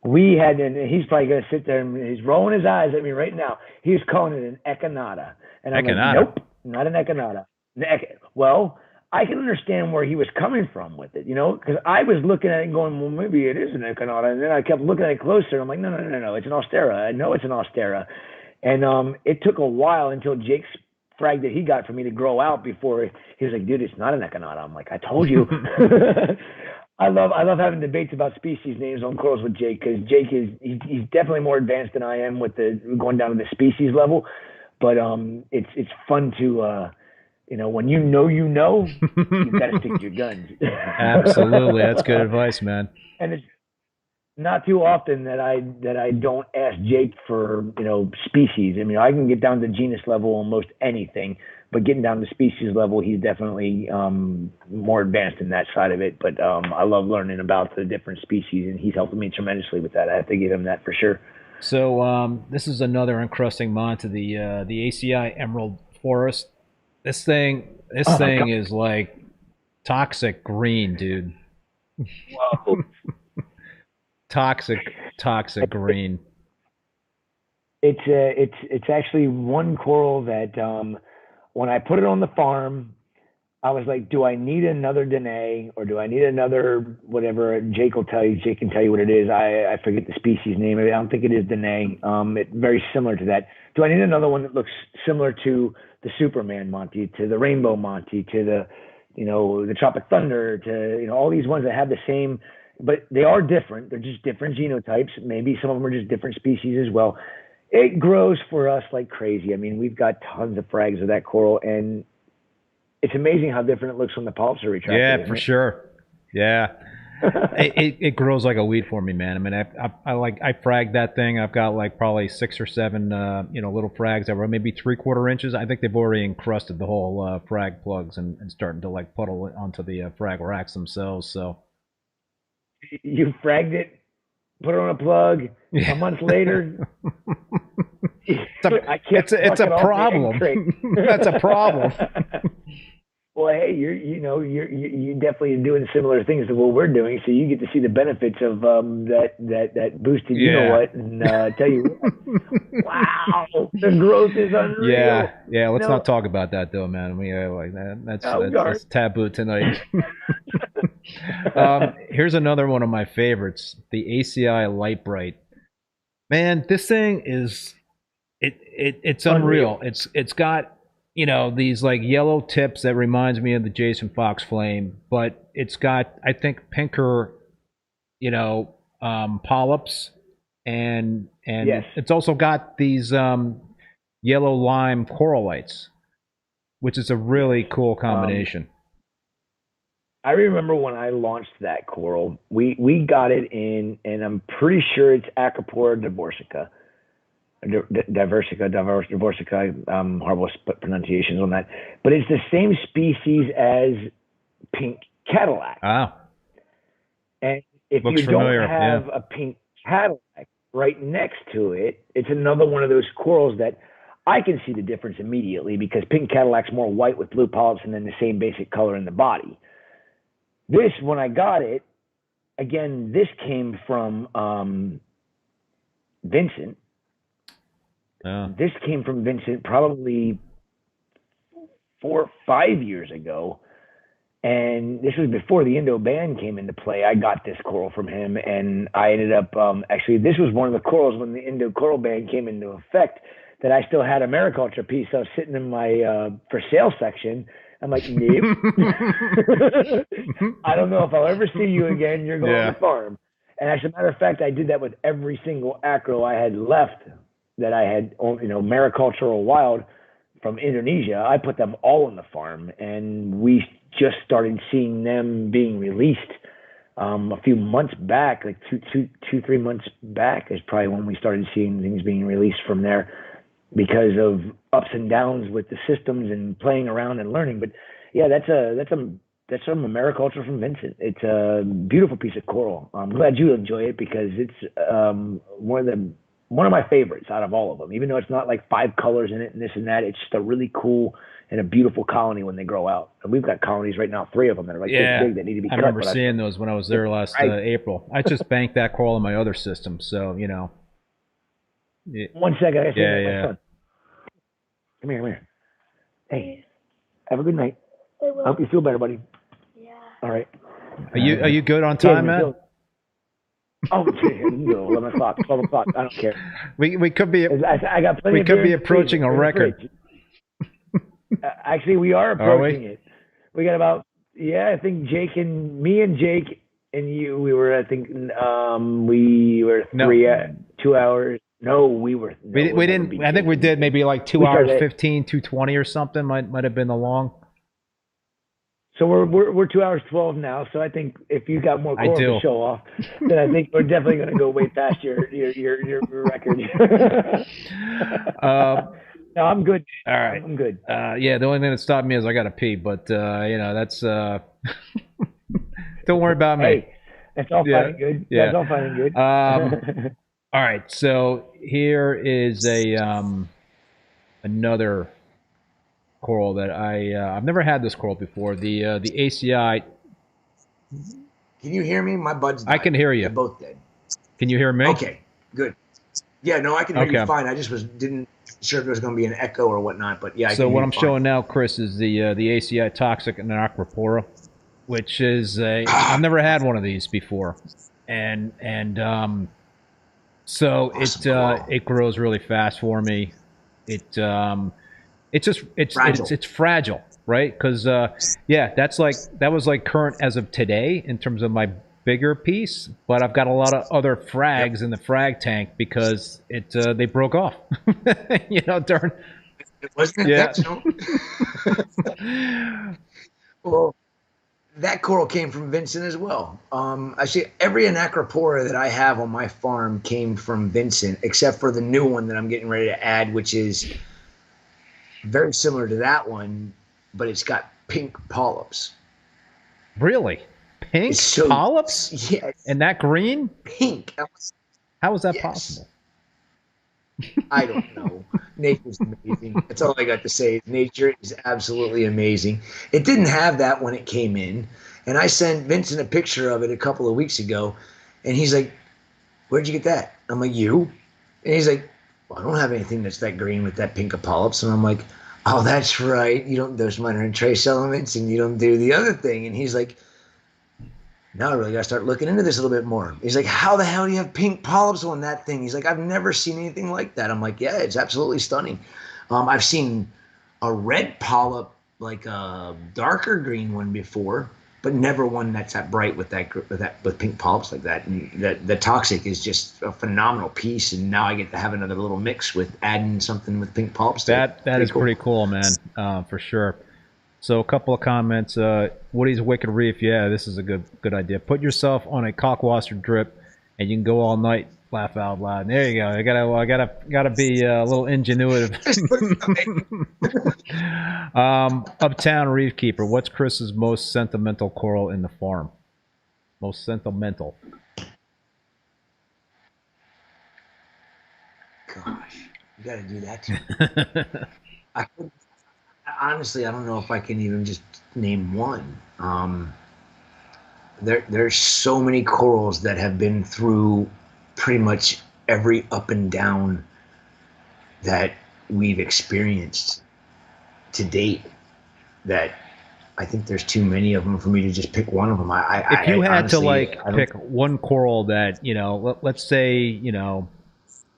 and he's probably going to sit there and he's rolling his eyes at me right now. He's calling it an echinata. And I'm like, nope, not an echinata. Well, I can understand where he was coming from with it, because I was looking at it and going, well, maybe it is an echinata. And then I kept looking at it closer. And I'm like, no, it's an austera. I know it's an austera. And it took a while until Jake's frag that he got for me to grow out before he was like, dude, it's not an echinata. I'm like, I told you. I love having debates about species names on corals with Jake, because Jake he's definitely more advanced than I am with the going down to the species level. But it's fun to when you know, you've got to stick to your guns. Absolutely, that's good advice, man. And it's not too often that I don't ask Jake for species. I mean, I can get down to genus level on most anything, but getting down to species level, he's definitely more advanced in that side of it. But I love learning about the different species, and he's helping me tremendously with that. I have to give him that for sure. So this is another encrusting mod to the ACI Emerald Forest. This thing is like toxic green, dude. Whoa. Toxic green. It's actually one coral that when I put it on the farm, I was like, do I need another Danae or do I need another whatever? Jake can tell you what it is. I forget the species name of it. I don't think it is Danae. It's very similar to that. Do I need another one that looks similar to the Superman Monty, to the Rainbow Monty, to the the Tropic Thunder, to all these ones that have the same, but they are different. They're just different genotypes. Maybe some of them are just different species as well. It grows for us like crazy. I mean, we've got tons of frags of that coral, and it's amazing how different it looks when the polyps are retracted. Yeah, for sure. Yeah. it grows like a weed for me, man. I mean, I fragged that thing. I've got like probably 6 or 7 little frags that were maybe 3/4 inches. I think they've already encrusted the whole frag plugs and starting to like puddle onto the frag racks themselves. So you fragged it, put it on a plug. A month later, it's a problem. That's a problem. Well, hey, you're definitely doing similar things to what we're doing, so you get to see the benefits of that boosted. You know what? And tell you what, wow, the growth is unreal. Yeah. Let's not talk about that though, man. I mean, like that's taboo tonight. Here's another one of my favorites, the ACI Light Brite. Man, this thing is it's unreal. It's got these like yellow tips that reminds me of the Jason Fox flame, but it's got, I think, pinker, polyps, and yes. It's also got these yellow lime corallites, which is a really cool combination. I remember when I launched that coral, we got it in, and I'm pretty sure it's Acropora divorcica. Divorcica, horrible pronunciations on that, but it's the same species as pink Cadillac. Ah. And if Looks you familiar. don't have a pink Cadillac right next to it, it's another one of those corals that I can see the difference immediately, because pink Cadillac's more white with blue polyps and then the same basic color in the body. This, when I got it, again, this came from Vincent. This came from Vincent probably 4 or 5 years ago. And this was before the Indo ban came into play. I got this coral from him, and I ended up, actually, this was one of the corals when the Indo coral ban came into effect that I still had a mariculture piece. I was sitting in my for sale section. I'm like, nope. I don't know if I'll ever see you again. You're going to the farm. And as a matter of fact, I did that with every single acro I had left that I had, maricultural wild from Indonesia. I put them all on the farm, and we just started seeing them being released a few months back, like 3 months back is probably when we started seeing things being released from there, because of ups and downs with the systems and playing around and learning. But yeah, that's from a mariculture from Vincent. It's a beautiful piece of coral. I'm glad you enjoy it, because it's one of my favorites out of all of them. Even though it's not like 5 colors in it and this and that, it's just a really cool and a beautiful colony when they grow out. And we've got colonies right now, 3 of them that are like this big that need to be cut. I remember seeing those when I was there last April. I just banked that coral in my other system, so 1 second. My son. Come here. Hey, have a good night. I hope you feel better, buddy. Yeah. All right. Are you good on time, man? Oh, you can go 11 o'clock, 12 o'clock. I don't care. We could be I got plenty. we could be approaching a record. Actually, we are approaching it. We got about I think Jake and me and Jake and you. We were 2 hours. No, we were. No, we didn't. I think we did maybe like 2 hours 15, 2:20 or something. Might have been the long. So we're 2 hours 12 now. So I think if you got more coral to show off, then I think we're definitely going to go way past your record. No, I'm good. All right, I'm good. Yeah, the only thing that stopped me is I got to pee, but that's. Don't worry about me. Hey, that's all fine and good. Yeah. That's all fine and good. All right, so here is another coral that I've never had this coral before. The ACI. Can you hear me? My buds died. I can hear you. They're both dead. Can you hear me? Okay, good. Yeah, no, I can hear you fine. I just didn't sure if there was going to be an echo or whatnot, but yeah. So what I'm showing now, Chris, is the ACI Toxic and Acropora, which is I've never had one of these before, and so awesome. It grows really fast for me. It's fragile, right? Because that was like current as of today in terms of my bigger piece, but I've got a lot of other frags in the frag tank because they broke off. During it wasn't intentional. Well, that coral came from Vincent as well. Actually, every Acropora that I have on my farm came from Vincent, except for the new one that I'm getting ready to add, which is very similar to that one, but it's got pink polyps. Really? Pink polyps? Yes. And that green? Pink. How is that possible? I don't know. Nature's amazing. That's all I got to say. Nature is absolutely amazing. It didn't have that when it came in. And I sent Vincent a picture of it a couple of weeks ago. And he's like, where'd you get that? I'm like, you? And he's like, well, I don't have anything that's that green with that pink of polyps. And I'm like, oh, that's right. You don't, those minor and trace elements, and you don't do the other thing. And he's like, now I really got to start looking into this a little bit more. He's like, how the hell do you have pink polyps on that thing? He's like, I've never seen anything like that. I'm like, yeah, it's absolutely stunning. I've seen a red polyp, like a darker green one before, but never one that's that bright with pink polyps like that. And the toxic is just a phenomenal piece. And now I get to have another little mix with adding something with pink polyps. That is pretty cool, man, for sure. So a couple of comments. Woody's Wicked Reef. Yeah, this is a good idea. Put yourself on a cockwater drip, and you can go all night. Laugh out loud. There you go. I gotta be a little ingenuitive. Uptown Reef Keeper. What's Chris's most sentimental coral in the farm? Most sentimental. Gosh, you gotta do that too. Honestly, I don't know if I can even just name one. There's so many corals that have been through pretty much every up and down that we've experienced to date that I think there's too many of them for me to just pick one of them. If you had to pick one coral that, let's say,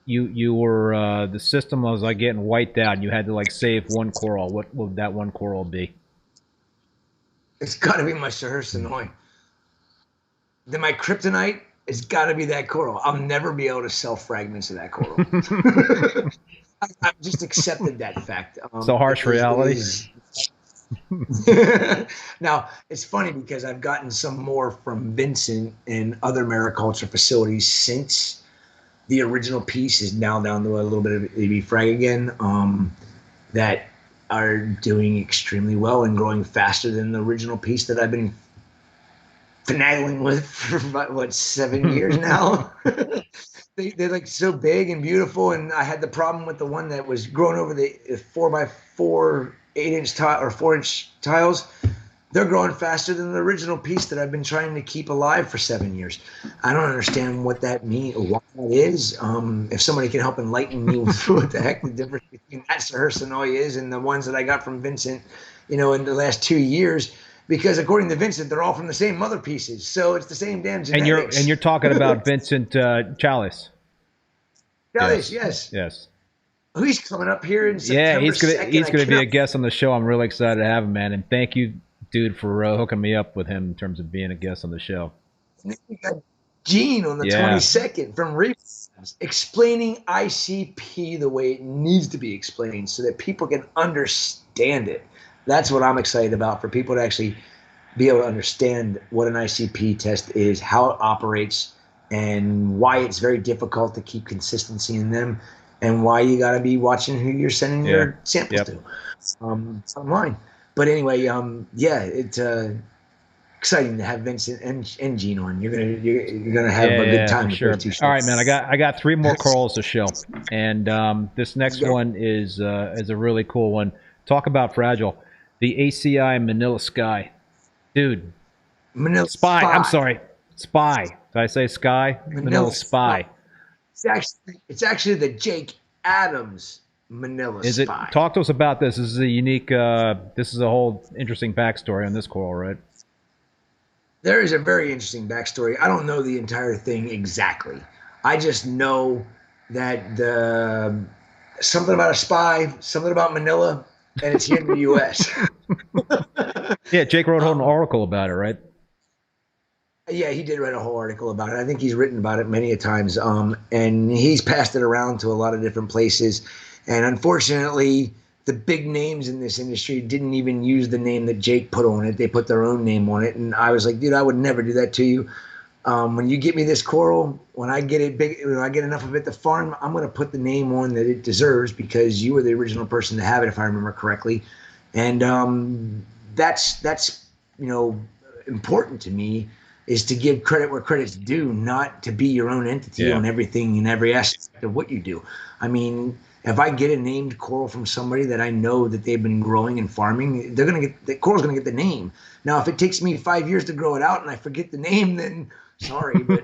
you were the system was like getting wiped out and you had to save one coral, what would that one coral be? It's got to be my Sursinoy. Then my kryptonite, it's got to be that coral. I'll never be able to sell fragments of that coral. I've just accepted that fact. So harsh reality. Now, it's funny because I've gotten some more from Vincent and other mariculture facilities since the original piece is now down to a little bit of AB frag again, that are doing extremely well and growing faster than the original piece that I've been finagling with for about, 7 years now. They're like so big and beautiful, and I had the problem with the one that was growing over the 4x4 8-inch tile or 4-inch tiles. they're growing faster than the original piece that I've been trying to keep alive for 7 years. I don't understand what that means or what that is. If somebody can help enlighten me with what the heck the difference between that Sahersanoia is and the ones that I got from Vincent, in the last 2 years, because according to Vincent, they're all from the same mother pieces. So it's the same damn genetics. And you're talking about Vincent Chalice. Chalice, yes. Yes. Oh, he's coming up here in September. Yeah, he's gonna be a cannot- guest on the show. I'm really excited to have him, man. And thank you, dude, for hooking me up with him in terms of being a guest on the show. And then we got Gene on the 22nd from Reef, explaining ICP the way it needs to be explained so that people can understand it. That's what I'm excited about, for people to actually be able to understand what an ICP test is, how it operates, and why it's very difficult to keep consistency in them, and why you got to be watching who you're sending your samples to. It's online. But anyway, it's exciting to have Vincent and Gene on. You're gonna have a good time. Sure. With those 2 shows. All right, man. I got 3 more corals to show, and this next one is a really cool one. Talk about fragile. The ACI Manila Sky, dude. Manila Spy. I'm sorry, Spy. Did I say Sky? Manila Spy. It's actually the Jake Adams Manila Is it? Spy. Talk to us about this. This is a unique. This is a whole interesting backstory on this coral, right? There is a very interesting backstory. I don't know the entire thing exactly. I just know that something about a spy, something about Manila, and it's here in the U.S. Yeah, Jake wrote an article about it, right? Yeah, he did write a whole article about it. I think he's written about it many a times, and he's passed it around to a lot of different places. And unfortunately, the big names in this industry didn't even use the name that Jake put on it. They put their own name on it. And I was like, dude, I would never do that to you. When you get me this coral, when I get it big, when I get enough of it to farm, I'm going to put the name on that it deserves, because you were the original person to have it, if I remember correctly. And that's important to me, is to give credit where credit's due, not to be your own entity on everything and every aspect of what you do. I mean, if I get a named coral from somebody that I know that they've been growing and farming, the coral's gonna get the name. Now, if it takes me 5 years to grow it out and I forget the name, then sorry, but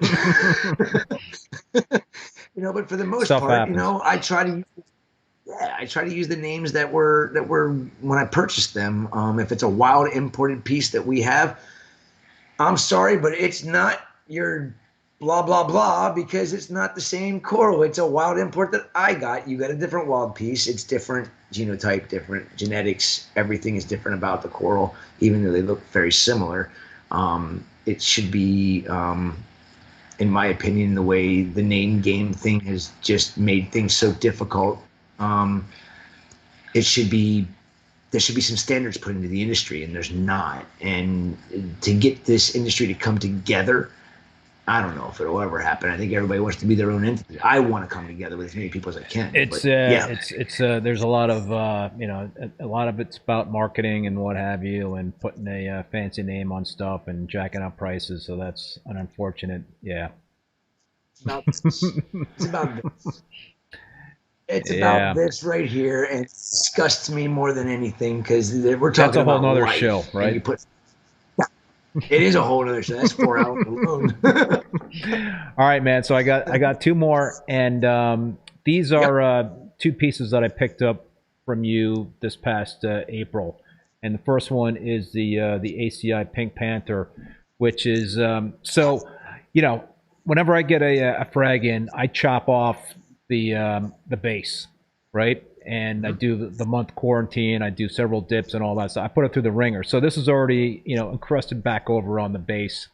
but for the most part, happens. I try to use the names that were when I purchased them. If it's a wild imported piece that we have, I'm sorry, but it's not your blah, blah, blah, because it's not the same coral. It's a wild import that I got. You got a different wild piece. It's different genotype, different genetics. Everything is different about the coral, even though they look very similar. It should be, in my opinion, the way the name game thing has just made things so difficult. There should be some standards put into the industry, and there's not. And to get this industry to come together, I don't know if it'll ever happen. I think everybody wants to be their own entity. I want to come together with as many people as I can. It's there's a lot of a lot of it's about marketing and what have you, and putting a fancy name on stuff and jacking up prices. So that's an unfortunate. Yeah. It's about this. It's about this right here, and it disgusts me more than anything, because we're talking That's a whole about nother life, show, right? It is a whole other show. That's 4 hours alone. All right, man. So I got 2 more, and these are 2 pieces that I picked up from you this past April. And the first one is the ACI Pink Panther, which is whenever I get a frag in, I chop off the base, right? And I do the month quarantine. I do several dips and all that. So I put it through the ringer. So this is already encrusted back over on the base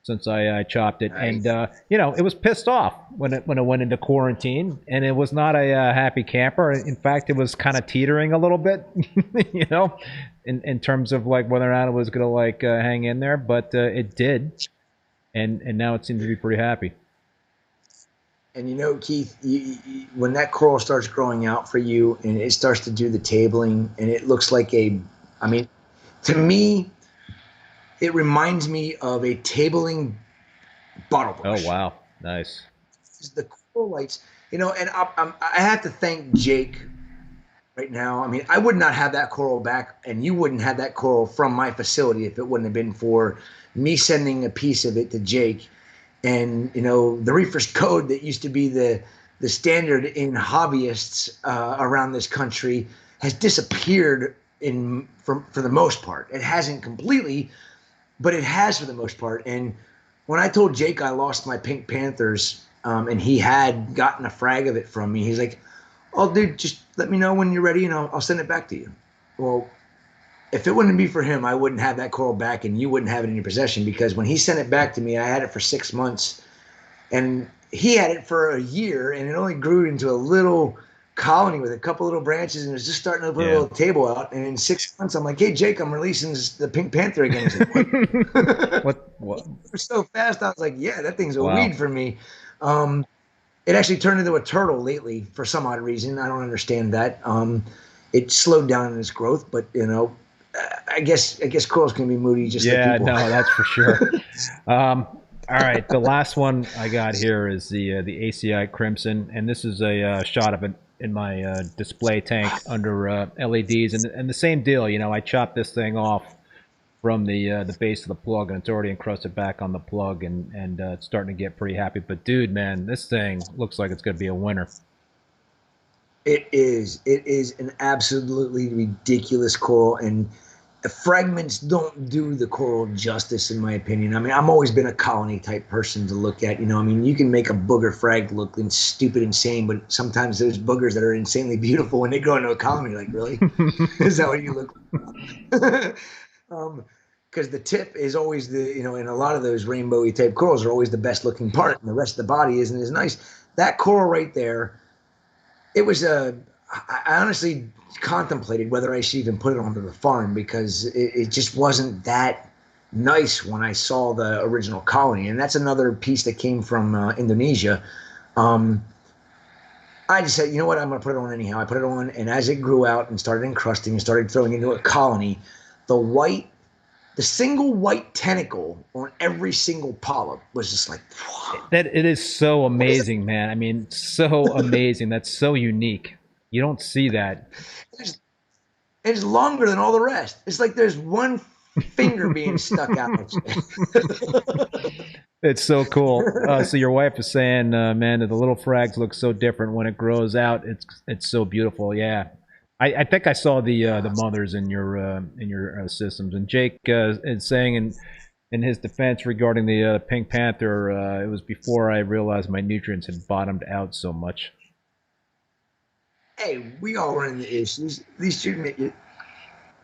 since I chopped it. Nice. And it was pissed off when it went into quarantine, and it was not a happy camper. In fact, it was kind of teetering a little bit, in terms of like whether or not it was gonna hang in there, but it did, and now it seems to be pretty happy. And Keith, when that coral starts growing out for you and it starts to do the tabling, and it looks like to me, it reminds me of a tabling bottle brush. Oh, wow. Nice. The coral lights, and I have to thank Jake right now. I mean, I would not have that coral back, and you wouldn't have that coral from my facility if it wouldn't have been for me sending a piece of it to Jake. And you know, the reefers code that used to be the standard in hobbyists around this country has disappeared for the most part. It hasn't completely, but it has for the most part. And when I told Jake I lost my pink panthers, and he had gotten a frag of it from me, he's like, "Oh, dude, just let me know when you're ready, and I'll send it back to you." Well, if it wouldn't be for him, I wouldn't have that coral back, and you wouldn't have it in your possession, because when he sent it back to me, I had it for 6 months, and he had it for a year, and it only grew into a little colony with a couple little branches, and it was just starting to put a little table out. And in 6 months, I'm like, "Hey, Jake, I'm releasing the pink panther again." He's like, what? So fast. I was like, "Yeah, that thing's a weed for me." It actually turned into a turtle lately for some odd reason. I don't understand that. It slowed down in its growth, but you know, I guess corals can be moody just like people. No, that's for sure. All right, the last one I got here is the ACI Crimson, and this is a shot of it in my display tank under LEDs, and the same deal. You know, I chopped this thing off from the base of the plug, and it's already encrusted back on the plug, and it's starting to get pretty happy. But dude, man, this thing looks like it's going to be a winner. It is an absolutely ridiculous coral, and fragments don't do the coral justice, in my opinion. I mean, I've always been a colony type person to look at. You know, I mean, you can make a booger frag look stupid, insane, but sometimes there's boogers that are insanely beautiful when they grow into a colony. You're like, really? Is that what you look like? Because the tip is always in a lot of those rainbowy type corals are always the best looking part, and the rest of the body isn't as nice. That coral right there, it was I honestly contemplated whether I should even put it onto the farm, because it just wasn't that nice when I saw the original colony. And that's another piece that came from Indonesia. I just said, you know what, I'm going to put it on anyhow. I put it on, and as it grew out and started encrusting and started throwing into a colony, the single white tentacle on every single polyp was just like, that it is so amazing, man. I mean, so amazing. That's so unique. You don't see that. It's longer than all the rest. It's like there's one finger being stuck out. It's so cool. So your wife is saying, man, that the little frags look so different when it grows out. It's so beautiful. Yeah, I think I saw the mothers in your systems. And Jake is saying in his defense regarding the pink panther, it was before I realized my nutrients had bottomed out so much. Hey, we all run into issues. At least you admit it.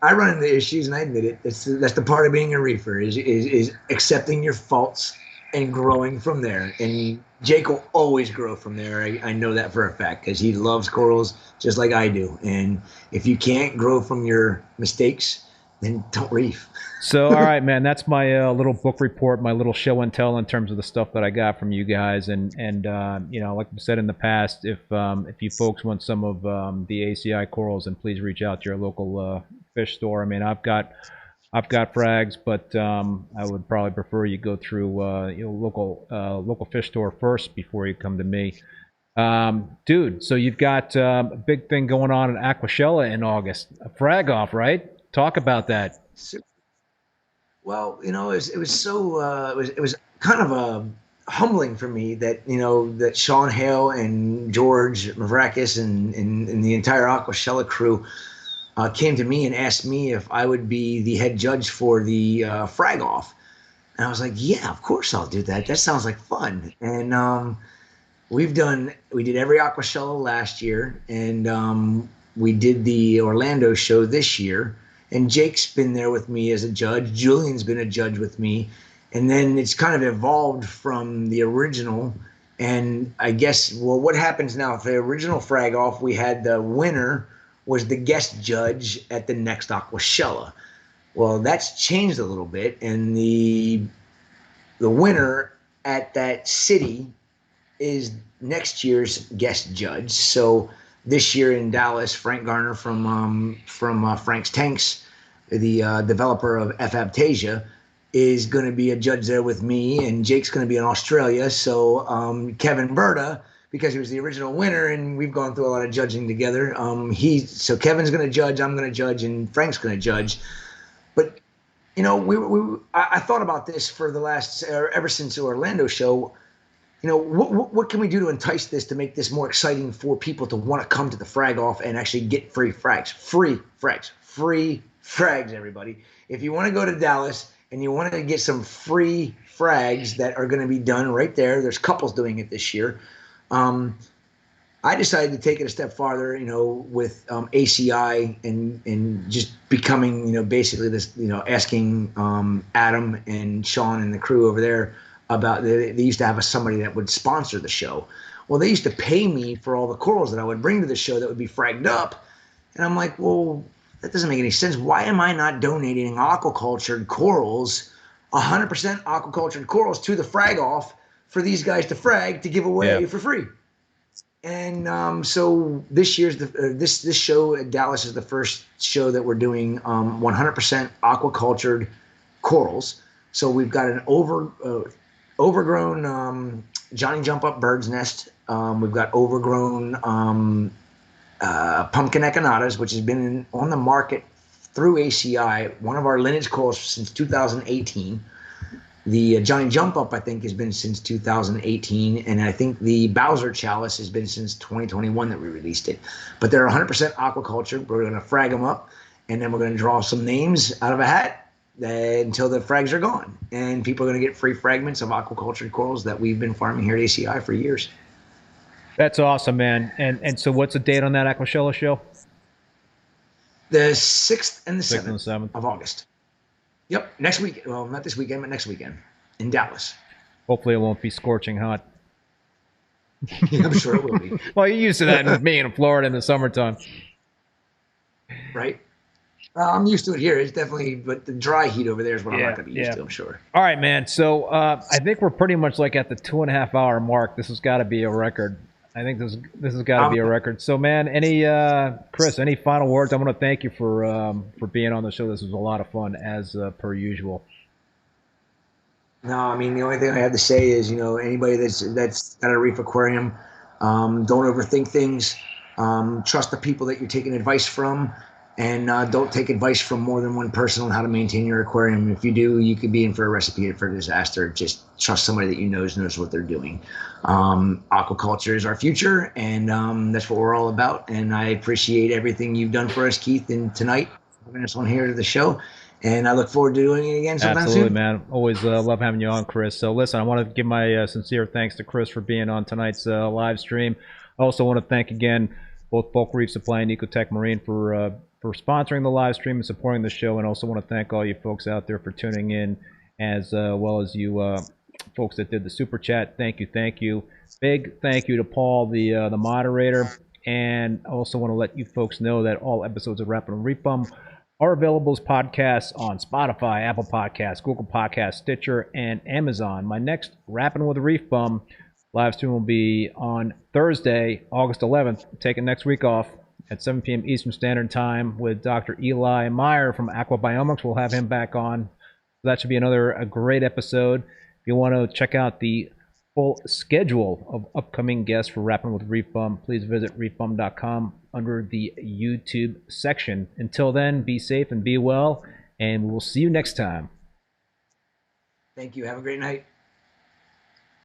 I run into issues, and I admit it. That's the part of being a reefer is accepting your faults and growing from there. And Jake will always grow from there. I know that for a fact, because he loves corals just like I do. And if you can't grow from your mistakes, then don't reef. So, all right, man, that's my little book report, my little show and tell in terms of the stuff that I got from you guys. And you know, like we said in the past, if you folks want some of the ACI corals, then please reach out to your local fish store. I mean, I've got frags, but I would probably prefer you go through local fish store first before you come to me. Dude, so you've got a big thing going on in Aquashella in August, a frag off, right? Talk about that. Well, you know, it was kind of humbling for me that, you know, that Sean Hale and George Mavrakis and the entire Aquashella crew came to me and asked me if I would be the head judge for the frag off. And I was like, yeah, of course I'll do that. That sounds like fun. And we did every Aquashella last year, and we did the Orlando show this year. And Jake's been there with me as a judge. Julian's been a judge with me. And then it's kind of evolved from the original. And I guess, well, what happens now? For the original frag off, we had the winner was the guest judge at the next Aquashella. Well, that's changed a little bit. And the winner at that city is next year's guest judge. So this year in Dallas, Frank Garner from Frank's Tanks, the developer of F-Aptasia, is going to be a judge there with me, and Jake's going to be in Australia. So Kevin Berta because he was the original winner, and we've gone through a lot of judging together. So Kevin's going to judge, I'm going to judge, and Frank's going to judge. But you know, I thought about this for the last ever since the Orlando show. You know, what can we do to entice this, to make this more exciting for people to want to come to the frag off and actually get free frags? Free frags, everybody. If you want to go to Dallas and you want to get some free frags that are going to be done right there's couples doing it this year. I decided to take it a step farther, you know, with ACI and just becoming, you know, basically this, you know, asking Adam and Sean and the crew over there about, they used to have somebody that would sponsor the show. Well, they used to pay me for all the corals that I would bring to the show that would be fragged up. And I'm like, well, that doesn't make any sense. Why am I not donating aquacultured corals, 100% aquacultured corals, to the frag off for these guys to frag to give away for free? And so this year's this show at Dallas is the first show that we're doing 100% aquacultured corals. So we've got an overgrown Johnny Jump Up bird's nest. We've got overgrown pumpkin echinatas, which has been on the market through ACI, one of our lineage corals since 2018. The Johnny Jump Up, I think, has been since 2018, and I think the Bowser Chalice has been since 2021 that we released it. But they're 100% aquaculture. We're going to frag them up, and then we're going to draw some names out of a hat until the frags are gone. And people are going to get free fragments of aquacultured corals that we've been farming here at ACI for years. That's awesome, man. And so what's the date on that Aquashella show? The 6th and the 7th of August. Yep, next week. Well, not this weekend, but next weekend in Dallas. Hopefully it won't be scorching hot. I'm sure it will be. Well, you're used to that with me in Florida in the summertime. Right. I'm used to it here. It's definitely, but the dry heat over there is what I'm not going to be used to, I'm sure. All right, man. So I think we're pretty much like at the 2.5 hour mark. This has got to be a record. I think this has got to be a record. So, man, Chris, any final words? I want to thank you for being on the show. This was a lot of fun, as per usual. No, I mean, the only thing I have to say is, you know, anybody that's got a reef aquarium, don't overthink things. Trust the people that you're taking advice from, and don't take advice from more than one person on how to maintain your aquarium. If you do, you could be in for a recipe for disaster. Just trust somebody that you knows what they're doing. Aquaculture is our future, and that's what we're all about. And I appreciate everything you've done for us, Keith, and tonight having us on here to the show. And I look forward to doing it again sometime Absolutely, soon. man. Always love having you on, Chris. So listen, I want to give my sincere thanks to Chris for being on tonight's live stream. I also want to thank again both Bulk Reef Supply and Ecotech Marine for sponsoring the live stream and supporting the show. And also want to thank all you folks out there for tuning in, as well as you folks that did the super chat. Thank you. Big thank you to Paul, the moderator. And I also want to let you folks know that all episodes of Rappin With ReefBum are available as podcasts on Spotify, Apple Podcasts, Google Podcasts, Stitcher, and Amazon. My next Rappin With ReefBum live stream will be on Thursday, August 11th. Taking next week off at 7 p.m. Eastern Standard Time with Dr. Eli Meyer from Aquabiomics. We'll have him back on. That should be a great episode. If you want to check out the full schedule of upcoming guests for Rappin With ReefBum, please visit reefbum.com under the YouTube section. Until then, be safe and be well, and we'll see you next time. Thank you. Have a great night.